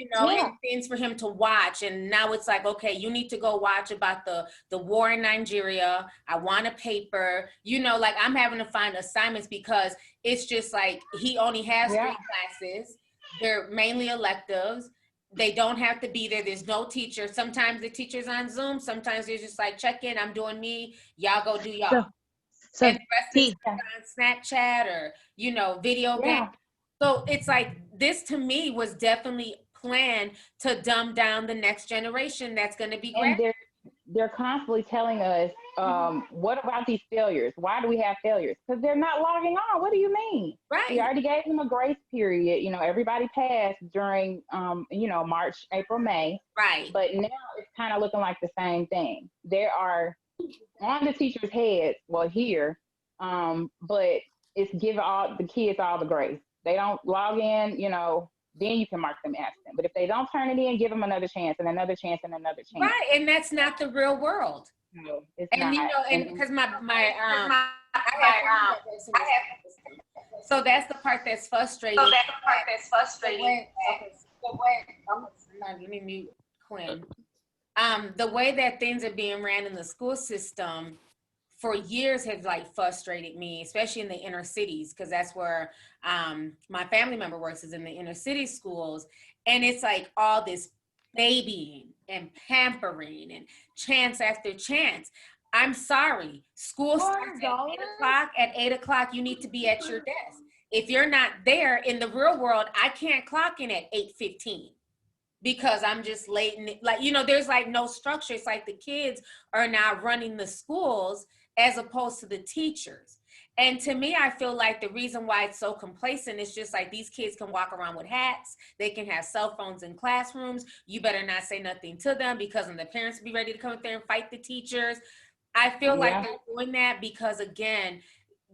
things for him to watch. And now it's like, okay, you need to go watch about the war in Nigeria. I want a paper. Like I'm having to find assignments, because it's just like he only has 3 classes. They're mainly electives. They don't have to be there. There's no teacher. Sometimes the teacher's on Zoom. Sometimes they're just like, check in, I'm doing me. Y'all go do y'all. So and the rest is on Snapchat or, video games. So it's like, this to me was definitely planned to dumb down the next generation that's going to be great. And they're constantly telling us, what about these failures? Why do we have failures? Because they're not logging on. What do you mean? Right. We already gave them a grace period. Everybody passed during, March, April, May. Right. But now it's kind of looking like the same thing. There are on the teacher's heads, here, but it's giving all the kids all the grace. They don't log in, then you can mark them absent. But if they don't turn it in, give them another chance and another chance and another chance. Right, and that's not the real world. No, it's and not. And because so that's the part that's frustrating. Let me mute Quinn. The way that things are being ran in the school system for years has like frustrated me, especially in the inner cities, because that's where my family member works, is in the inner city schools. And it's like all this babying and pampering and chance after chance. I'm sorry, school starts at 8 o'clock. At 8 o'clock, you need to be at your desk. If you're not there in the real world, I can't clock in at 8:15. Because I'm just late. There's like no structure. It's like the kids are now running the schools as opposed to the teachers. And to me, I feel like the reason why it's so complacent is just like these kids can walk around with hats. They can have cell phones in classrooms. You better not say nothing to them because then the parents be ready to come up there and fight the teachers. I feel like they're doing that because, again,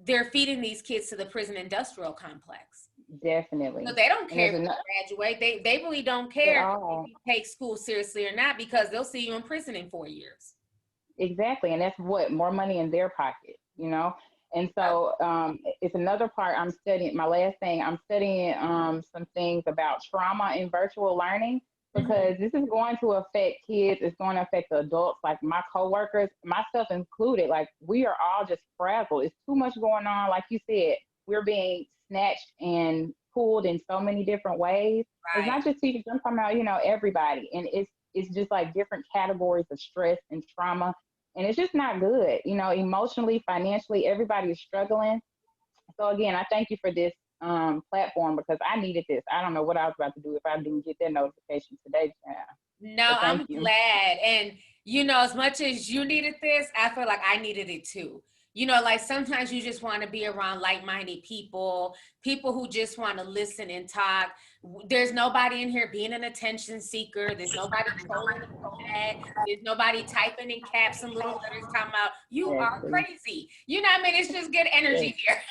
they're feeding these kids to the prison industrial complex. Definitely. So they don't care if you graduate. They really don't care if you take school seriously or not because they'll see you in prison in 4 years. Exactly. And that's what, more money in their pocket, you know? And so it's another part I'm studying. My last thing, I'm studying some things about trauma in virtual learning because this is going to affect kids. It's going to affect the adults, like my coworkers, myself included. Like we are all just frazzled. It's too much going on. Like you said, we're being snatched and pulled in so many different ways. It's not just teachers. I'm talking about, you know, everybody. And it's just like different categories of stress and trauma. And it's just not good, you know, emotionally, financially, everybody is struggling. So again, I thank you for this platform because I needed this. I don't know what I was about to do if I didn't get that notification today. No, I'm glad. And, you know, as much as you needed this, I feel like I needed it too. You know, like sometimes you just want to be around like-minded people who just want to listen and talk. There's nobody in here being an attention seeker. There's nobody trolling the chat. There's nobody typing in caps and little letters talking about, you are crazy. You know what I mean? It's just good energy here.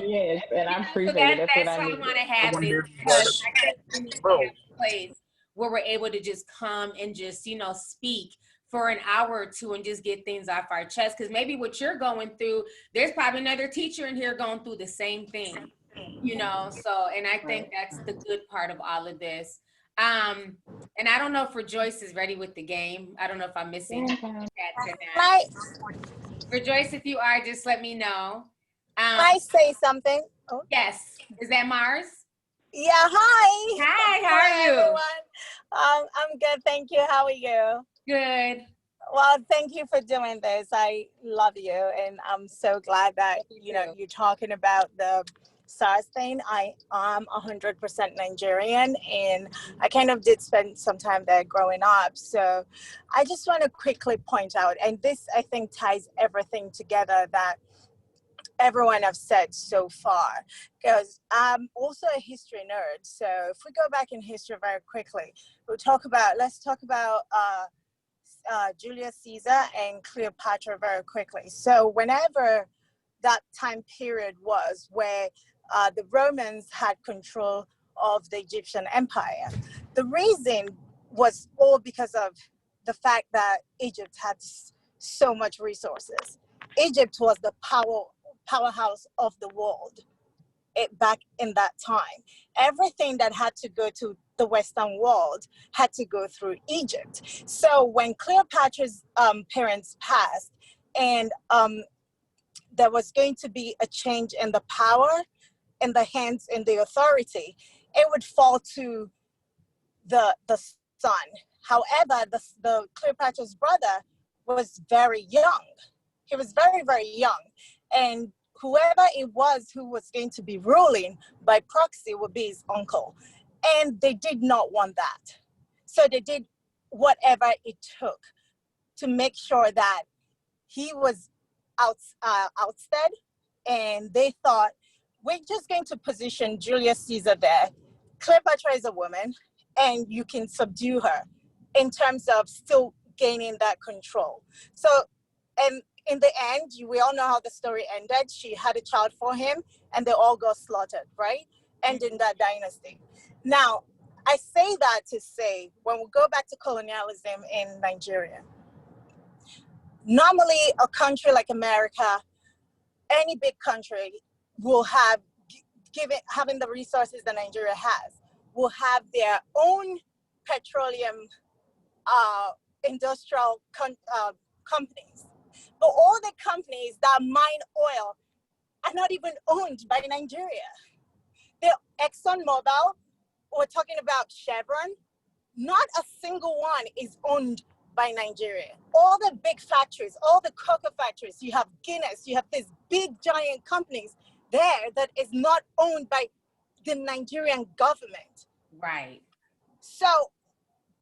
Yes, and I appreciate it. That's why I want to have this because I got a place where we're able to just come and just, you know, speak for an hour or two and just get things off our chest. Because maybe what you're going through, there's probably another teacher in here going through the same thing, you know? So, and I think that's the good part of all of this. And I don't know if Rejoice is ready with the game. I don't know if I'm missing chat tonight. Rejoice, if you are, just let me know. Can I say something? Oh. Yes. Is that Mars? Yeah, hi. Hi, how are you? Everyone. I'm good, thank you. How are you? Good. Well, thank you for doing this. I love you, and I'm so glad that you know you're talking about the SARS thing. I am 100% Nigerian, and I kind of did spend some time there growing up. So I just want to quickly point out, and this I think ties everything together that everyone have said so far, because I'm also a history nerd. So if we go back in history very quickly, let's talk about Julius Caesar and Cleopatra very quickly. So whenever that time period was where the Romans had control of the Egyptian Empire, the reason was all because of the fact that Egypt had so much resources. Egypt was the powerhouse of the world back in that time. Everything that had to go to the Western world had to go through Egypt. So when Cleopatra's parents passed and there was going to be a change in the power, in the hands, in the authority, it would fall to the son. However, the Cleopatra's brother was very young. He was very, very young. And whoever it was who was going to be ruling by proxy would be his uncle. And they did not want that. So they did whatever it took to make sure that he was ousted. And they thought, we're just going to position Julius Caesar there. Cleopatra is a woman, and you can subdue her in terms of still gaining that control. So, and in the end, we all know how the story ended. She had a child for him, and they all got slaughtered, right? Ending that dynasty. Now, I say that to say, when we go back to colonialism in Nigeria, normally a country like America, any big country will have, having the resources that Nigeria has, will have their own petroleum industrial companies. But all the companies that mine oil are not even owned by Nigeria. The ExxonMobil, we're talking about Chevron, not a single one is owned by Nigeria. All the big factories, all the cocoa factories, you have Guinness, you have these big giant companies there that is not owned by the Nigerian government. Right. So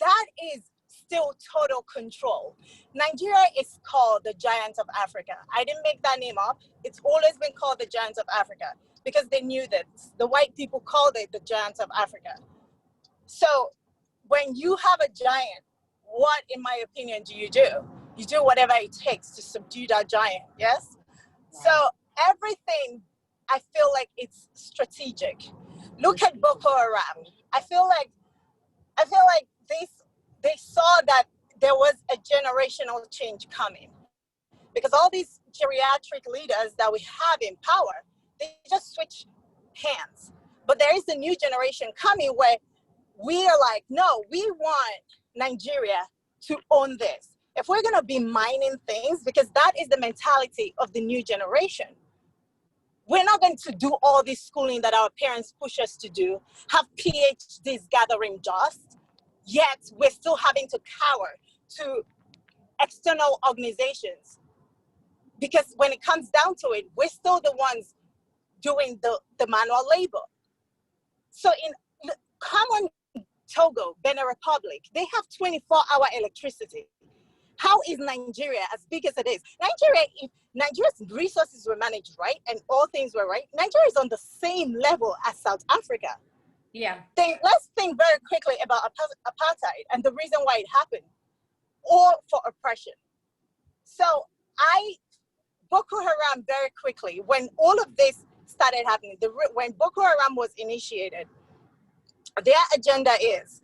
that is still total control. Nigeria is called the Giants of Africa. I didn't make that name up. It's always been called the Giants of Africa because they knew that the white people called it the Giants of Africa. So when you have a giant, what, in my opinion, do? You do whatever it takes to subdue that giant, yes? Right. So everything, I feel like it's strategic. Look at Boko Haram. I feel like they saw that there was a generational change coming, because all these geriatric leaders that we have in power, they just switch hands. But there is a new generation coming where we are like, no, we want Nigeria to own this. If we're gonna be mining things, because that is the mentality of the new generation, we're not going to do all this schooling that our parents push us to do, have PhDs gathering dust, yet we're still having to cower to external organizations. Because when it comes down to it, we're still the ones doing the manual labor. So in common Togo, Benin Republic, they have 24-hour electricity. How is Nigeria as big as it is? Nigeria, if Nigeria's resources were managed right and all things were right, Nigeria is on the same level as South Africa. Yeah. Let's think very quickly about apartheid and the reason why it happened, or for oppression. So Boko Haram, very quickly, when all of this started happening, when Boko Haram was initiated, their agenda is,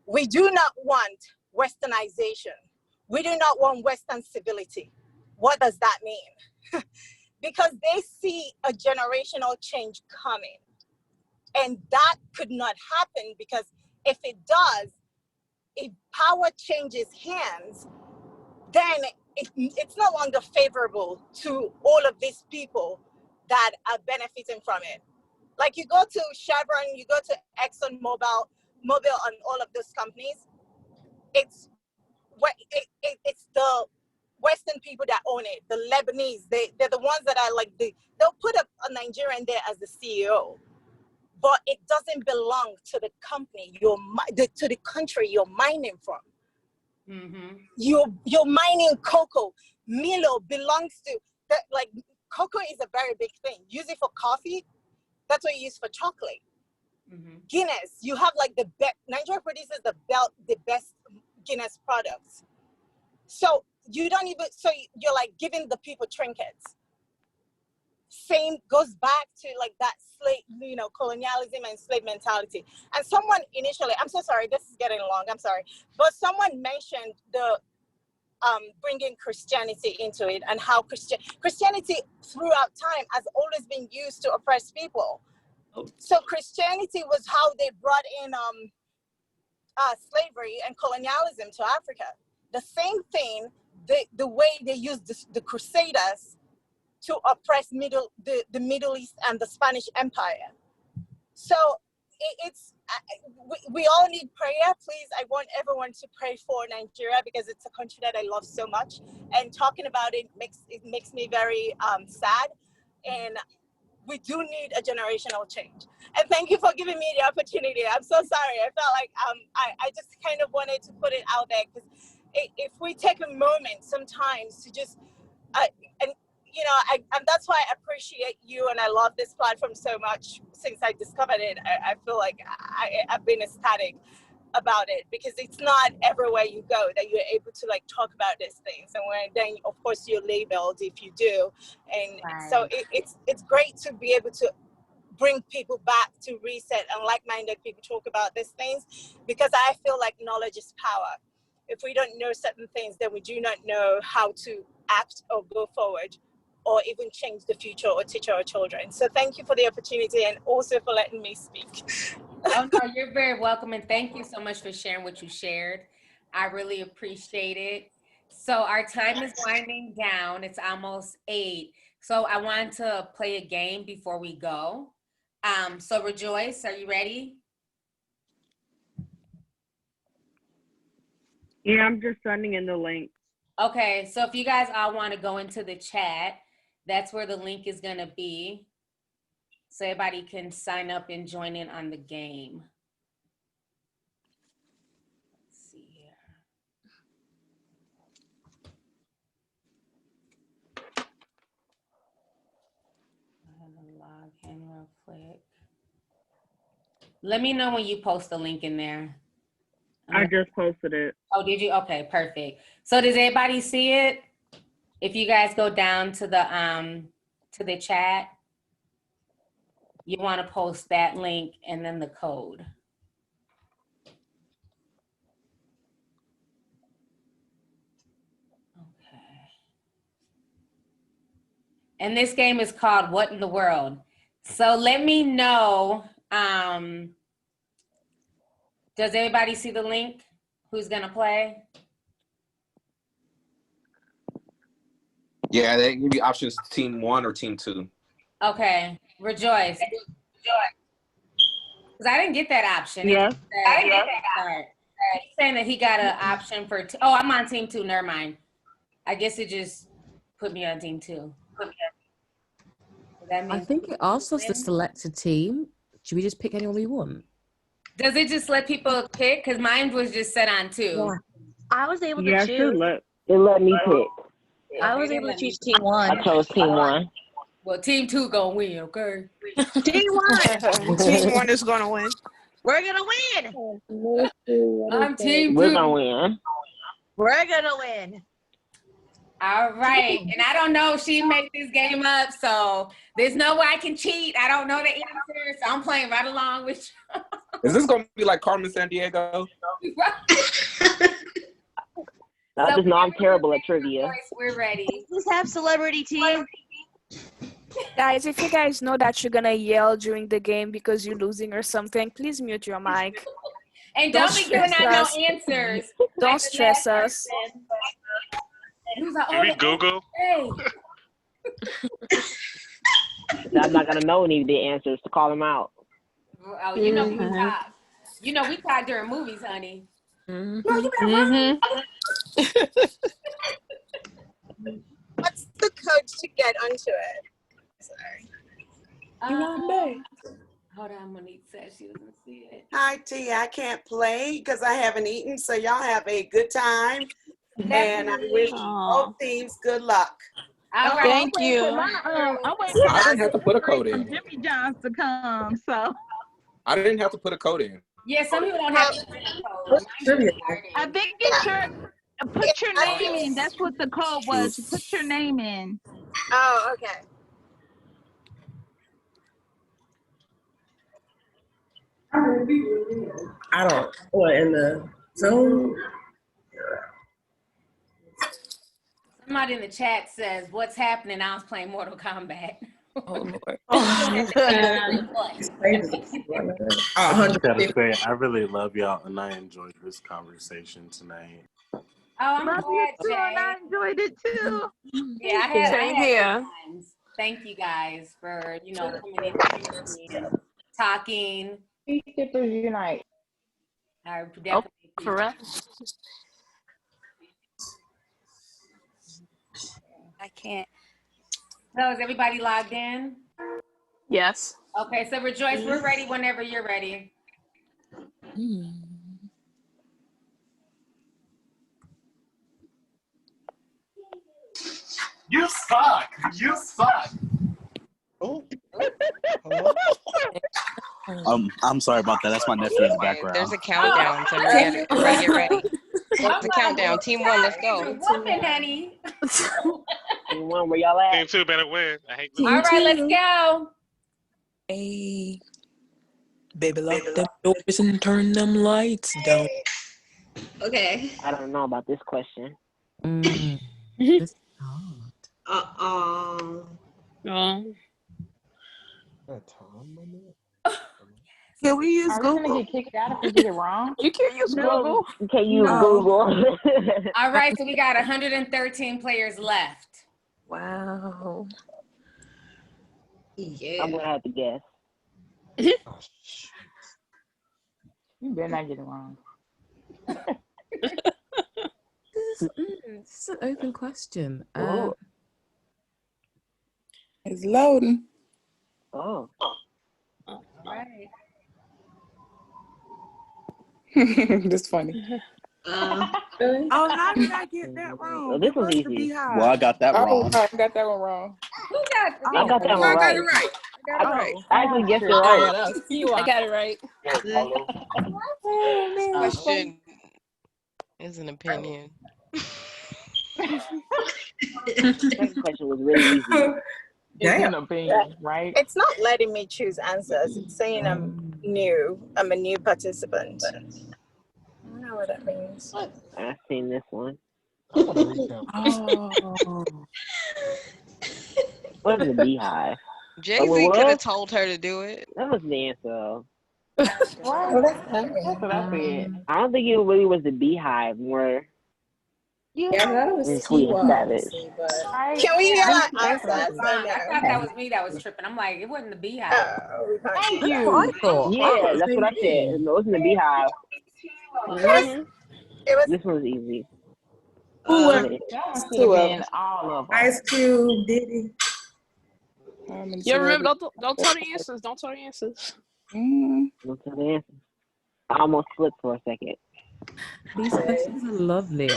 we do not want westernization. We do not want Western civility. What does that mean? Because they see a generational change coming. And that could not happen, because if it does, if power changes hands, then it's no longer favorable to all of these people that are benefiting from it. Like, you go to Chevron, you go to ExxonMobil, and all of those companies, it's the Western people that own it, the Lebanese. They're the ones that are like, they'll put a Nigerian there as the CEO, but it doesn't belong to the company, to the country you're mining from. Mm-hmm. You're mining cocoa. Milo belongs to, like, cocoa is a very big thing. Use it for coffee. That's what you use for chocolate. Mm-hmm. Guinness, you have like Nigeria produces the best Guinness products. So you're like giving the people trinkets. Same goes back to like that slave, colonialism and slave mentality. And someone initially, I'm so sorry, this is getting long, I'm sorry, but someone mentioned the bringing Christianity into it, and how Christianity throughout time has always been used to oppress people. So Christianity was how they brought in slavery and colonialism to Africa. The same thing, the way they used the Crusaders to oppress the Middle East and the Spanish Empire. So we all need prayer. Please, I want everyone to pray for Nigeria, because it's a country that I love so much. And talking about it makes me very sad. And we do need a generational change. And thank you for giving me the opportunity. I'm so sorry. I felt like I just kind of wanted to put it out there, because if we take a moment sometimes to just, and that's why I appreciate you, and I love this platform so much. Since I discovered it, I feel like I've been ecstatic about it, because it's not everywhere you go that you're able to like talk about these things, and then of course you're labeled if you do, and right. So it's great to be able to bring people back to reset and like-minded people talk about these things, because I feel like knowledge is power. If we don't know certain things, then we do not know how to act or go forward, or even change the future or teach our children. So thank you for the opportunity, and also for letting me speak. Oh, no, you're very welcome. And thank you so much for sharing what you shared. I really appreciate it. So our time is winding down. It's almost 8. So I wanted to play a game before we go. So Rejoice, are you ready? Yeah, I'm just sending in the link. Okay, so if you guys all want to go into the chat, that's where the link is going to be. So everybody can sign up and join in on the game. Let's see here. Let me know when you post the link in there. I just posted it. Oh, did you? Okay, perfect. So does everybody see it? If you guys go down to the chat, you want to post that link and then the code. Okay. And this game is called What in the World? So let me know. Does everybody see the link? Who's gonna play? Yeah, they give you options team 1 or team 2. Okay, Rejoice. Because I didn't get that option. Yeah. He's saying that he got an option for, oh, I'm on team 2, never mind. I guess it just put me on team 2. I think it asks us to select a team. Should we just pick anyone we want? Does it just let people pick? Because mine was just set on 2. Yeah. I was able to Yeah, choose. it let me pick. I was able to choose team 1. I chose team 1. Well, team 2 gonna win, okay? Team 1. Team 1 is gonna win. We're gonna win. I'm team 2. We're gonna win. We're gonna win. All right, and I don't know if she made this game up, so there's no way I can cheat. I don't know the answer, so I'm playing right along with you. Is this gonna be like Carmen Sandiego? I just know I'm terrible at trivia. We're ready. Let's have celebrity team. Guys, if you guys know that you're gonna yell during the game because you're losing or something, please mute your mic. And don't be giving out no answers. Don't stress us. Can we Google? Hey. I'm not gonna know any of the answers to call them out. Oh, you know we talk. You know we talk during movies, honey. No, What's the code to get onto it? Sorry. Hold on, Monique says she doesn't see it. Hi, T. I can't play because I haven't eaten, so y'all have a good time. And I wish both teams good luck. Thank you. I'm waiting for I didn't have to put a code in. Jimmy Johns to come, so. I didn't have to put a code in. Yeah, some people don't have to put a code. I think it's put your name in. That's what the code was. You put your name in. Oh, okay. I don't. What in the Zoom? Somebody in the chat says, "What's happening?" I was playing Mortal Kombat. Oh Lord. I just gotta say, I really love y'all, and I enjoyed this conversation tonight. Oh, I'm Love you glad, too, Jay. and I enjoyed it too. Yeah, I had Same good here. times. Thank you guys for coming in and talking. Skippers unite. I definitely for real? I can't. So is everybody logged in? Yes. Okay, so Rejoice, we're ready whenever you're ready. You suck! You suck! Oh. I'm sorry about that. That's my nephew in the background. There's a countdown, so everybody get ready. It's a countdown. Team 1, let's go. Whooping, honey. Team 1, where y'all at? Team 2 better win. I hate All right, let's go. Hey, baby, lock them doors and turn them lights down. Okay. I don't know about this question. Can we use Are we Google? gonna get kicked out if we get it wrong? You can't use Google. You can't use No. Google. All right, so we got 113 players left. Wow. Yeah. I'm gonna have to guess. You better not get it wrong. It's an open question. It's loading. Oh. Right. That's funny. Oh, how did I get that wrong? Well, this was easy. Well, I got that wrong. I got that one wrong. Who got? I got that one right. got it right. I actually guessed it Oh, right. yeah, that was, I got it right. Oh man, that's funny. Question is an opinion. Second question was really easy. It's an opinion, right? It's not letting me choose answers. It's saying I'm new. I'm a new participant. I don't know what that means. I've seen this one. Oh. What is the beehive? Jay-Z could have told her to do it. That was the answer, though. That's what I said. I don't think it really was the beehive, more Yeah, that was Sweet and T-Wall, Savage. honestly, but Can we hear our That's answers? wrong. I thought that was me that was tripping. I'm like, it wasn't the beehive. Thank Yeah, you. that's what I said. It wasn't the beehive. This one's easy. who Got else? it. That one could Who have been else? all of them. Ice Cube, Diddy. Yeah, remember, don't tell the answers. Don't tell the answers. Don't tell the answer. I almost flipped for a second. These questions are lovely.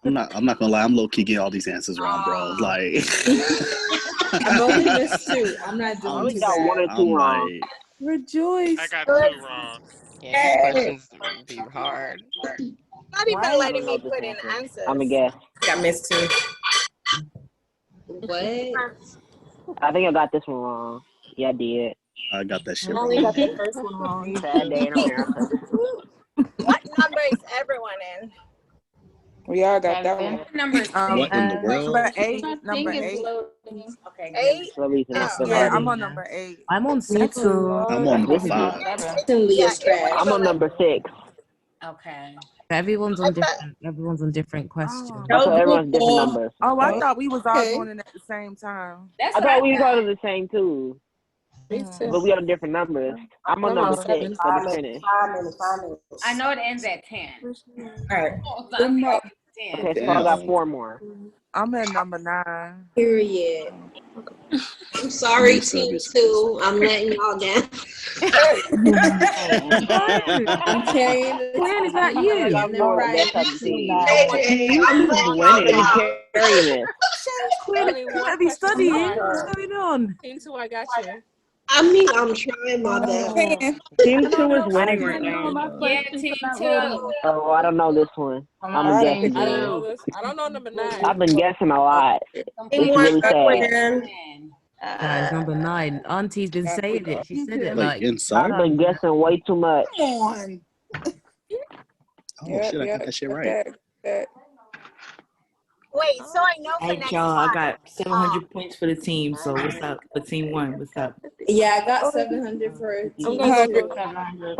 I'm not gonna lie. I'm low key getting all these answers wrong, bro. Like, I've only missed 2. I'm not doing only too got bad. 1 or 2 I'm wrong. like, Rejoice. I got 2 wrong. Yeah, these questions be hard. Not even I don't letting know me this put in answer. answers. I'm a guess. I missed 2. What? I think I got this one wrong. Yeah, I did. I got that I shit only wrong. got the first one wrong. Sad day in America. What number is everyone in? We all got that one. What number is What in the world? Number 8. Number 8. Okay. 8? Yeah, I'm on number 8. I'm on 6. I'm on number 5. Leah's trash. I'm on number 6. Okay. Everyone's on different questions. So everyone's different numbers. Oh, I thought we was all Okay. doing it at the same time. That's I what thought we thought. were the same too, Me too. but we on different numbers. I'm on number 6 for the finish. 5 minutes. I know it ends at 10. All right. So I'm going with 10. Okay, so I got 4 more. I'm at number 9. Period. I'm sorry, Team 2. I'm letting y'all down. I'm carrying this. When is that you? I'm No, right. I'm winning. Carrying this. Better be studying. What's going on? Team 2, I got you. I mean, I'm trying my best. Team 2 is winning right now. Yeah, team 2. Oh, I don't know this one. I'm guessing. I don't know this. I don't know number 9. I've been guessing a lot. It's really sad. Guys, number 9. Auntie's been saying it. She said it Like inside? I've been guessing way too much. Come on. Oh shit! I got that shit right. Wait, so I know for Hey next y'all, I time. got 700 points for the team. So what's up for team 1? What's up? Yeah, I got 700 for I'm team gonna 2. go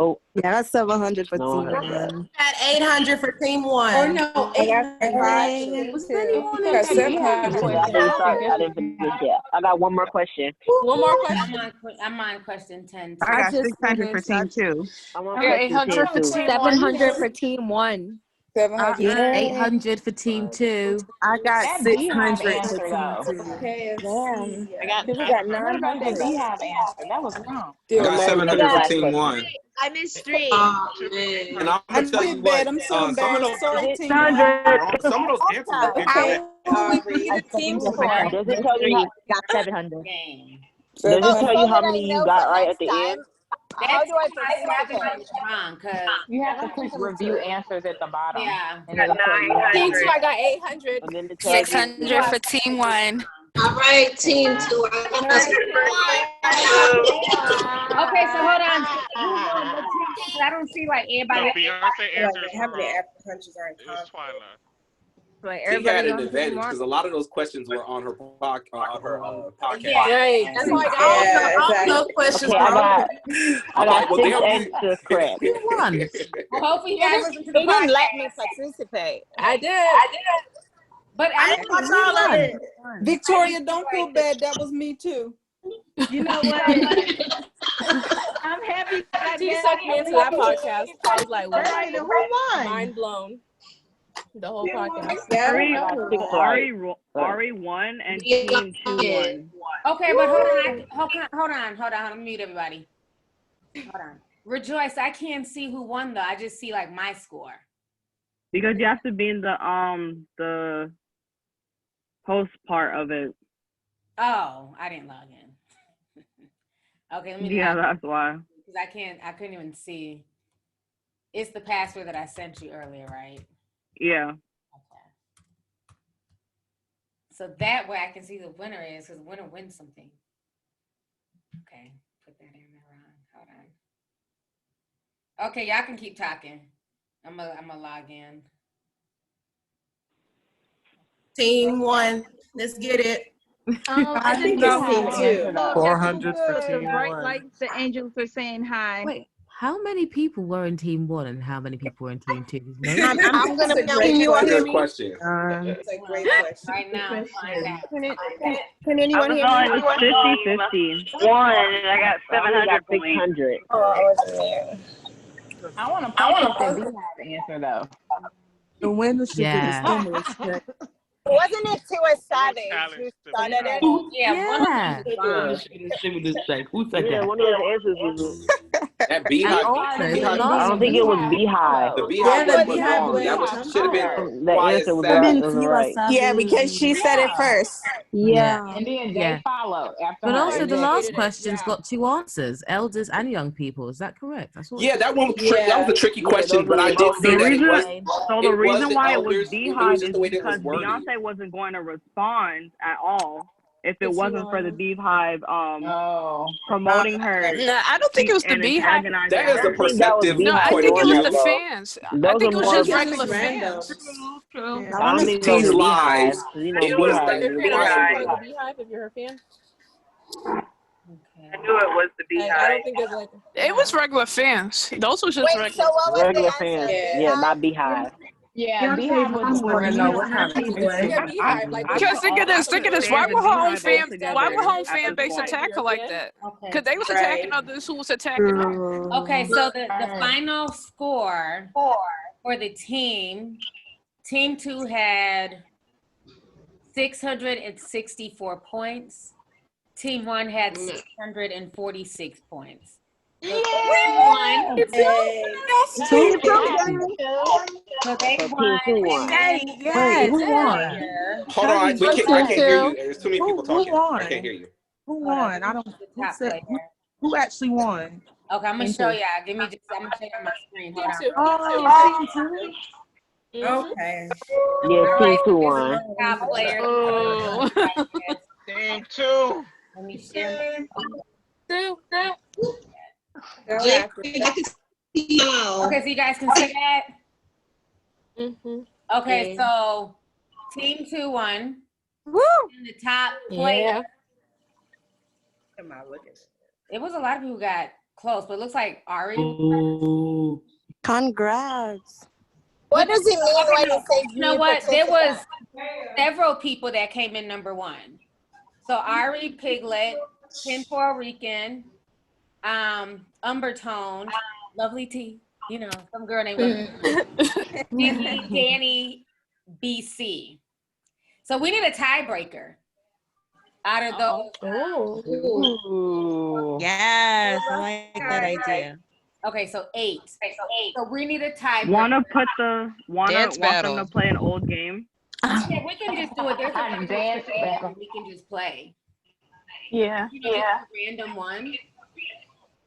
Oh, Yeah, that's 700 for no, team I heard that. 1. At 800 for Team 1. Or no, I got 800 Was for anyone team in got the 700. I didn't finish yet. I got one more question. One more question. I'm on question 10. I got just 600 for finished. Team 2. I'm on I got question 800 for 2. Team 1. 700 for Team 1. 700. 800 for team 2. I got That beehive 600 answer, for though. Team 2. KFC. I got We got 900 beehive answer. That was wrong. I got 700 for team 1. I missed 3. And I'm I gonna tell you did what. bad. I'm so Some of those, embarrassed. Sorry, team. some of those answers are Okay. incorrect. Team Does score. it tell you Got 700. Game. Does it Oh, tell so you how that I many you know got for right next at the end? time. How do I participate? Wrong, cause You have to click review answers at the bottom. yeah. And it'll tell you. Team 2, I got 800. And then it tells you 600 for Team 1. All right, Team 2. Okay, so hold on. I don't see like No, everybody. Beyonce answers How many were African countries are in It was Twilight. Like She had everybody an on advantage Team 1. because a lot of those questions were on her podcast. Yeah. Right. That's why Yeah, exactly. questions okay, I got Well, 6 damn, answers correct. You won. Well, hopefully you guys listen to the They didn't let podcast. me participate. I did. But I Watch all of it. Victoria, don't feel bad. That was me too. You know what? I'm happy that I She did. sucked me into that podcast. I was like, All right, who won? mind blown. The whole podcast. Ari won and Yeah. Team 2 won. okay, but hold on. Mute everybody. Hold on. Rejoice, I can't see who won though. I just see like my score. Because you have to be in the host part of it. Oh, I didn't log in. Okay, let me. Yeah, that's why. Because I couldn't even see. It's the password that I sent you earlier, right? Yeah. So that way I can see the winner is, because the winner wins something. Okay, put that in there wrong. Hold on. Okay, y'all can keep talking. I'm gonna log in. Team 1. Let's get it. I think just it's team 2. 400 for the team bright 1. lights, the angels are saying hi. Wait, how many people were in team 1 and how many people were in team 2? I'm gonna That's a know. great Can you all hear Good me? question. That's a great question. Right now, find out. Can anyone hear me? It was 50-50. One, and I got 700 points. 600. Oh, I wasn't there. I want to post that Beehive answer though. The winner should get a Yeah. stimulus check. Wasn't it to a Savage who started it? Yeah, one of them is The winner should get a stimulus check. Who said Yeah, that? one of those answers was. That Beehive. also, I don't think it was Beehive. The Yeah, Beehive the one was Beehive wrong. was That wrong. should have been The Quiet answer was Savage. right. Yeah, because she said it first. Yeah. And then Jay Yeah. followed after But her. also, the Jay last did it. question's got 2 answers: elders and young people. Is that correct? That's what. Yeah, that one that was a tricky question, those but I are did both say The that it was. reason, so the It reason wasn't why it was elders. It was Beehive just is the way that it was because worded. Beyonce wasn't going to respond at all if it Is he wasn't for the on? Beehive Oh. promoting her Nah, I don't think it was the and Beehive. antagonizing That is her. a perceptive No, I point think of it was view. the fans. I Those think are it was more. just I regular think it's random. fans. True. I don't think those These are lives. Beehive. You It know, was Beehive. the is- You're also Beehive. part of the Beehive if you're a fan. I knew it was the I Beehive. don't think there's like. It was regular fans. Those were just Wait, so regular. what was the Regular answer? fans. Yeah. Yeah, not Beehive. Yeah, Beehive was I want to know what kind of question. Yeah, Beehive. Like, Because think of this. Why fans would and her home Beehive fan? all Why would together home at fan this base point. attack her like that? Okay. Because they was Right. attacking others who was attacking her. Okay, so the final score for the team 2 had 664 points. Team 1 had 646 points. So they won. So they So won. team 2 won. Wait, who won? Hold on, I can't hear you. There's too many people talking. won? I can't hear you. Who Hold on, won? I don't. the Who top said? player. Who actually won? Okay, I'm gonna Team show two. y'all. I'm gonna show you my screen. Hold on. Oh, team 2. Okay. Yeah, team 2 This is won. the top player. Oh. Team 2. Let me share. Girl, Okay, so you guys can see that. Okay, so team 2 won. Woo! And the top player. Yeah. Am I looking? It was a lot of people who got close, but it looks like Ari. Ooh. Congrats. What does it mean when you say You know what? There was several people that came in number 1. So Ari Piglet, Ken Puerto Rican, Umbertone, Lovely T, you know, some girl named Lovely T, Danny BC. So we need a tiebreaker out of those. Ooh. Yes, I like that idea. Okay, so 8. So we need a tiebreaker. Want them battle. to play an old game? Yeah, we can just do it. There's a dance battle. we can just play. Yeah. You know, just a random one.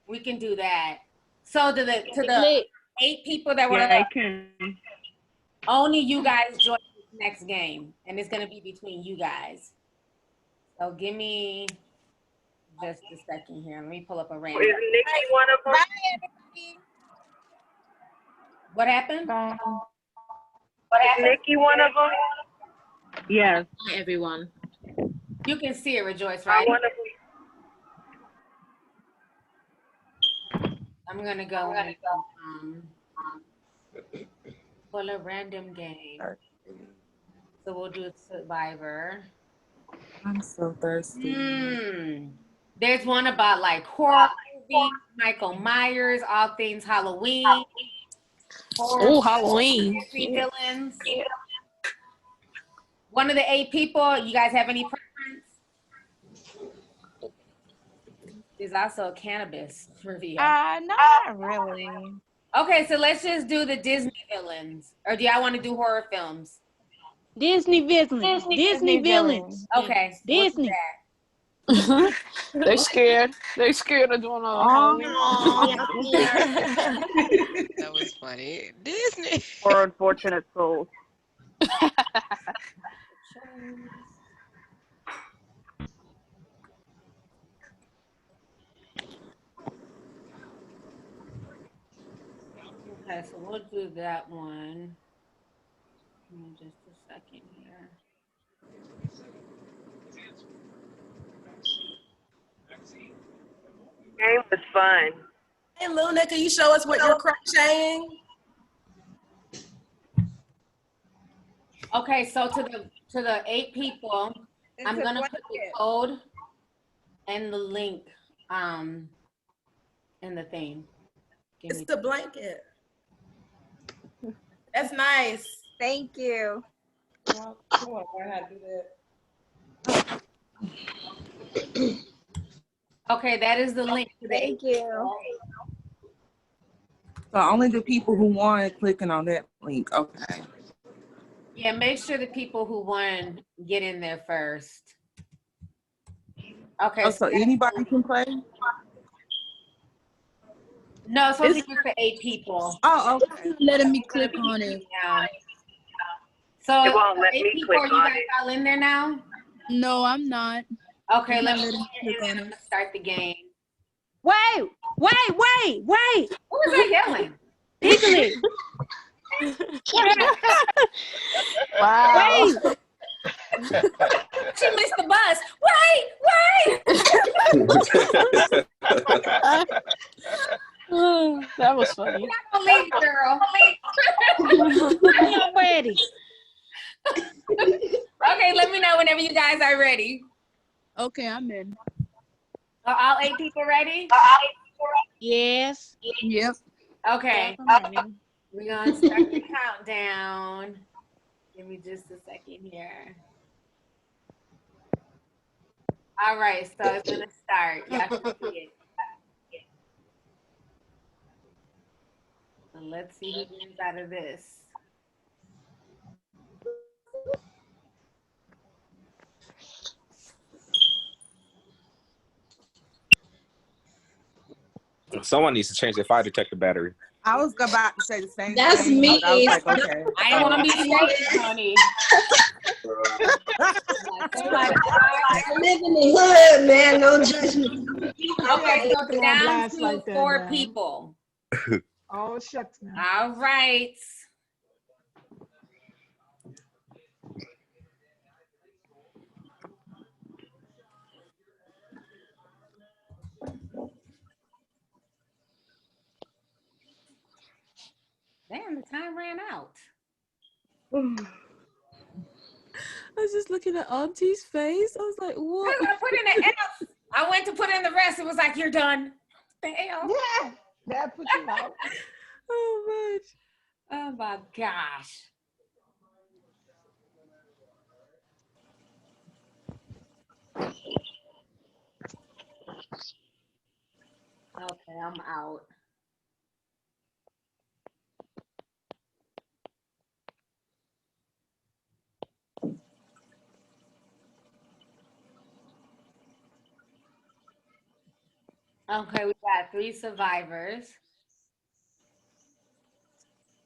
We can do that. So to the 8 people that were Yeah, I can. only you guys join this next game, and it's gonna be between you guys. So give me just a second here. Let me pull up a random. Is Nikki one of them? What happened? Is Nikki one of them? Yes. Hi, everyone. You can see it, Rejoice, right? I'm gonna go and pull a random game. So we'll do Survivor. I'm so thirsty. There's one about like horror movies, Michael Myers, all things Halloween. Oh, Halloween. Villains. One of the 8 people, you guys have any preference? There's also a cannabis review. Not really. Okay, so let's just do the Disney villains. Or do y'all want to do horror films? Disney villains. Disney villains. Okay. we'll do Disney. that. They scared. They scared of doing a Halloween. That was funny. Disney. Poor unfortunate souls. Okay, so we'll do that one. Give me just a second here. Game was fun. Hey, Luna, can you show us what you're crocheting? Okay, so to the 8 people, I'm It's a gonna put the blanket. code and the link in the thing. Give It's me the blanket. That's nice. Thank you. Well, I want to learn how to do that. Okay, that is the link to the Thank you. So only the people who won clicking on that link. Okay. Yeah, make sure the people who won get in there first. Okay. Oh, so anybody can play? No, it's supposed to be for 8 people. Oh, okay. Letting me click on it. So It won't let 8 me people, click are you on guys it. all in there now? No, I'm not. Okay, It's let not me letting me click on it. start the game. Wait. Who was that yelling? Piglet. Wow. Wait. She missed the bus. Wait. That was funny. I'm gonna leave, girl. I'm ready. Okay, let me know whenever you guys are ready. Okay, I'm in. Are all 8 people ready? Yes. Yep. Okay. We're gonna start the countdown. Give me just a second here. All right, so it's gonna start. Y'all can see it. So let's see who wins out of this. Someone needs to change their fire detector battery. I was about to say the same That's thing. me. But I was like, okay. I ain't want to be straight, honey. I live in the hood, man. No judgment. Okay, so Don't down blast to like that 4 now. people. Oh, shucks now. All right. Damn, the time ran out. I was just looking at Auntie's face. I was like, what? I put in the F. I went to put in the rest. It was like, you're done. The hell? Yeah, that put you out. Oh, much. Oh my gosh. Okay, I'm out. Okay, we got 3 survivors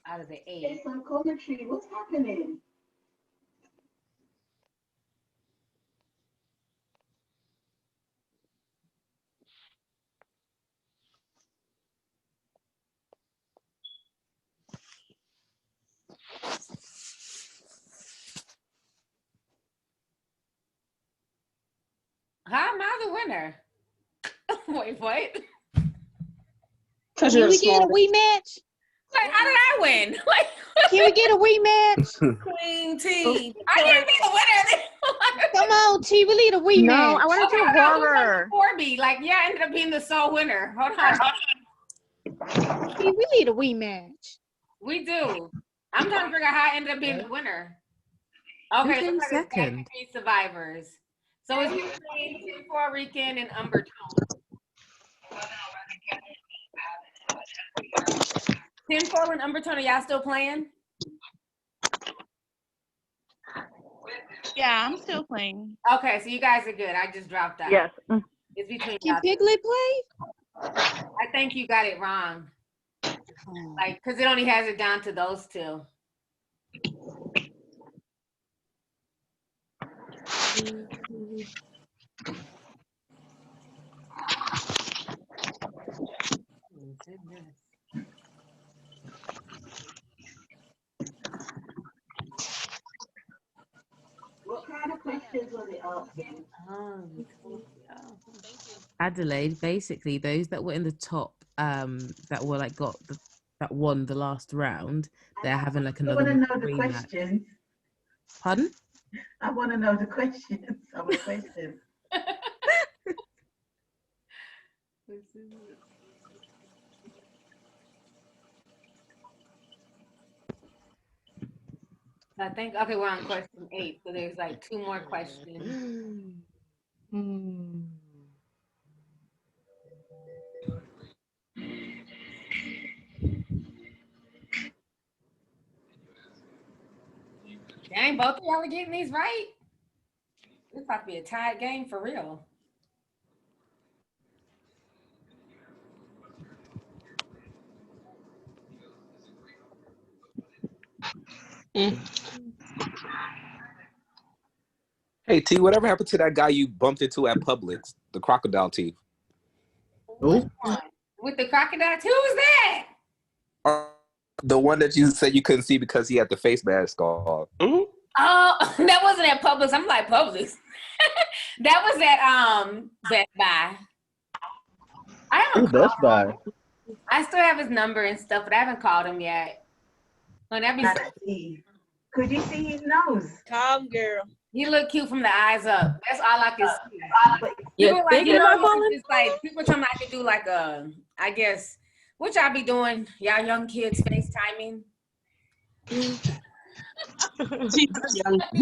out of the 8. What's happening? How am I the winner? Wait, what? Can we get a rematch? Like, how did I win? Like, Can we get a rematch? Queen T. I didn't be the winner. Come on, T. We need a rematch. No, I want to do Hold on, who was Roger. before me? Like, yeah, I ended up being the sole winner. Hold on. T, we need a rematch. We do. I'm trying to figure out how I ended up being the winner. Okay, came looks like it's back to second? 3 survivors. So it's between Puerto Rican and Umbertone. Tinfoil and Umbertone, are y'all still playing? Yeah, I'm still playing. Okay, so you guys are good. I just dropped out. Yes. It's between Can y'all. Piglet play? I think you got it wrong. Like, cause it only has it down to those two. What kind of questions were they asking? Adelaide, basically those that were in the top, that were like that won the last round, they're having like I want another to know the rematch. questions. Pardon? I want to know the questions. Some of the questions. I think, okay, we're on question 8, so there's like 2 more questions. Dang, both of y'all are getting these right. This about to be a tied game for real. Hey T, whatever happened to that guy you bumped into at Publix, the crocodile teeth? Which one? With the crocodile? Who was that? The one that you said you couldn't see because he had the face mask on. Oh, that wasn't at Publix. I'm like, Publix. That was at Best Buy. I haven't called Best Buy. him. I still have his number and stuff, but I haven't called him yet. Oh, that'd be so. Could you see his nose? Calm, girl. He look cute from the eyes up. That's all I can see. You People like, thinking you know, about calling? it's like people trying to do like a, I guess, what y'all be doing, y'all young kids FaceTiming? You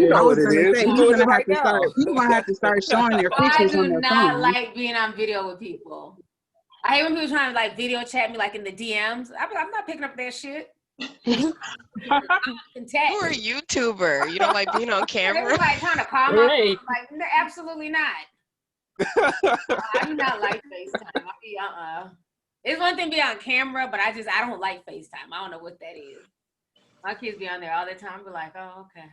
know what it is. Say, You he's doing gonna it right have to now. People gonna have to start showing their I pictures on do their not phone. like being on video with people. I hate when people trying to like video chat me like in the DMs. I'm not picking up that shit. You're a YouTuber. You don't like being on camera. Everybody trying to call my Right. phone. Like, no, absolutely not. I do not like FaceTime. It's one thing to be on camera, but I don't like FaceTime. I don't know what that is. My kids be on there all the time. Be like, oh, okay.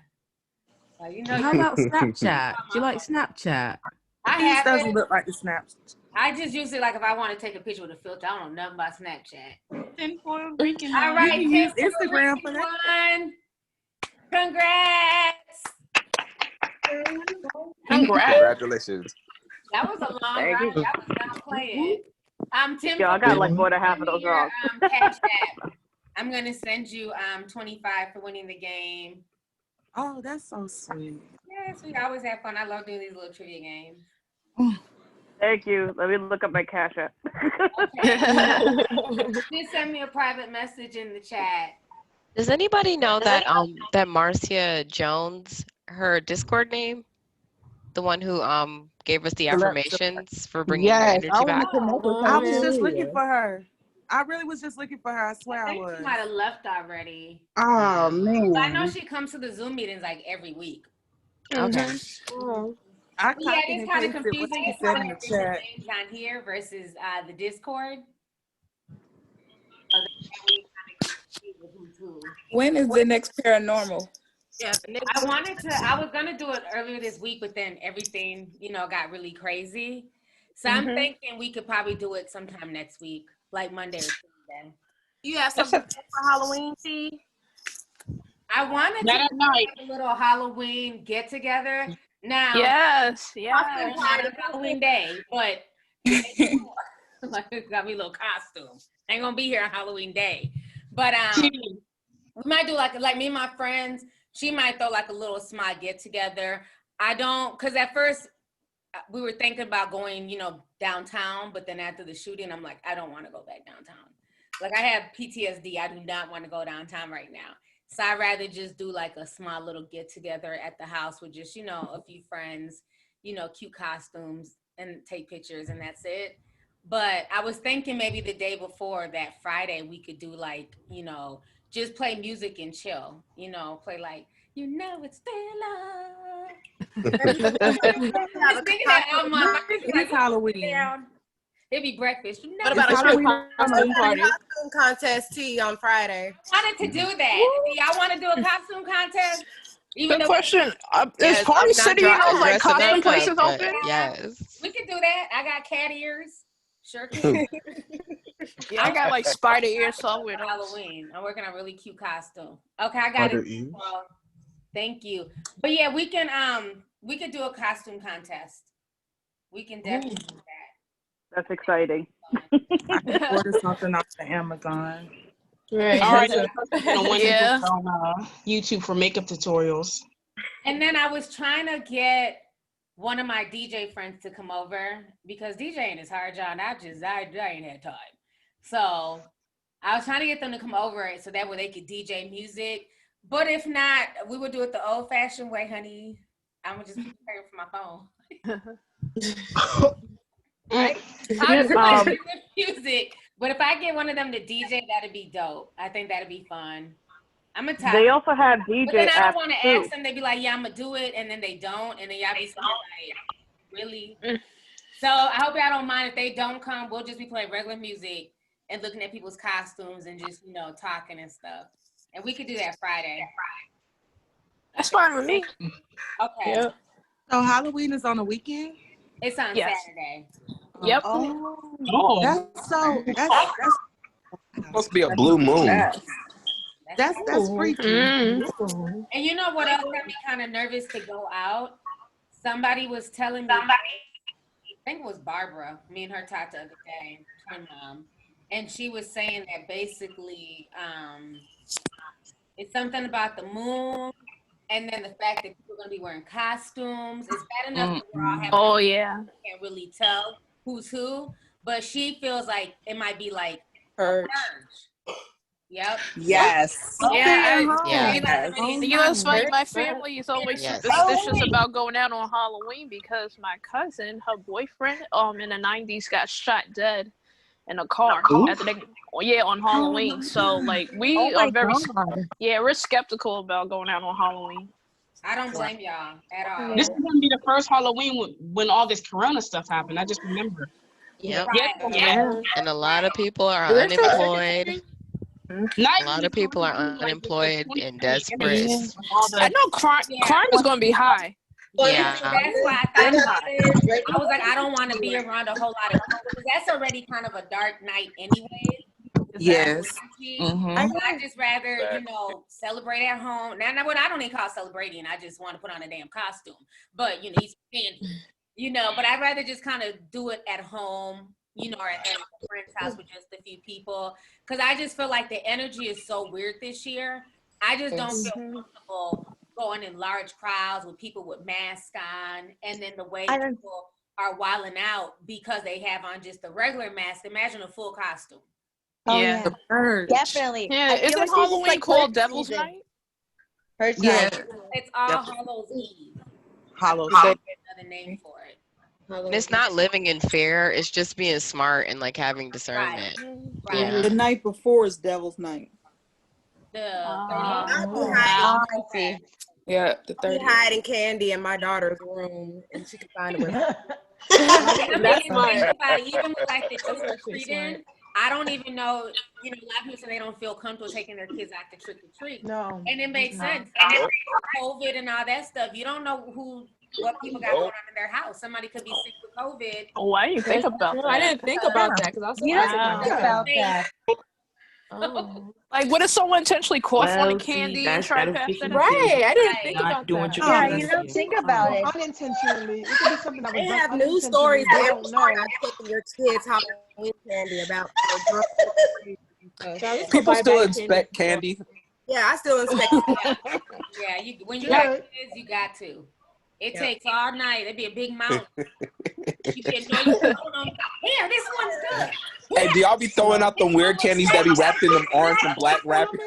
Like, you know. How about Snapchat? Do you like Snapchat? I These have doesn't it. look like the snaps. I just use it like if I want to take a picture with a filter. I don't know nothing about Snapchat. Tinfoil Rican. All right, You can use Instagram for that. one. Congrats. Congratulations. That was a long Thank ride. you. That was not playing. Tim. Yo, I got like more than half of those wrong. Cash App. I'm gonna send you 25 for winning the game. Oh, that's so sweet. Yes, we always have fun. I love doing these little trivia games. Thank you. Let me look up my Cash App. Just send me a private message in the chat. Does anybody know that that Marcia Jones, her Discord name, the one who gave us the affirmations for bringing her energy I back? want to connect with her. I was just looking too. for her. I really was just looking for her. I swear I She was. might have left already. Oh man. I know she comes to the Zoom meetings like every week. Okay. I Yeah, copied it's and kind of pasted what confusing. she It's said kind in the of different chat. names on here versus the Discord. When is the next paranormal? Yeah, I was gonna do it earlier this week, but then everything, got really crazy. So I'm thinking we could probably do it sometime next week, like Monday or Tuesday. You have something for Halloween, T? I wanted to Not at night. have a little Halloween get together. Now, Yes, costume party on Halloween day, but like it's got me a little costume. I ain't gonna be here on Halloween day, but we might do like me and my friends. She might throw like a little small get together. I don't, cause at first we were thinking about going, downtown, but then after the shooting, I'm like, I don't want to go back downtown. Like I have PTSD. I do not want to go downtown right now. So I'd rather just do like a small little get together at the house with just, a few friends, cute costumes and take pictures and that's it. But I was thinking maybe the day before that Friday, we could do like, just play music and chill. You know, play like, you know it's still love. Just thinking that all month. It's Halloween. It'd be breakfast. You know, What about a Halloween costume party. contest tea on Friday? wanted to do that. Do y'all want to do a costume contest? Even Good though question. Is Yes, Party I'm not City, you know, like dressing costume up, places but open? yes. we could do that. I got cat ears. Sure can. Yeah, I got like spider ears, so I'll wear those. Halloween. I'm working on a really cute costume. Okay, I got it. Well, thank you. But yeah, we could do a costume contest. We can definitely do that. That's exciting. I ordered something off the Amazon. Right. All right. Yeah. On YouTube for makeup tutorials. And then I was trying to get one of my DJ friends to come over because DJing is hard, John. I ain't had time. So I was trying to get them to come over so that way they could DJ music. But if not, we would do it the old fashioned way, honey. I'm gonna just be preparing for my phone. I'll just play music. But if I get one of them to DJ, that'd be dope. I think that'd be fun. I'm gonna tell They you. also have But DJ then I apps don't want to too. ask them. They be like, "Yeah, I'm gonna do it," and then they don't, and then y'all be saying like, "Really?" So I hope y'all don't mind if they don't come. We'll just be playing regular music and looking at people's costumes and just talking and stuff. And we could do that Friday. That's fine with me. Okay. Yep. So Halloween is on a weekend? It's on Saturday. Yep. Oh, that's Supposed to be a blue moon. that's freaky. And you know what else got me kind of nervous to go out? Somebody was telling me, I think it was Barbara, me and her talked the other day, twin mom, and she was saying that basically it's something about the moon and then the fact that people are going to be wearing costumes. It's bad enough that we're all having can't really tell who's who, but she feels like it might be like Purge. Yep. Yes. You know, it's funny. My family is always superstitious about going out on Halloween because my cousin, her boyfriend, in the 90s got shot dead in a car on Halloween. So like we are very we're skeptical about going out on Halloween. I don't blame y'all at all. This is gonna be the first Halloween when all this Corona stuff happened. I just remember. Yep. Yeah. And a lot of people are unemployed. A lot of people are unemployed and desperate. I know crime is going to be high. Yeah. That's why I thought I was like, I don't want to be around a whole lot of people because that's already kind of a dark night anyway. Yes. I just rather, celebrate at home. Now, what I don't even call celebrating. I just want to put on a damn costume. But, eat some candy. But I'd rather just kind of do it at home, or at a friend's house with just a few people. Because I just feel like the energy is so weird this year. I just don't feel comfortable going in large crowds with people with masks on. And then the way people are wilding out because they have on just a regular mask. Imagine a full costume. Yeah. The purge. Definitely. Yeah, isn't Halloween called Devil's Night? Yeah. It's All Hallows Eve. Hallows Another name for it. And it's not living in fear. It's just being smart and like having discernment. Right. Yeah. The night before is Devil's Night. Yeah, the I'm 30th. hiding candy in my daughter's room, and she can find it. That's fine. Even with like the trick-or-treating, I don't even know, a lot of people say they don't feel comfortable taking their kids out to trick or treat. No. And it makes sense. COVID and all that stuff, you don't know what people got going on in their house. Somebody could be sick with COVID. Oh, why didn't you think about that? I didn't think about that because I was Think about that. Oh. Like, what if someone intentionally cough on the candy and try to pass it? Right, I didn't think Not about doing that. your Yeah, business. you don't think about it. Unintentionally. It could be something that was They done have news unintentionally. stories They that don't know. are taking your kids Halloween candy about. People still expect candy. Yeah, I still expect it. Yeah, when you got kids, you got to. It takes all night. It'd be a big mountain. You can know you hold them. Here, this one's good. Hey, do y'all be throwing out them weird candies that be wrapped in them orange and black wrapping?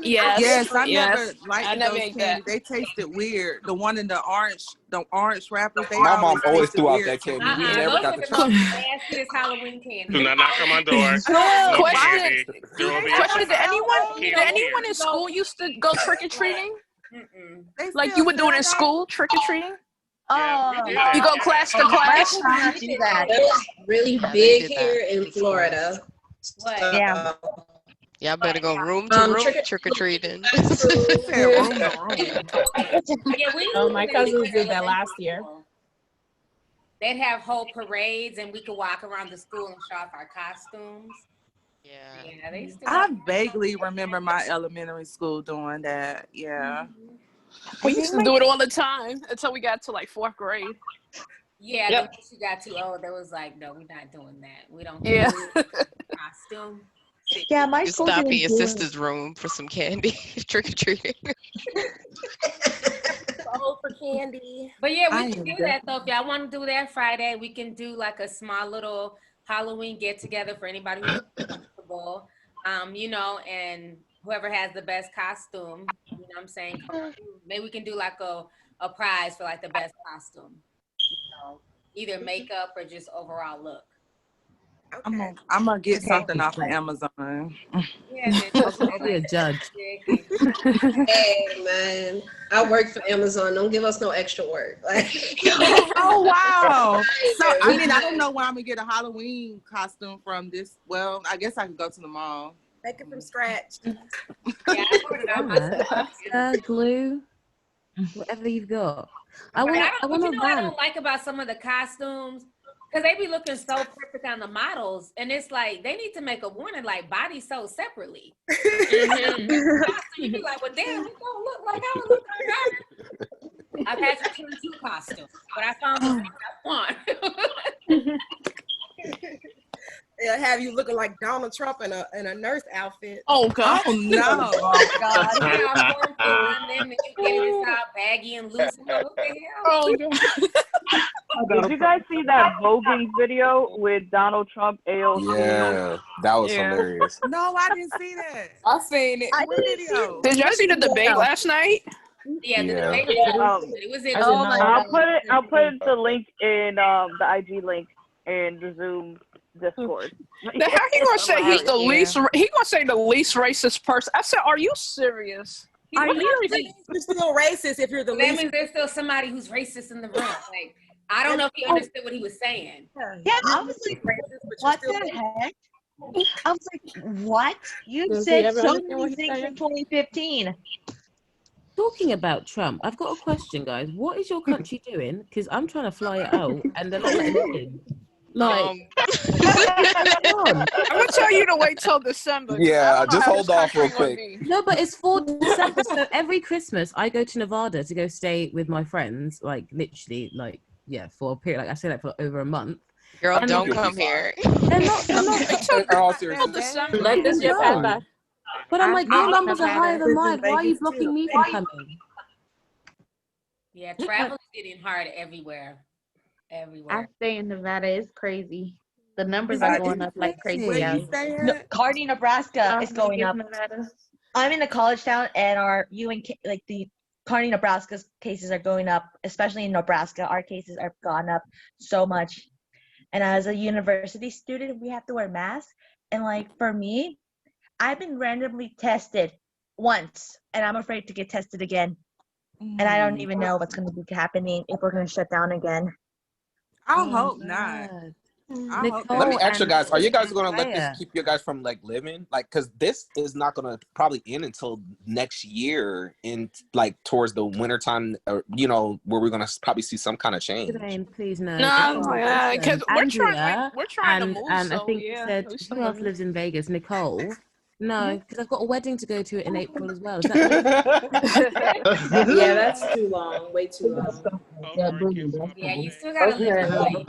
Yes, I yes. never liked I never those ate candies. that. They tasted weird. The one in the orange wrappers, they My mom always tasted threw out weird that to candy. me. We Those never are got the to most try. nastiest Halloween candy. Do not knock on my door. No, No Question: candy. There will be a Question: Did candy anyone here. in school used to go trick or treating? They Like still you would do it sell in school, trick or treating? Yeah, we did You it. go class to My class. class do that. That was really Yeah, they big did that here in in school. Florida. What? Yeah. Y'all better go room to room trick or treating. room to room. Yeah, we Oh, used my to do cousins it did that in last year. school. They'd have whole parades, and we could walk around the school and show off our costumes. Yeah, they used to. I vaguely remember my elementary school doing that. Yeah. We used to do it all the time until we got to like 4th grade. Yeah, Yep. then once you got too old, there was like, no, we're not doing that. We don't Yeah. care. Costume. Yeah, my You school stop in didn't your do it. sister's room for some candy, trick or treating. Soul for candy. But yeah, I we can am do that though. If y'all want to do that Friday, we can do like a small little Halloween get together for anybody who's comfortable. You know, and whoever has the best costume, you know what I'm saying? Maybe we can do like a prize for like the best costume. You know, either makeup or just overall look. I'm gonna get something off of Amazon. Yeah, I'll be a judge. Hey man, I work for Amazon. Don't give us no extra work. Like, Oh wow! So I mean, I don't know where I'm gonna get a Halloween costume from. This. Well, I guess I could go to the mall. Make it from scratch. Yeah, I ordered out myself. Plaster, glue, whatever you've got. I But want. I but want you a know what I van. don't like about some of the costumes? Because they be looking so perfect on the models, and it's like they need to make a warning like body sew separately. You be like, well, damn, it don't look like how it look on her. I've had to turn 2 costumes, but I found the one I want. They'll have you looking like Donald Trump in a nurse outfit. Oh God! Oh no! Oh God! Yeah, and then you get it out baggy and loose. I'm like, what the hell? Oh God! Did you guys see that voguing video with Donald Trump AOC? Yeah, that was hilarious. No, I didn't see that. I seen it. What video? Did y'all see the debate last night? Yeah, the Yeah. debate was good. It was in. Oh my I'll put the link in the IG link in the Zoom Discord. Now, how he gonna say he's the Hilarious. least? He gonna say the least racist person? I said, are you serious? Are you? You're still racist if you're the That least. means there's still somebody who's racist in the room. Like, I don't know if he understood what he was saying. Yeah, I was like, what the heck? I was like, what? You Does he said ever so understand what many he's things saying? in 2015. Talking about Trump, I've got a question, guys. What is your country doing? Because I'm trying to fly it out, and they're not letting me in. Like, I'm gonna tell you to wait till December. 'cause I Yeah, don't know just how hold this off real country gonna quick. be. no, but it's for December. So every Christmas, I go to Nevada to go stay with my friends. Like literally, like for a period. Like I stay like for over a month. Girl, And don't they're come here. not. In all seriousness. Let this year pass by. But I'm like, your I've numbers are higher than mine. visited Why are you Vegas, blocking too. me from coming? Yeah, travel is getting hard everywhere. I Everywhere. stay in Nevada. It's crazy. The numbers are going up like crazy. Where out you here. stay No, at? Kearney, Nebraska is Las going Vegas, up. Nevada. I'm in a college town, and our UNK, like the Kearney, Nebraska's cases are going up, especially in Nebraska. Our cases are gone up so much. And as a university student, we have to wear masks. And like for me, I've been randomly tested once, and I'm afraid to get tested again. And I don't even know what's going to be happening if we're going to shut down again. I hope not. I hope Let me Nicole ask you and guys: are you guys going to let Maya. this keep you guys from like living? Like, because this is not going to probably end until next year, in like towards the wintertime, or where we're going to probably see some kind of change. Elaine, please no. No, Listen, because we're trying to move. and I So think yeah, you said we still who else moving. lives in Vegas? Nicole. No, because I've got a wedding to go to in April as well. Is that Yeah, that's too long. Way too long. Yeah, you still gotta live your life.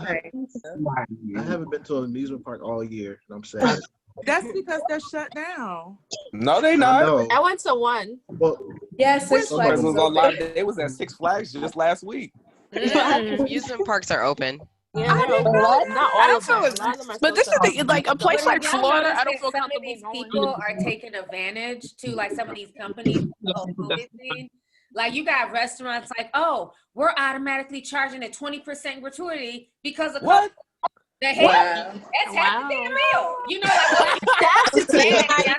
I haven't been to an amusement park all year, and I'm sad. That's because they're shut down. No, they I not. know. I went to one. Well, Yeah, Six Six Flags Flags was is on live. open. They was at Six Flags just last week. Amusement parks are open. Yeah, I they're didn't open. know Not that. all of them. A lot of them are But this still is the, like a place But like y'all Florida. notice I don't that feel some of comfortable these going. people are taking advantage to, like some of these companies, the whole COVID thing. Like you got restaurants like, oh, we're automatically charging a 20% gratuity because of COVID. The hell? Wow. That's half the damn meal. You know, like Audacity.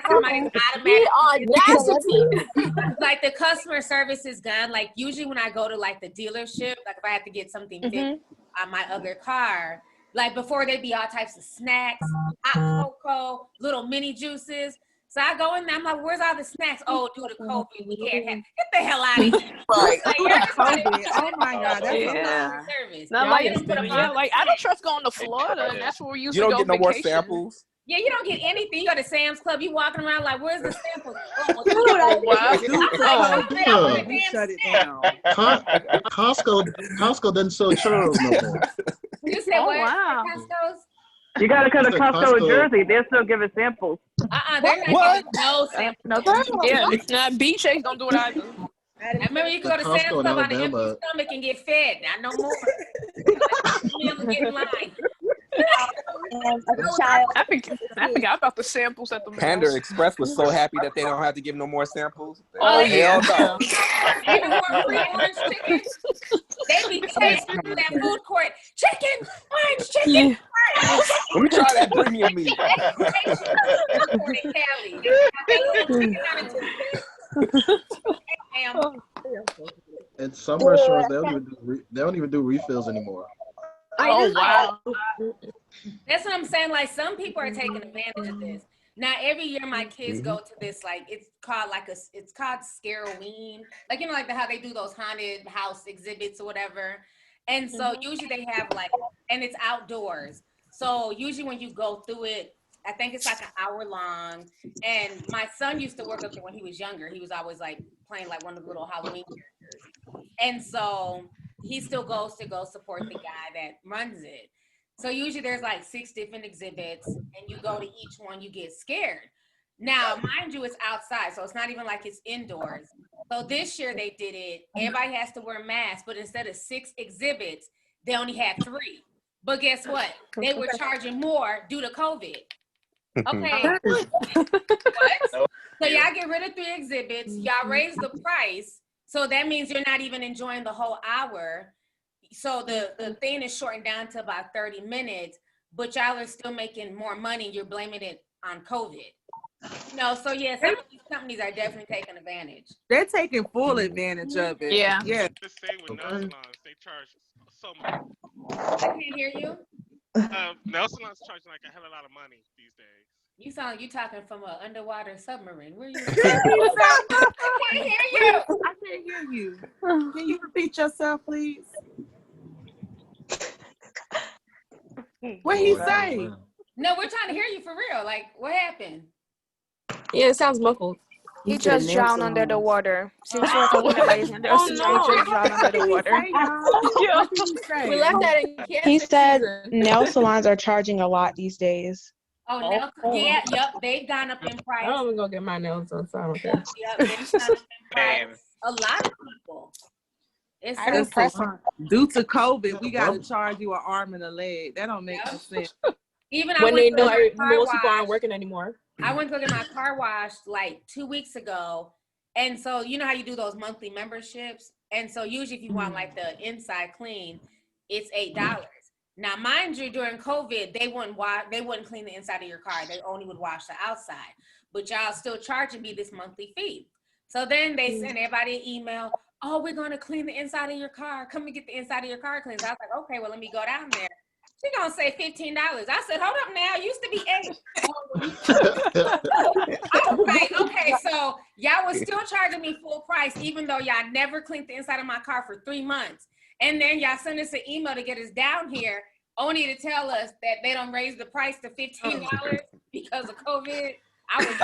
somebody's The automatically. audacity. Like the customer service is gone. Like usually when I go to like the dealership, like if I have to get something fixed on my other car, like before there'd be all types of snacks, hot cocoa, little mini juices. So I go in there, I'm like, where's all the snacks? Oh, due to COVID, we can't have. Get the hell out of here. Right. Like, Due to COVID. Oh my God, that's a Yeah. lie. service. Not Y'all like, just put 'em yeah, on. like I don't trust going to Florida, and that's where we You usually don't go get no more vacation. samples. Yeah, you don't get anything. You go to Sam's Club, you walking around like, where's the samples? Oh, wow. We shut it down. Costco doesn't sell churros no more. You said what? Wow. Costco's? You gotta go to Said Costco in Costco. Jersey. They're still giving samples. They're not What? giving no samples. Yeah, nah, BJ's don't do it either. I remember you could go to Costco Sam's in Club on an empty Alabama. stomach and get fed. Not no more. Get in line. I forgot about the samples at the mall. Panda Express was so happy that they don't have to give no more samples. Oh, yeah. Hell no. Even more free orange chicken. They be saying in that food court, chicken, orange chicken. Let me try that premium meat. And some restaurants they don't even do refills anymore. Oh, wow. That's what I'm saying. Like some people are taking advantage of this. Now every year my kids go to this, like it's called Scaroween. Like you know, like how they do those haunted house exhibits or whatever. And so usually they have like, and it's outdoors. So usually when you go through it, I think it's like an hour long. And my son used to work up there when he was younger. He was always like playing like one of the little Halloween characters. And so he still goes to go support the guy that runs it. So usually there's like 6 different exhibits and you go to each one, you get scared. Now, mind you, it's outside, so it's not even like it's indoors. So this year they did it. Everybody has to wear masks, but instead of 6 exhibits, they only had 3. But guess what? They were charging more due to COVID. Okay. What? So y'all get rid of 3 exhibits. Y'all raise the price. So that means you're not even enjoying the whole hour. So the thing is shortened down to about 30 minutes, but y'all are still making more money. You're blaming it on COVID. No, so yeah, some of these companies are definitely taking advantage. They're taking full advantage of it. Yeah. Yeah. Just say with nail salons, they charge so much. I can't hear you. Nail salons charging like a hell of a lot of money these days. You sound you talking from an underwater submarine. Where you? I can't hear you. I can't hear you. Can you repeat yourself, please? What he say? No, we're trying to hear you for real. Like, what happened? Yeah, it sounds muffled. He just drowned under the water. Since we're talking about his under, Oh, he no. just drowned under the water. What did he say? We left that in Kansas. He said nail salons are charging a lot these days. Oh, nail, yeah, yep, they've gone up in price. I'm gonna go get my nails done, so I don't care. Yep, they've gone up in price. A lot of people. It's so Listen, due to COVID, we got to charge you an arm and a leg. That don't make no sense. Even When they know most most people aren't working anymore. I went to get my car washed like 2 weeks ago. And so you know how you do those monthly memberships? And so usually if you want like the inside clean, it's $8. Now, mind you, during COVID, they wouldn't clean the inside of your car. They only would wash the outside. But y'all still charging me this monthly fee. So then they sent everybody an email. Oh, we're going to clean the inside of your car. Come and get the inside of your car cleaned. So I was like, okay, well, let me go down there. She gonna say $15. I said, hold up now. It used to be $8. I was like, okay, so y'all was still charging me full price, even though y'all never cleaned the inside of my car for 3 months. And then y'all send us an email to get us down here, only to tell us that they don't raise the price to $15 because of COVID. I was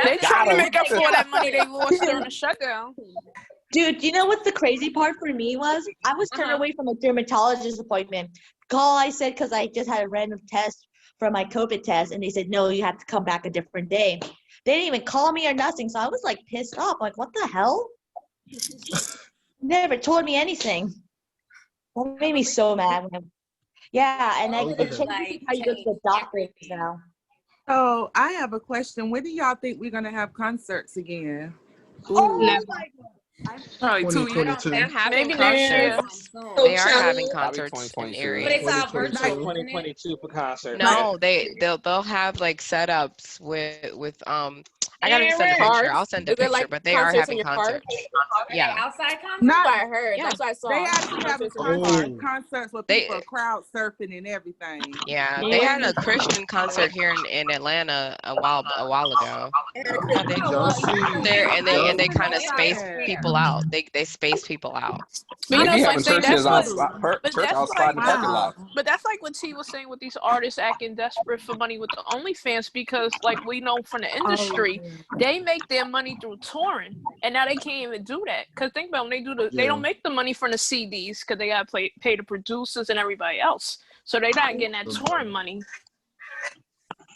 They trying to make up for that money they lost during the shutdown. Dude, you know what the crazy part for me was? I was turned away from a dermatologist appointment. Call, I said, because I just had a random test for my COVID test, and they said, no, you have to come back a different day. They didn't even call me or nothing, so I was like pissed off. Like, what the hell? Never told me anything. That made me so mad. Yeah, and Oh, it yeah. changes how you go to the doctors now. So I have a question. When do y'all think we're gonna have concerts again? Oh Never. my God. Probably 2 years. 2022. They're having Maybe next year. concerts. So They are having China, Probably concerts in 2022. But it's all 2022. virtual, Like, isn't it? 2022 for concerts. No, they'll have like setups with I gotta send a picture. Cars? I'll send a Is it picture, like but they are concerts in having your car? concerts. Are Yeah. they outside concerts? Not, That's what I heard. Yeah. That's what I saw. they actually have a Concerts in your car. Oh, concerts where They people are crowd surfing and everything. yeah, they had a Christian concert here in Atlanta a while ago. Yeah, they Oh, y'all well, see, there and they y'all, kind of space Yeah. people out. They space people out. But you They know, be it's having like saying churches that's what. outside, But church that's outside like in the parking lot. But that's like what T was saying with these artists acting desperate for money with the OnlyFans because, like, we know from the industry, they make their money through touring, and now they can't even do that. Cause think about when they yeah. don't make the money from the CDs because they gotta pay the producers and everybody else, so they're not getting that touring money.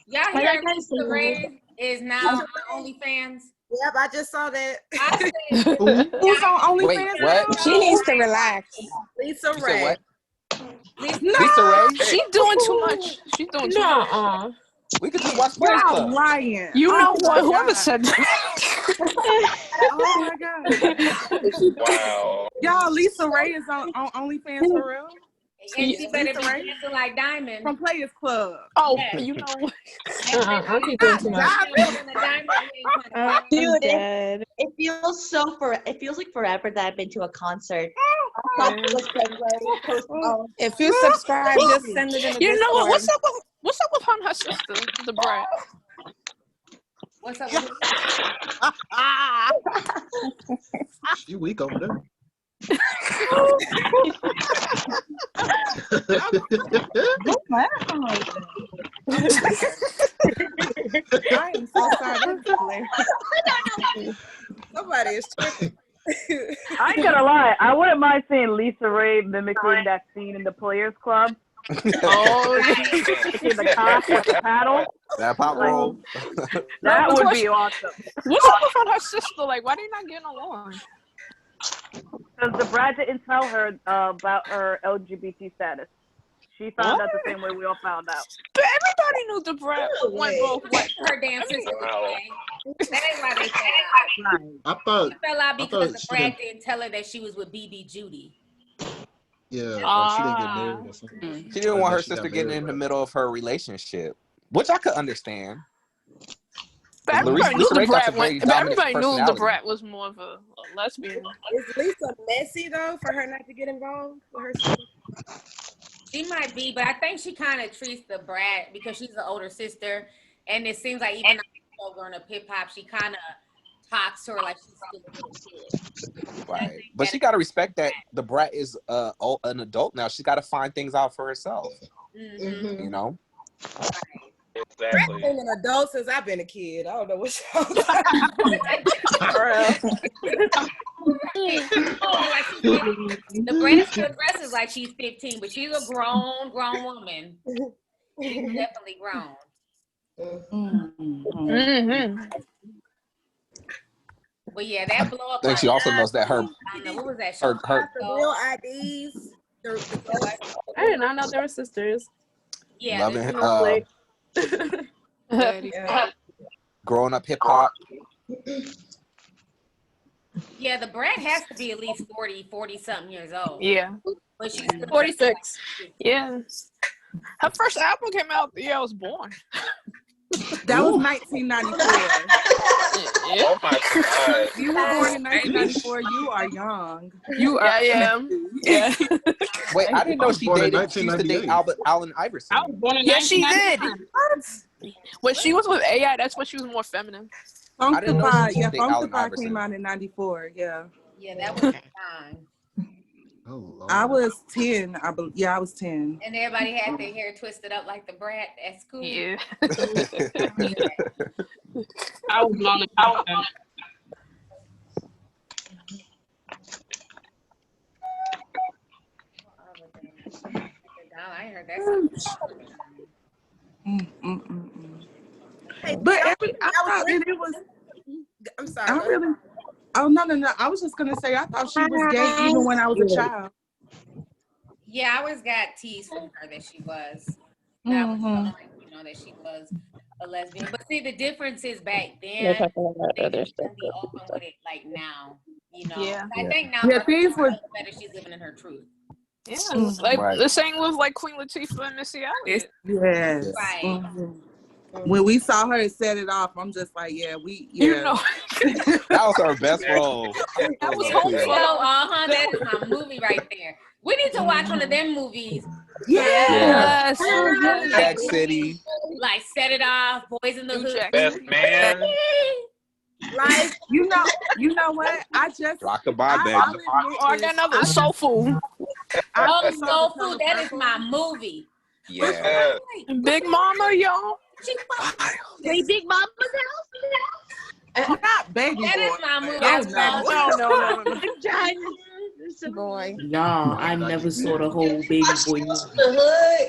Y'all But hear like I Lisa said, Ray is now on OnlyFans? Yep, I just saw that. I said, Who? Who's on Wait, OnlyFans what? now? She needs to relax. Lisa You said Ray. what? Lisa, Lisa Ray? She's doing too much. She's doing too much. No. We could just watch Players Y'all Club. lying. You know Oh my what? Whoever God. said that. Oh my God. Wow. Y'all, Lisa Ray is on OnlyFans for real? and she better be Lisa Ray dancing like Diamond. from Players Club. Oh, Yes. you know what? Auntie doing too much. dude, it feels it feels like forever that I've been to a concert. If you subscribe, just send it in the You know what? Discord. What's up with her and her sister, the brat? What's up with She weak over there. I am so sorry. That's hilarious. Somebody is tripping. I ain't gonna lie. I wouldn't mind seeing Lisa Ray mimicking that scene in the Players Club. Oh, in the car with the paddle. That pop roll. That would be awesome. What's up with her and her sister? Like, why they not getting along? Because the Brad didn't tell her about her LGBT status. She found out the same way we all found out. But everybody knew the brat went both ways. her damn sister? Wow. That ain't why they fell out. I thought, She fell out because the she brat didn't, didn't tell her that she was with BB Judy. yeah, like she didn't get married or something. She didn't want her She got sister getting married, in the right? middle of her relationship, which I could understand. But everybody knew Lisa the Ray got brat some very went. But dominant everybody knew the personality. brat was more of a lesbian. Is Lisa messy though for her not to get involved with her sister? She might be, but I think she kind of treats the brat because she's the older sister, and it seems like even though growing up hip hop, she kind of talks to her like she's still a little kid. Right. But she got to respect that the brat is an adult now. She's got to find things out for herself. Mm-hmm. You know? Exactly. I've been an adult since I've been a kid. I don't know what y'all The brat still dresses like she's 15, but she's a grown woman. She's definitely grown. Mm-hmm. But yeah, that blow up. I think she also knows that her I don't know, what was that? her The real IDs. I did not know they were sisters. Yeah. loving growing up hip hop. Yeah, the brat has to be at least 40 something years old. Yeah. But she's 46. Yeah. Her first album came out the year I was born. That was 1994. Oh my God. You were born in 1994. You are young. You are. I am. Yeah. Wait, I didn't know she born in dated. She used to date 1998. Allen Iverson. I was born in yeah, she did. When she was with AI, that's when she was more feminine. I didn't know she Funkified, used to yeah, date Allen Funkified Iverson. came out in 94. Yeah. Yeah, that was fine. Oh, Lord. I was 10. Yeah, I was 10. And everybody had their hair twisted up like the brat at school. Yeah. I was blown out. I heard that. But I thought that it was. I'm sorry. I really. Oh no. I was just gonna say I thought she was gay even when I was a child. Yeah, I always got teased from her that she was. That was Mhm. you know, that she was a lesbian. But see, the difference is back They're then talking about they other just stuff. couldn't be open with it like now. You know, Yeah. I Yeah. think now Yeah, her things were. better. She's living in her truth. Yeah, Mhm. like Right. the same with like Queen Latifah and Missy Elliott. Yes. Yeah. Right. Mhm. When we saw her set it off, I'm just like, yeah, You know, That was her best role. that was on home Queen. for So, that is my movie right there. We need to watch one of them movies. Yeah. Yes. Yes. Jack City. Like Set It Off, Boys in the New Hood. Jack Best City. man. like, you know what? I just, Rockabye, baby. I'll Oh, admit I this. got another Soul Food. I Oh, just saw Soul The Color Food, that is Purple. my movie. Yeah. Big Mama, y'all. Wait, Big Mama's house? Not Baby That is Boy. my movie. That I was love No. I'm trying to. Boy. No, I never saw the whole Baby Boy movie. The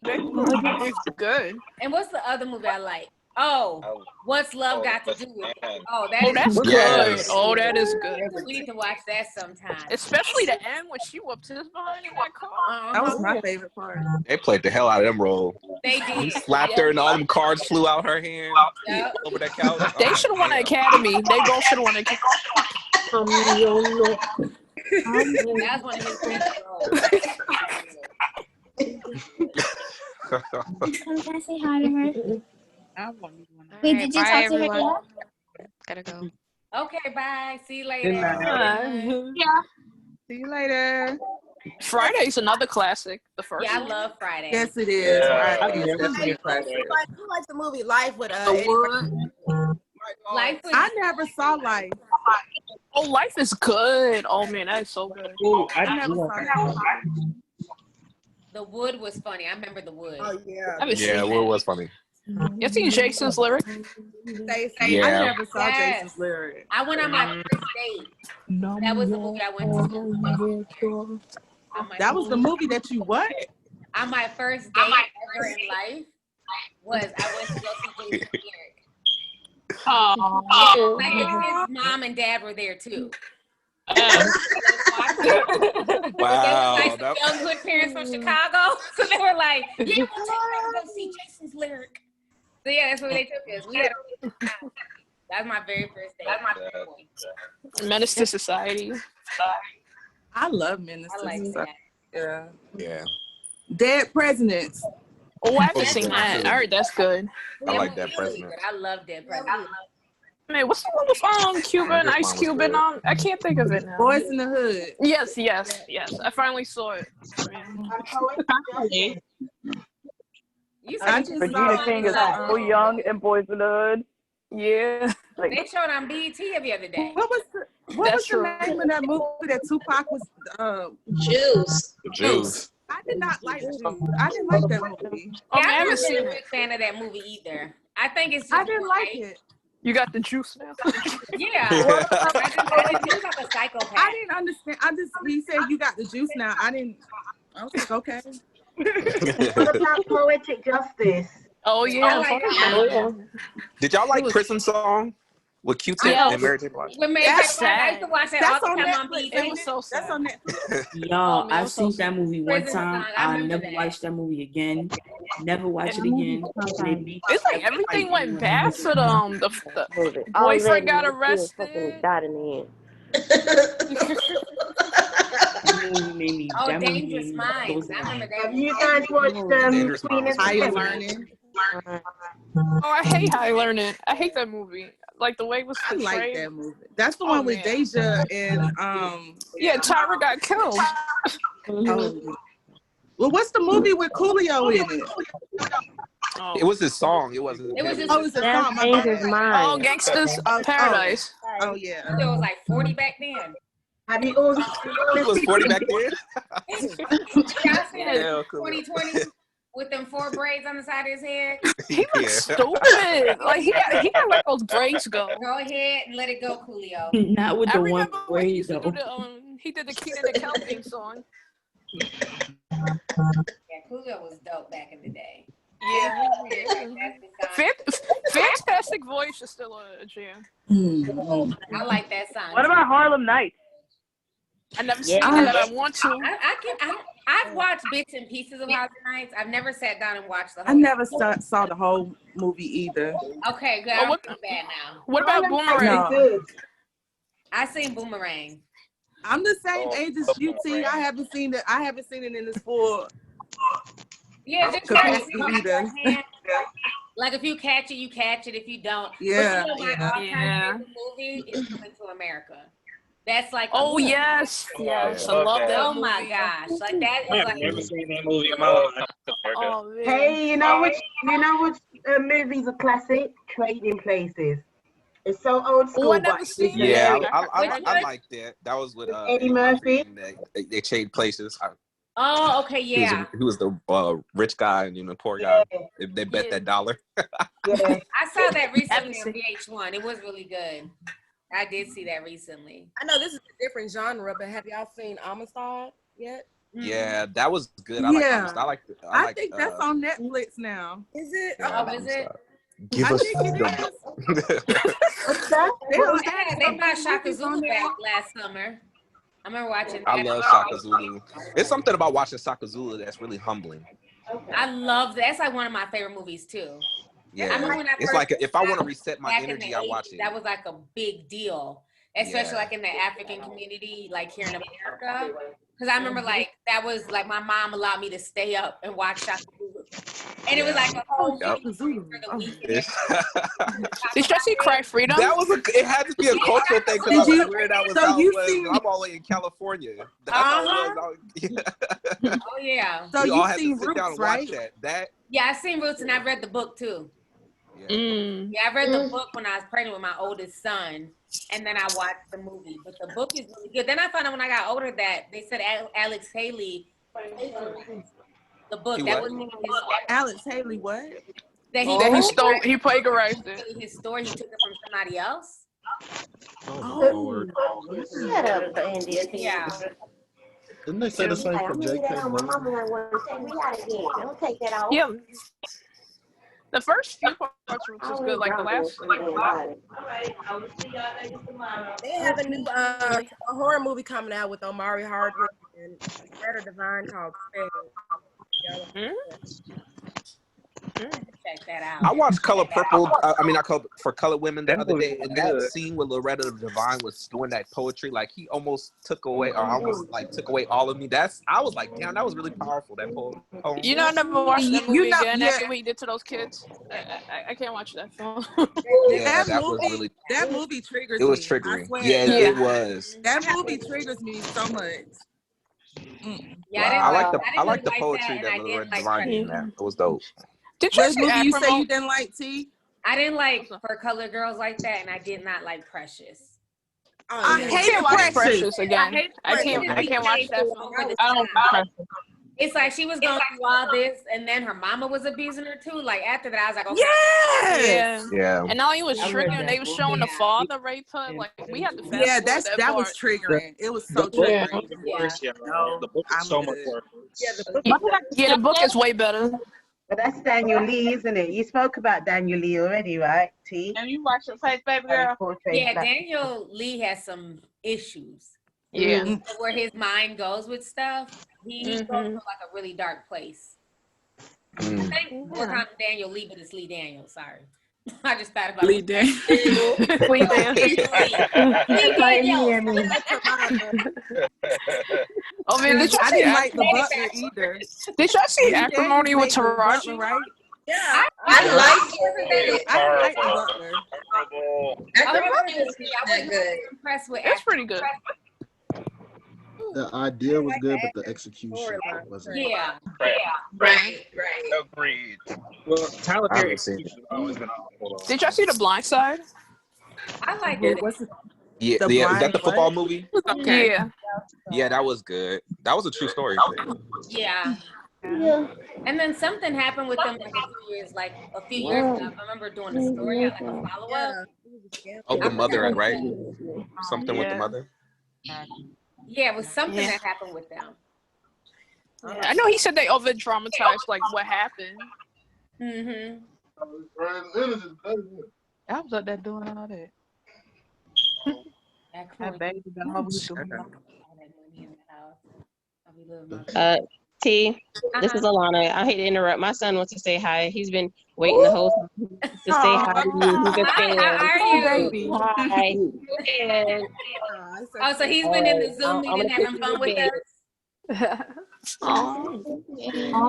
Big Mama is good. And what's the other movie I like? Oh, What's Love Got to Do with It? Oh, that Oh, is that's Yes. good. Oh, that is good. We need to watch that sometime. Especially the end when she whooped his behind in that car. That was my favorite part. They played the hell out of them roles. They He did. slapped her and all them cards flew out her hand Yep. over that couch. They Oh, should have won an damn. Academy. They both should have won an Academy. That's one of his favorite roles. Can I say hi to her? Wait, Alright, did you bye, talk to her everyone. yet? Gotta go. Okay, bye. See you Good later. night. Yeah. See you later. Friday's another classic. The first Yeah, I one. love Friday. Yes, it is. Yeah. Right. It is definitely a classic. You like the movie Life with The Eddie Wood. Life was, I never saw Life. Oh, Life is good. Oh man, that is so good. Oh, I never saw that. The Wood was funny. I remember The Wood. Oh yeah. I haven't Yeah, seen well, it that. was funny. You seen Jason's lyric? Stacey. Yeah. I never saw Yes. Jason's lyric. I went on my first date. That was the movie I went to. On my That was the movie that you what? on my first date ever in life was I went to go see Jason Garrett. Oh. Like his mom and dad were there too. Wow. Like That, young good parents from Chicago. So they were like, yeah, we'll take her to go see Jason's lyric. So yeah, that's where they took us. We had a That was my very first date. That's my first one. Menace to Society. I love Minister. I like that. Yeah. yeah. Dead Presidents. Oh, I haven't That's seen good that. too. I heard that's good. I like movie that is president. good. I love that president. Man, what's the one with Cuba and His Ice mom was Cube good. and I can't think of it now. Boys in the Hood. Yes. I finally saw it. You I said just Regina saw King is so young in Boys in the Hood. Yeah. Like, they showed on BET the other day. What was That's the true. name of that movie that Tupac was? Jews. The Jews. I did not like Jews. I didn't like that movie. Oh, Yeah, man, I I've haven't never seen been a it. big fan of that movie either. I think it's just I didn't like right. it. You got the juice now. Yeah. I think he's like a psychopath. I didn't understand. He said you got the juice now. I was like, okay. What about Poetic Justice? Oh I yeah. like Oh, that. yeah. Did y'all like Prison Song with Q-Tip Yeah. and Mary J. Blige? When Mary That's J. Blige, I used to sad. watch that That's all the on time on Netflix. BET. It was so That's sad. on Netflix. Y'all, Oh, man, it I've was so seen that movie one Prison time. Song, I I remember never that. watched that movie again. Never watch it again. And they made It's like everything went bad for them. The boyfriend got arrested. Got in the end. that movie made me. Oh, That movie Dangerous made me Minds. so I remember sad. that Have movie. you guys watched Dangerous Queen Minds of Higher Heaven? Learning. Oh, I hate High Learning. I hate that movie. Like the way it was I like portrayed. that movie. That's the Oh, one with man. Deja and Yeah, Tyra got killed. oh. Well, what's the movie with Coolio in it? Oh, It was his song. It wasn't. It was him. just Oh, it's a song. My bad. Danger's oh Mind. Gangsters Oh, Paradise. Oh yeah. There was like 40 back then. Have you all It was 40 back then. Y'all see that Yeah, cool. 2020 with them 4 braids on the side of his head? He Yeah. looks stupid. Like he got let those braids go. Go ahead and let it go, Coolio. Not with I the one remember when he way used to though. do he did the Keenan and Kel theme song. Yeah, Coolio was dope back in the day. Yeah. That's the song. Fantastic Voice is still a jam. I like that song. what about Harlem Nights? I never seen Yeah. that. I want to. I I've watched bits and pieces of House of Nights. I've never sat down and watched the whole. I never saw the whole movie either. Okay, good. Oh, I'm what- bad now. What about Boomerang? No. I seen Boomerang. I'm the same age as you, T. I haven't seen it. I haven't seen it in its full Yeah, just try to capacity see either. like if you catch it, you catch it. If you don't, Yeah, But you know, my yeah. all-time Yeah. favorite movie is Coming to America. That's like Oh yes, yes, I love that Oh movie. my gosh, like that is I've like never seen that movie in my life. Oh man. Hey, you know which movies are classic? Trading Places. It's so old school. Oh, I never but it's seen Yeah, hilarious. I like that. That was with Eddie Murphy. and they traded places. Oh, okay, yeah. He was the rich guy and the poor guy. If they bet that dollar. Yeah. I saw that recently on VH1. It was really good. I did see that recently. I know this is a different genre, but have y'all seen Amistad yet? Yeah, that was good. I like Yeah. Amistad. I think that's on Netflix now. Is it? Yeah, Oh, is it? Give I us think it the What's that? Yeah, they brought Shaka Zulu back last summer. I remember watching that. I love Shaka Zulu. It's something about watching Shaka Zulu that's really humbling. I love that. That's like one of my favorite movies too. I remember Yeah, when I it's first like if I want to reset my back in energy, the I 80s, watch it. that was like a big deal, especially Yeah. like in the African community, like here in America. Because I remember like that was like my mom allowed me to stay up and watch Shaka Zulu, and it was like a whole Yep. thing for the weekend. Did you see Cry Freedom? That was it had to be a cultural thing because I Did you- was weird. I was so out you west. seen- I'm all the way in California. That's how it was. Oh yeah. So We all you had to seen sit down Roots, and watch right? that. Yeah, I seen Roots and I read the book too. Mm. Yeah, I read the book when I was pregnant with my oldest son, and then I watched the movie. But the book is really good. Then I found out when I got older that they said Alex Haley, the book He that what? was Alex Haley, what? that That he stole, he plagiarized it. his story. He took it from somebody else. Oh, Lord. Shut up, India. Yeah. Didn't they say the same for I'm leaving J.K. that on. My Rowling? mama want to take me out again. Don't take that off. Yeah. The first few parts were just good, like the last. They have a new a horror movie coming out with Omari Hardwick and Greta Devine called Fame. Check that out. I watched Color Purple. I called for Color Women the That other movie day, was and that good. scene where Loretta Devine was doing that poetry, like he almost took away, or almost like took away all of me. I was like, damn, that was really powerful. That poem. You know, I never watched that You movie know- again yeah. after what he did to those kids. I can't watch that film. Yeah, that that was movie, really. that movie triggers It was me. I triggering. swear. Yeah, Yeah. it was. That movie triggers me so much. Yeah, I like didn't the poetry and that I didn't Loretta like Devine did in Precious. that. It was dope. Did you What see movie you say you Acrimony? didn't like, T? I didn't like For Color Girls like that, and I did not like Precious. I I hate can't watch Precious. Precious again. hate I Precious. can't watch that film. I don't Precious. It's like she was going through all this, and then her mama was abusing her too. Like after that, I was like, okay. Yes. Yeah. Yeah. And not only was I read triggering, that they was book. showing the Yeah. father rape her. Like we had to fast Yeah, forward that was part. triggering. It was so The book triggering. is worse, y'all. The book is so much worse. Yeah, the book. Yeah, the book is way better. But that's Daniel Lee, isn't it? You spoke about Daniel Lee already, right, T? And you watch your face, baby girl. Yeah, Daniel Lee has some issues. Yeah. Where his mind goes with stuff, he goes to like a really dark place. I think more time Daniel Lee, but it's Lee Daniel. Sorry, I just thought about Lee Daniel. Lee Daniel. Oh man, did y'all I see didn't like the Acrimony? Butler either. Did y'all see Lee Acrimony Daniels with played the Butler, Taraji? right? Yeah, I like it. I didn't like the Butler. Acrimony was not that good. Impressed with It's pretty good. The idea was good, but the execution wasn't. Yeah. Right. Agreed. Well, Tyler I Perry haven't seen it. execution has always been awful. Did y'all see The Blind Side? I like it. Yeah, The yeah. Is Blind that the football what? movie? Okay. Yeah. Yeah, that was good. That was a true story. Yeah. And then something happened with them like a few years ago. I remember doing a story, like a follow up. Oh, the mother, right? Something with the Yeah. mother. Yeah, it was something that happened with them. Yeah, I know he said they over dramatized like what happened. Mm-hmm. I was up there doing all that. That baby got over with the T, this is Alana. I hate to interrupt. My son wants to say hi. He's been waiting the whole time to say hi to you. He's a fan. How are you? Hi. And, Oh, so he's been in the Zoom meeting having fun with us. Good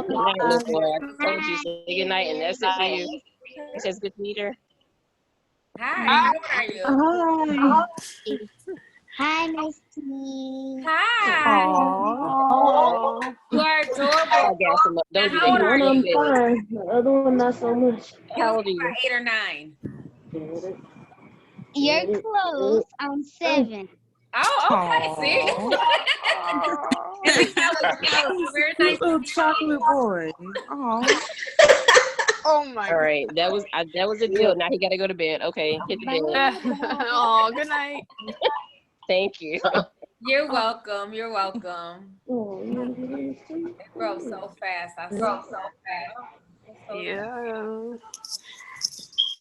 night, little boy. I told you, say good night, and that's it for you. He says good to meet her. Hi, how are you? Hi. Hi, nice to meet you. Hi. You are adorable. I gas him up. Don't do Now, how old are that. you? Fine. The other one, not so much. How old are you? About 8 or 9. You're close. I'm 7. Oh, okay. See? Very nice. Little chocolate boy. Oh. Oh my All right, that was a deal. Now he got to go to bed. Okay, hit the bed. Oh, good night. Thank you. You're welcome. You're welcome. It grows so fast. I see so fast. Yeah.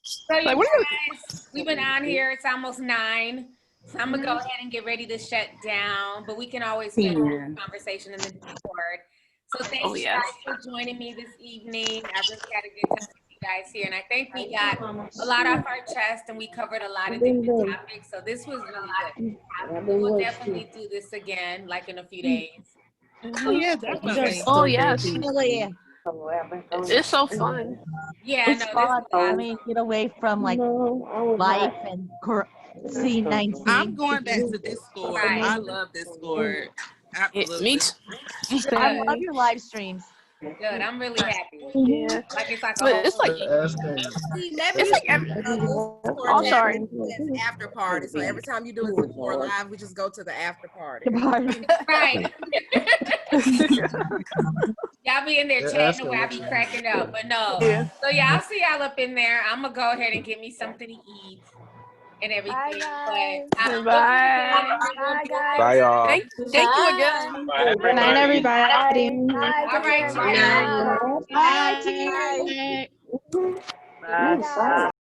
So you guys, we've been on here. It's almost 9. So I'm gonna go ahead and get ready to shut down. But we can always finish the conversation in the Discord. So thanks guys for joining me this evening. I really had a good time with you guys here, and I think we got a lot off our chest and we covered a lot of different topics. So this was really good. We will definitely do this again, like in a few days. Oh yeah, definitely. Oh yes. Really, It's so fun. Yeah, it's no, fun. this I mean, get away from like life and C19. I'm going back to Discord. Right. I love Discord. Absolutely. Me too. I love your live streams. Good. I'm really happy. Yeah. Like it's like But it's like It's like oh, sorry. After party. So every time you do a Discord live, we just go to the after party. Right. Y'all be in there chatting away. I be cracking up, but no. Yeah. So yeah, I'll see y'all up in there. I'm gonna go ahead and get me something to eat and everything. But Bye. Bye, y'all. Thank you again. Bye, Good night, everybody. all right, Bye. y'all. Bye. Bye.